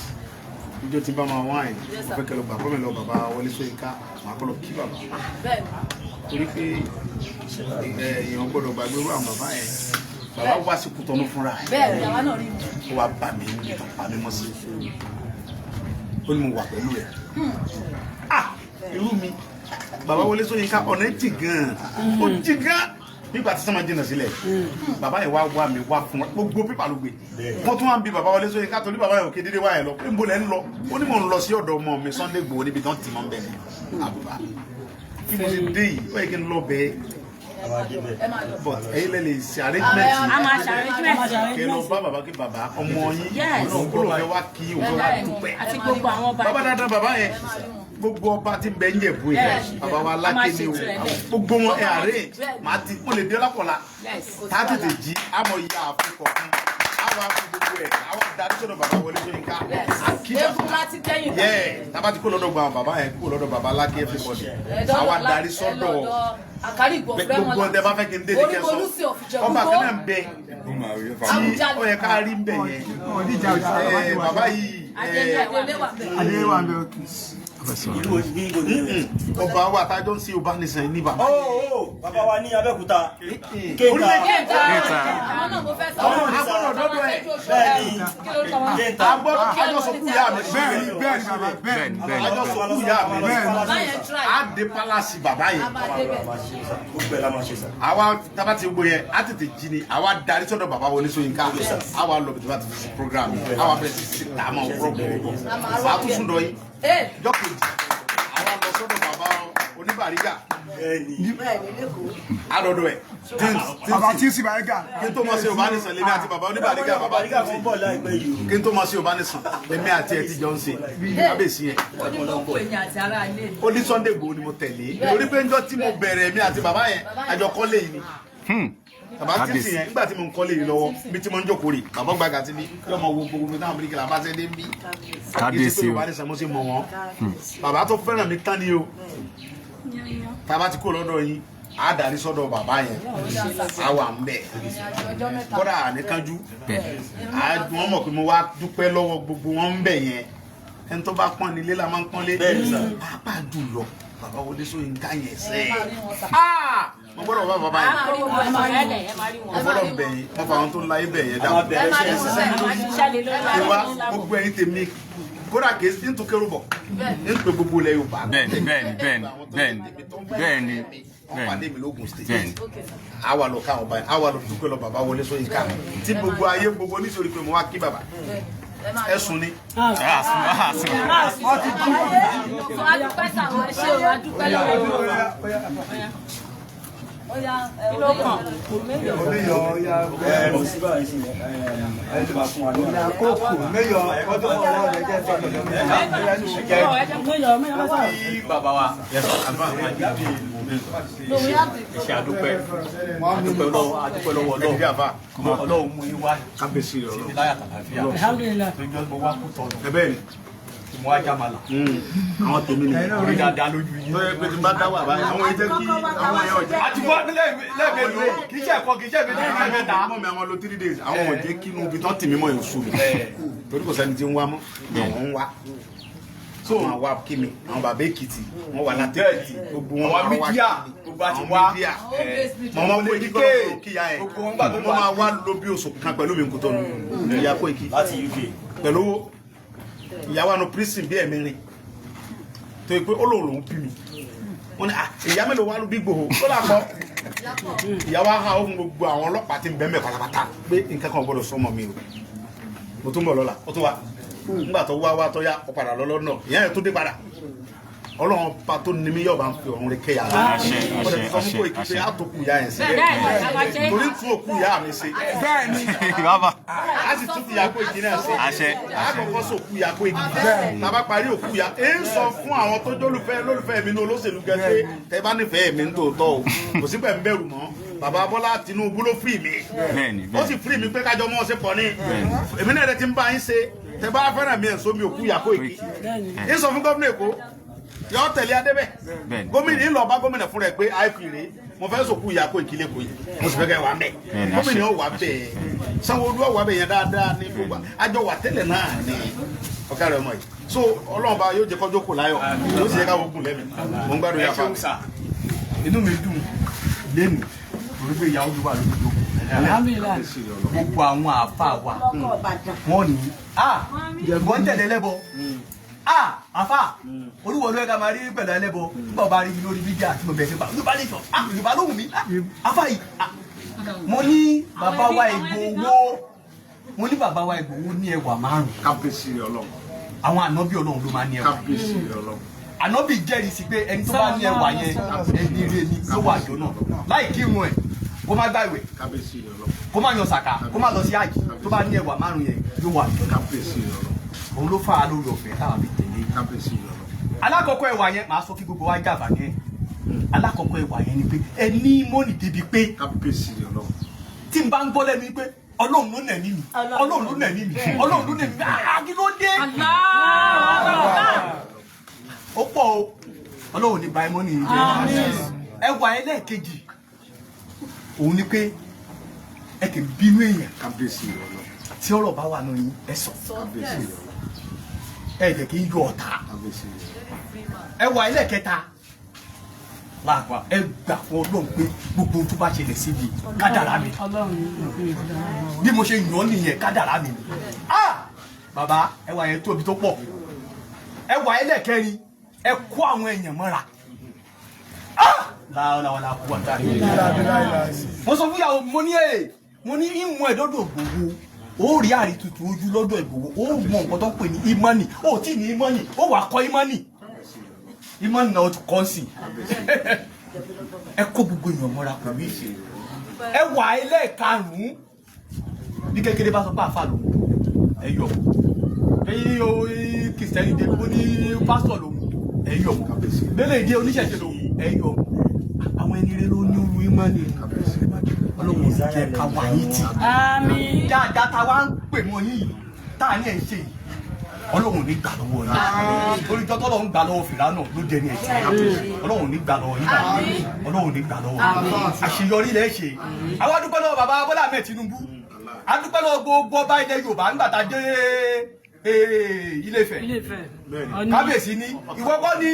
ìjọ tí bá máa wá yẹn mo fẹ́ kẹ́ lọ bàbá mi lọ bàbá Wọlé Ṣóyínká màá kọ́ lọ kí bàbá. Bẹ́ẹ̀ni. torí pé èèyàn gbọ́dọ̀ gbàgbé irú àwọn bàbá yẹn bàbá wá sí Kútọ́nù fúnra ẹ̀. Bẹ́ẹ̀ni àwa náà rí mi. ó wá bà mí ní ìtàn mi mọ́ sí ó ní mo wà pẹ̀lú ẹ̀. irú mi bàbá Wọlé Ṣóyínká ọ̀nà jì gan-an ó jì gan-an nígbà tí sọ́mọ jìnnà sílẹ̀ bàbá yẹn wá mi wá fún gbogbo pípa ló gbé wọ́n tún wá ń bi bàbá Wọlé Ṣóyínká torí bàbá yẹn ò kéde wá yẹn lọ pé ń bolẹ̀ ń lọ ó ní mò ń lọ sí ọ̀dọ̀ ọmọ mi Sunday Igboho níbi tán tì mọ́ ń bẹ̀ ní àbúrò bí mo ti dé yìí ó yẹ kí n lọ bẹ́ẹ̀ but ẹ̀yin lè ṣe arrangement a máa ṣe arrangement kí ẹ lọ bá bàbá kí bàbá ọmọ yín ọ̀nà kúrò fẹ́ wá kí òun wá dúpẹ́ àti gbogbo àwọn ọba bàbá dáadáa bàbá yẹn gbogbo ọba tí ń bẹ ń Jẹ̀bú yẹn bàbá wa lákè ní o gbogbo wọn ẹ arrange màá ti mo lè dé ọlọ́pọ̀la tá a tètè jí àmọ́ ìyá àfikọ̀ fún àwa fún gbogbo ẹ̀ àwa darí sọ́dọ̀ bàbá Wọlé Ṣóyínká. Eégún láti kẹ́yìn. Tábà ti kó lọ́dọ̀ gba bàbá yẹn kó lọ́dọ̀ bàbá Lákì everybody. Àwa darí sọ́dọ̀ gbogbo ọdẹ bá fẹ́ kí n dé ní kẹsàn ọba kan náà ń bẹ tí ó yẹ ká rí ń bẹ yẹn bàbá yìí ọba wa tájọ́ ń sí ọba nìsan ní bàbá. bàbá wa ní Abẹ́òkúta Kéńtà. agbọ́dọ̀ dọ́dọ̀ ẹ̀ Kéńtà agbọ́dọ̀ àjọsọ kú ìyá mi bẹ́ẹ̀ni àjọsọ kú ìyá mi á dé pálásì bàbá yẹn. àwa tábà ti gbó yẹn á tètè jí ni àwa darí sọ́dọ̀ bàbá Wọlé Ṣóyínká àwa lọ bí tó bá ti fi program àwa bẹ̀rẹ̀ sí tààmà program àtúnṣe dọ̀ yìí jọ́kejì àwa lọ sọ́dọ̀ bàbá Oníbàrígà àdọ̀dọ̀ ẹ̀ bàbá tí ń sì bàrígà kí n tó mọ̀ sí Ọbánisàn lèmi àti bàbá Oníbàrígà bàbá kan bọ̀ láìpẹ́ yìí kí n tó mọ̀ sí Ọbánisàn lèmi àti ẹ̀ ti jọ ń ṣe kábíyèsí yẹn. ó ní Sunday Igboho ni mo tẹ̀lé torí pé njọ́ tí mo bẹ̀rẹ̀ mi àti bàbá yẹn àjọ kọ́lé yìí ni bàbá tí sì yẹn nígbà tí mo ń kọ́lé yìí lọ́wọ́ bí tí mo ń jókòó rè bàbá gbàgà tí bí yọmọ wo gbogbo táwọn bíríkì là bá ṣe dé bí kábíyèsí o Ọbánisàn mo ṣe mọ̀ wọ́n bàbá tó fẹ́ràn mi tán ni o tábà ti kó lọ́dọ̀ yín á darí sọ́dọ̀ bàbá yẹn á wà ń bẹ̀ kódà àníkánjú wọ́n mọ̀ pé mo wá dúpẹ́ lọ́wọ́ gbogbo wọn ń bẹ̀ yẹn ẹni tó bá pọ́n nílé la máa ń pọ́nlé pàápàá jùlọ bàbá Wọlé Ṣóyínká yẹn sẹ́ mo gbọ́dọ̀ bá bàbá yẹn mo gbọ́dọ̀ bẹ̀ yín mo fà wọn tó láyé bẹ̀ yẹn dáhùn ìwà gbogbo ẹ̀yin tèmi kódà kìí sí nítorí kérúbọ̀ nítorí gbogbo ilẹ̀ Yorùbá bẹ́ẹ̀ni ọ̀pàdé mi lógun state àwa lọ ká ọba àwa lọ dúpẹ́ lọ bàbá Wọlé Ṣóyínká tí gbogbo ayé gbogbo nítorí pé mo wá kí bàbá ẹ̀sùn ni. bàbá wa ṣe àdúpẹ́ lọ́wọ́ Ọlọ́run mú yín wá kábíyèsí rẹ síbi láyà tàlàfíà tó jọ mo wá kú tọ̀nù ẹ̀bẹ̀ ni mo wá jámàlà àwọn tèmi ni orí dáadáa lójú yín. tó yẹ pé tí n bá dá wà báyìí àwọn ìjẹ́ kí àwọn èèyàn ọ̀jẹ́. àti wọ́n lẹ́ẹ̀mejì kì í ṣe ẹ̀kọ́ kì í ṣe méjì kì í ṣe mẹ́ta. mọ̀ mi àwọn lo 3 days àwọn ọ̀jẹ́ kí inú ibi tó tì mí mọ̀ yóò sùn mi torí kò sẹ́ni tí ń wá mọ́ àwọn ń wá so wọn wá kí mi àwọn bàbá Èkìtì wọn wà láti Èkìtì gbogbo wọn wá mídíà gbogbo àti wá mọ wọn wọ ike kíyà ẹ wọn máa wá lo bí oṣù kan pẹ̀lú mi nkútọ nù ìyá Kóìkì láti UK pẹ̀lú ìyàwó àná prison bí ẹ̀mẹrin tó yẹ pé ó lòun lòun bí mi wọn ni ìyá mélòó wà ló bí Ìgbòho ó là kọ ìyàwó aha ohun gbogbo àwọn ọlọ́pàá ti ń bẹ́ẹ̀ mẹ́ pátápátá pé nǹkan kan gbọ́dọ̀ sọmọ mi o mo tún bọ̀ lọ́la ó tún wá nígbà tó wá tó yá ọ padà lọ́lọ́ náà ìyá yẹn tó dé padà Ọlọ́run pa tó ní mí yọ̀bá ń fi ọ̀run rẹ̀ kẹ́yà ọ̀rẹ́ tó sọ fún Kóìkì pé á tó kú ìyá yẹn sí torí tún òkú ìyá mi ṣe á sì tún ìyá Kóìkì náà ṣe á kọ́kọ́ sọ òkú ìyá Kóìkì tàbá parí òkú ìyá ẹ ń sọ fún àwọn tó lólùfẹ́ mi ní olóṣèlú gẹ́gẹ́ tẹ bá nífẹ̀ẹ́ mi ní tòótọ́ o kò sí pẹ̀ ń bẹ̀rù mọ́ bàbá Bọ́lá Tinubu ló fìrì mi ó sì fìrì mi pé kájọ mọ́ ọ ṣe pọ̀ ní èmi náà ti ń bá yín ṣe tẹ bá fẹ́ràn mi ẹ̀ sómi òkú ìyá Kóìkì ń sọ fún gómìnà Èkó yọ tẹ̀lé adébẹ̀ gómìnà yìí lọ bá gómìnà fún rẹ̀ pé àìkú rèé mo fẹ́ sòkú ìyá Kóìkì lẹ́kọ̀ọ́ yìí mo sì fẹ́ kẹ́ wà mẹ́ gómìnà yóò wà bẹ́ẹ̀ Sanwó-Olú wà bẹ́ẹ̀ yẹn dáadáa ní gbogbo àjọ wà tẹ́lẹ̀ náà ní ọ̀gá rẹ̀ ọmọ yìí so Ọlọ́run bá yóò jẹ́ kọ́jọ́ kò láyọ̀ yóò sì yẹ ká ogun lẹ́mìí mo ń gbádùn yàfa. inú mi dùn lẹ́nu torí pé ìyàwó mi wà lójú gbogbo àwọn àfa wa wọ́n ní wọ́n tẹ̀lé lẹ́bọ̀ àfà olúwo ló yẹ ká máa rí pẹ̀lú ẹlẹ́bọ nígbà ọba rí mi lórí fídíò àti mo bẹ̀rẹ̀ sí pa yorùbá lè sọ yorùbá lóhùn mi àfà yìí mo ní bàbá wa Ìgbòho ní ẹwà márùn. kábíyèsí Ọlọ́run àwọn ànábì Ọlọ́run ló máa ní ẹwà. kábíyèsí Ọlọ́run ànábì jẹ́rìí sí pé ẹni tó bá ní ẹwà yẹn ẹni rẹ ni ló wà jọ náà láì kírun ẹ̀ kó má gbààwẹ̀ kábíyèsí Ọlọ́run kó má yan sàkà kó má lọ sí àjì tó bá ní ẹwà márùn yẹn ló wà jọ náà. kábíyèsí Ọlọ́run òun ló fà á lórí ọ̀fẹ́ táwọn fi tẹ̀lé. kábíyèsí Ọlọ́run alákọ̀ọ́kọ́ ẹwà yẹn màá sọ kí gbogbo wa jàmbá ní ẹ̀ alákọ̀ọ́kọ́ ẹwà yẹn ni pé ẹ ní mọ́nì débi pé kábíyèsí Ọlọ́run tí n bá ń gbọ́ lẹ́nu pé Ọlọ́run ló nẹ̀mí mi Ọlọ́run ló nẹ̀mí mi Ọlọ́run ló nẹ̀mí mi kí ló dé. Ó pọ̀ o Ọlọ́run ní báyìí mọ́ nìyí jẹ́ ẹwà ẹlẹ́ẹ̀kejì òun ni pé ẹ kì í bínú èèyàn tí ọ̀rọ̀ bá wà lóyún ẹ sọ ẹ jẹ́ kí n yọ ọ̀tá ẹwà ẹlẹ́ẹ̀kẹta láàpá ẹ gbà fún Ọlọ́run pé gbogbo tó bá ṣẹlẹ̀ síbi kádàrá mi bí mo ṣe yàn nìyẹn kádàrá mi bàbá ẹwà yẹn tóbi tó pọ̀ ẹwà ẹlẹ́ẹ̀kẹrin ẹ kó àwọn èèyàn mọ́ra láwọláwọlá kú àtàrí mo sọ fún ìyàwó mo ní ìmú ẹ lọ́dọ̀ Ìgbòho ó rí àrítutù ojú lọ́dọ̀ Ìgbòho ó mọ nǹkan tó ń pè ní ìmánì ó tí ní ìmánì ó wà kọ́ ìmánì náà ó ti kọ́ sí ẹ kó gbogbo èèyàn mọ́ra pẹ̀lú ìṣe ẹ wà ẹlẹ́ẹ̀karùn-ún bí kékeré bá sọ pé àfà lòun ẹ yọ èyí o kìrìsìtẹ́nì dé ó ní pásítọ̀ lòun ẹ yọ lélẹ̀ ìdí oníṣẹ̀ṣe lòun ẹ yọ àwọn ẹni rẹ ló ní oru ìmánì Ọlọ́run jẹ́ ká wà yìí tì dáadáa tá a wá ń pè mọ́ yìí tá a ní ẹ̀ ń ṣe yìí Ọlọ́run ní gbà lọ́wọ́ yìí oríjọ́ tọ́lọ́ ń gbà lọ́wọ́ fìlà náà ló jẹ́ ní ẹ̀jẹ̀ Ọlọ́run ní gbà lọ́wọ́ yìí Ọlọ́run ní gbà lọ́wọ́ àṣeyọrí lẹ́ ṣe àwọn adúpẹ́ lọ́wọ́ bàbá Bọ́lá Ahmed Tinubu adúpẹ́ lọ́wọ́ gbogbo ọba ilẹ̀ Yorùbá nígbà tá a dé Ilé-Ifẹ̀ kábíyèsí ní ìwọ kọ́ ní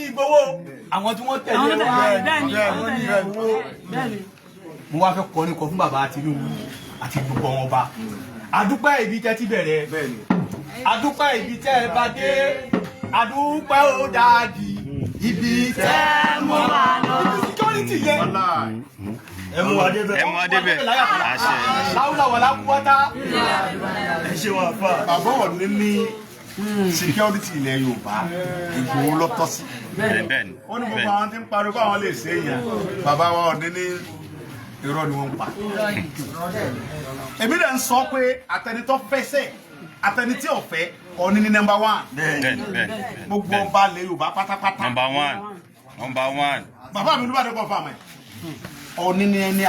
Ìgbòho àwọn tí wọ́n tẹ̀lé mo wá fẹ́ kọ́ ní kọ fún bàbá Tinubu àti gbogbo wọn ọba adúpẹ́ ibi tẹ́ ti bẹ̀rẹ̀ adúpẹ́ ibi tẹ́ ẹ bá dé adúpẹ́ ó dáàdì ibi tẹ́ mo bá lọ security yẹn ẹmu adébẹ̀ àṣẹ láwùláwọlá kúwọ́tá ẹ ṣe wà fà. bàbá Ọọ̀ni ní security ilẹ̀ Yorùbá Ìgbòho ló tọ́ sí. ó ní gbogbo àwọn tí ń pariwo àwọn lè ṣe èèyàn bàbá wa Ọọ̀ni ní irọ́ ni wọ́n ń pa. èmi dẹ̀ ń sọ pé àtẹnitọ́ fẹsẹ̀ àtẹnití ọ̀fẹ́ Ọọ̀ni ní number 1 gbogbo ọba ilẹ̀ Yorùbá pátápátá. number one. bàbá mi ló bá dé kọ́ fáwọn ẹ̀ Ọọ̀ni ní ẹni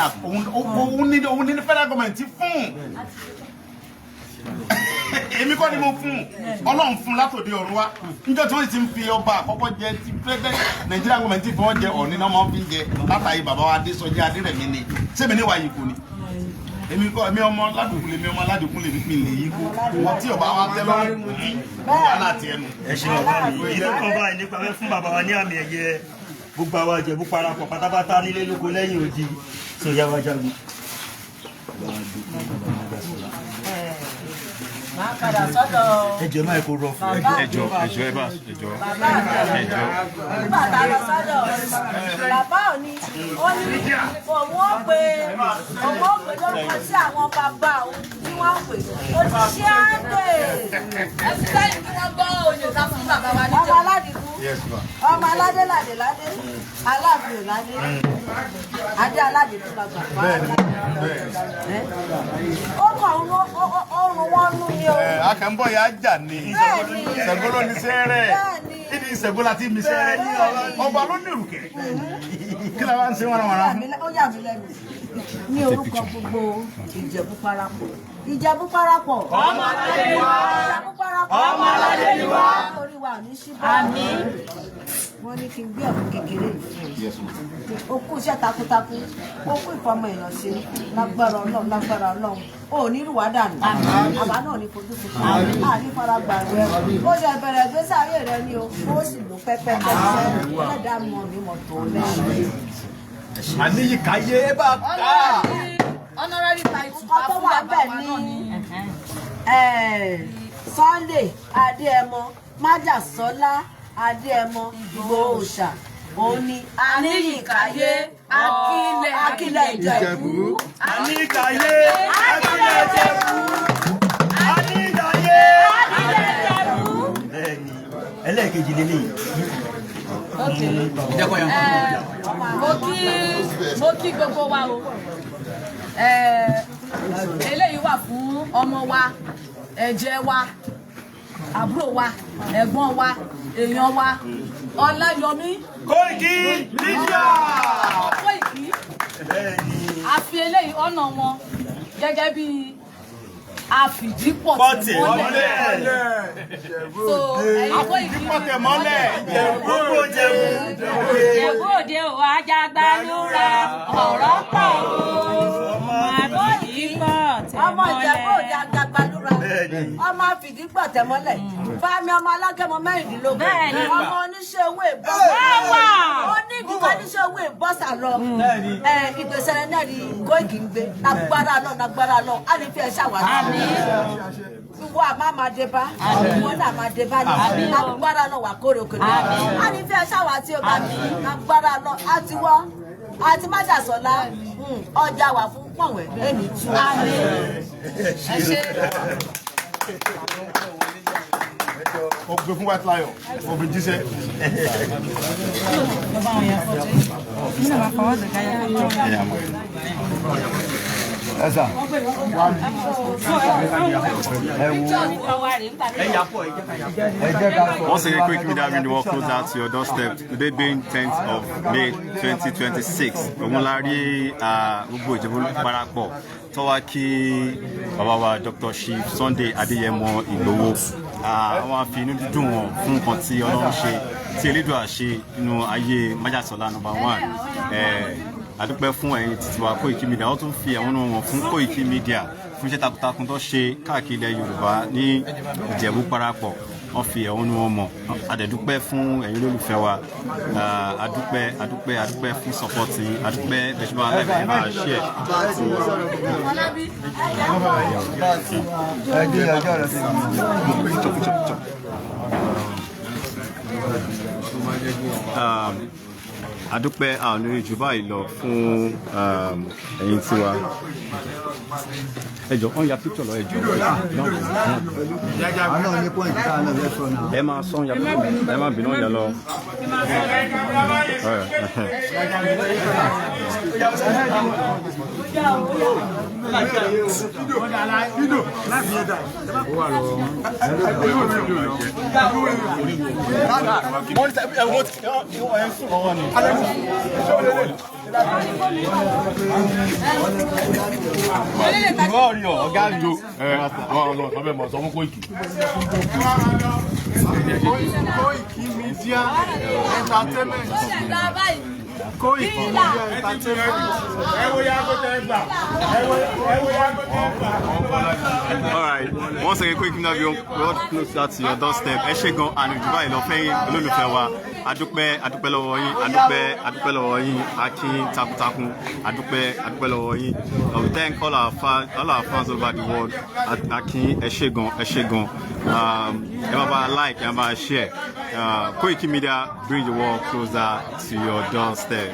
òun ní federal government fún èmi kọ́ ni mo fún Ọlọ́run fún látòdì ọ̀run wá níjọ́ tí wọ́n ti ń fi ọba àkọ́kọ́ jẹ ti president Nàìjíríà gọ́ọ̀mẹ̀ntì fún wọn jẹ Ọọ̀ni náà máa ń fi jẹ látàrí bàbá wa Adésọjí Adérẹ̀mí ni sẹ́mi ní wàá yìí kò ní èmi ọmọ Ládùkún lèmi ọmọ Ládùkún lèmi mi lè yí kó wọn tí ọba wa tẹ lọ́rùn wà láti ẹnu. ẹ ṣe bàbá mi èyí tó kàn báyìí nípa fẹ́ fún bàbá wa ní àmì ẹ̀yẹ gbogbo àwọn Ìjẹ̀bú parapọ̀ pátápátá nílé lóko lẹ́yìn odi tó yá wa jagun. máa padà sọ́dọ̀ ẹjọ máa kó rọ fún ẹjọ ẹ bá ẹjọ. nígbà tá a lọ sọ́dọ̀ bàbá Ọọ̀ni ó ní òun ó pe lórúkọ sí àwọn bàbá òun tí wọ́n ń pè òṣìṣẹ́ àgbè ẹbí lẹ́yìn kí wọ́n gbọ́ oyè ká fún bàbá wa níjẹ́ ọmọ aládìkú ọmọ aládé ládé aláàfin ládé adé aládìkú làgbà ó kàn ọrùn wọn nú ni o. akẹ́ńbọ̀ yà á jà ní Ṣàngó ló ní sẹ́rẹ̀ ìdí Ṣàngó láti mi sẹ́rẹ̀ ọba ló ní ìrùkẹ́ kí la wá ń ṣe wọ́nàwọ́nà fún. ó yà mí lẹ́nu ní orúkọ gbogbo Ìjẹ̀bú parapọ̀ Ìjẹ̀bú parapọ̀ ọmọ aládé ni wá Ìjẹ̀bú parapọ̀ ọmọ aládé ni wá orí wa ò ní ṣíbọ̀ àmín wọ́n ní kí n gbé ọ̀fun kékeré yìí ó kú iṣẹ́ takuntakun ó kú ìfọmọ èèyàn ṣe lágbára Ọlọ́run ó ní ìrùwá dànù àbá náà ní fojú fún un àní faragbà rẹ ó ṣe bẹ̀rẹ̀ gbèsè ayé rẹ ni o ó sì lò pẹ́pẹ́pẹ́ ẹlẹ́dàá mọ̀ mi mọ̀ tó lẹ́yìn. àníyíkáyé bá ká. honorary title bá fún bàbá wa náà ní Sunday Adéẹmọ Májàsọ́lá Adéẹmọ Ìgbòho òun ni Àníyíkáyé Akílẹ̀ Ìjẹ̀bú. Àníyíkáyé Akílẹ̀ Ìjẹ̀bú. Àníyíkáyé Akílẹ̀ Ìjẹ̀bú. bẹ́ẹ̀ni ẹlẹ́ẹ̀kejì lélẹ́yìí. mo kí gbogbo wa o eléyìí wà fún ọmọ wa ẹ̀jẹ̀ wa àbúrò wa ẹ̀gbọ́n wa èèyàn wa Ọláyọmí Kóìkí Lídíà. Kóìkí a fi eléyìí ọ̀nà wọn gẹ́gẹ́ bí fìdí pọ̀ tẹ̀ mọ́lẹ̀. So ẹ̀yin Koiki pọ̀tẹ̀ mọ́lẹ̀ gbogbo Ìjẹ̀bú. Ìjẹ̀bú Òde ò Ajagbalúra ọ̀rọ̀ pọ̀ o. Àgọ́ yìí pọ̀ tẹ̀ ọmọ Ìjẹ̀bú mọ́lẹ̀. Òde Ajagbalúra ọmọ fìdí pọ̀ tẹ̀ mọ́lẹ̀ fámi ọmọ alágẹmọ mẹ́rìndínlógún Bẹ́ẹ̀ni. ọmọ oníṣẹ́ owó ìbọn Báwa. ó ní ìdíkọ́ oníṣẹ́ owó ìbọ́sà lọ ìgbésẹ̀ náà ni Koiki ń gbé lágbára náà á ní fi ẹ̀ ṣàwárí ìwọ àmà máa dé bá ìwọ náà máa dé bá ní lágbára náà wà kórè òkèlè á ní fi ẹ̀ ṣàwárí ó bá ní lágbára náà á ti wọ́ àti májàsọ́lá ọjà wà fún pọ̀wẹ́ ẹni tú. ó gbé fún White Lion ó fi jíṣẹ́. ẹ̀sà Once again, Koiki Media bring the world closer to your doorstep. Today being 10th of May 2026. Òun la rí gbogbo Ìjẹ̀bú parapọ̀ tó wá kí bàbá wa Dr. Chief Sunday Adéyẹmọ Ìgbòho. Àwọn afi inú dídùn wọn fún nǹkan tí Ọlọ́run ṣe tí Elédùà ṣe nínú ayé Májàsọ́lá number 1. Adúpẹ́ fún ẹ̀yin títí wa Koiki Media. Wọ́n tún fi ẹ̀wọ̀n wọn fún Koiki Media fún iṣẹ́ takuntakun tó ṣe káàkiri ilẹ̀ Yorùbá ní Ìjẹ̀bú parapọ̀. Wọ́n fi ẹ̀wọ̀n wọn mọ̀. Adẹ̀dúpẹ́ fún ẹ̀yin olólùfẹ́ wa. Adúpẹ́ fún support yín. Adúpẹ́ bẹ́ṣẹ́ máa lẹ́fẹ̀ẹ́ ẹ̀ máa ṣí ẹ̀. Adúpẹ́ àwọn orí jù báyìí lọ fún ẹ̀yin tiwa. Ẹjọ́ wọ́n ya píktọ̀ lọ ẹjọ́. Ẹ máa sọ ya píktọ̀ ẹ máa bínú ọ̀yà lọ. Ọ̀gá mi o. Ọlọ́run kan bẹ́ẹ̀ mọ̀ sọ fún Koiki. Koiki Media Entertainment. Koiki Media Entertainment. Alright, once again, Koiki Media brought closer to your doorstep. Ẹ ṣé gan àná ìjùbá ìlọ fẹ́yìn olólùfẹ́ wa. Adúpẹ́ lọ́wọ́ yín, adúpẹ́ lọ́wọ́ yín, akin takuntakun, adúpẹ́ lọ́wọ́ yín. We thank all our fans all over the world. Akin ẹ ṣé gan. Ẹ máa bá like, ẹ máa bá share. Koiki Media bring the world closer to your doorstep.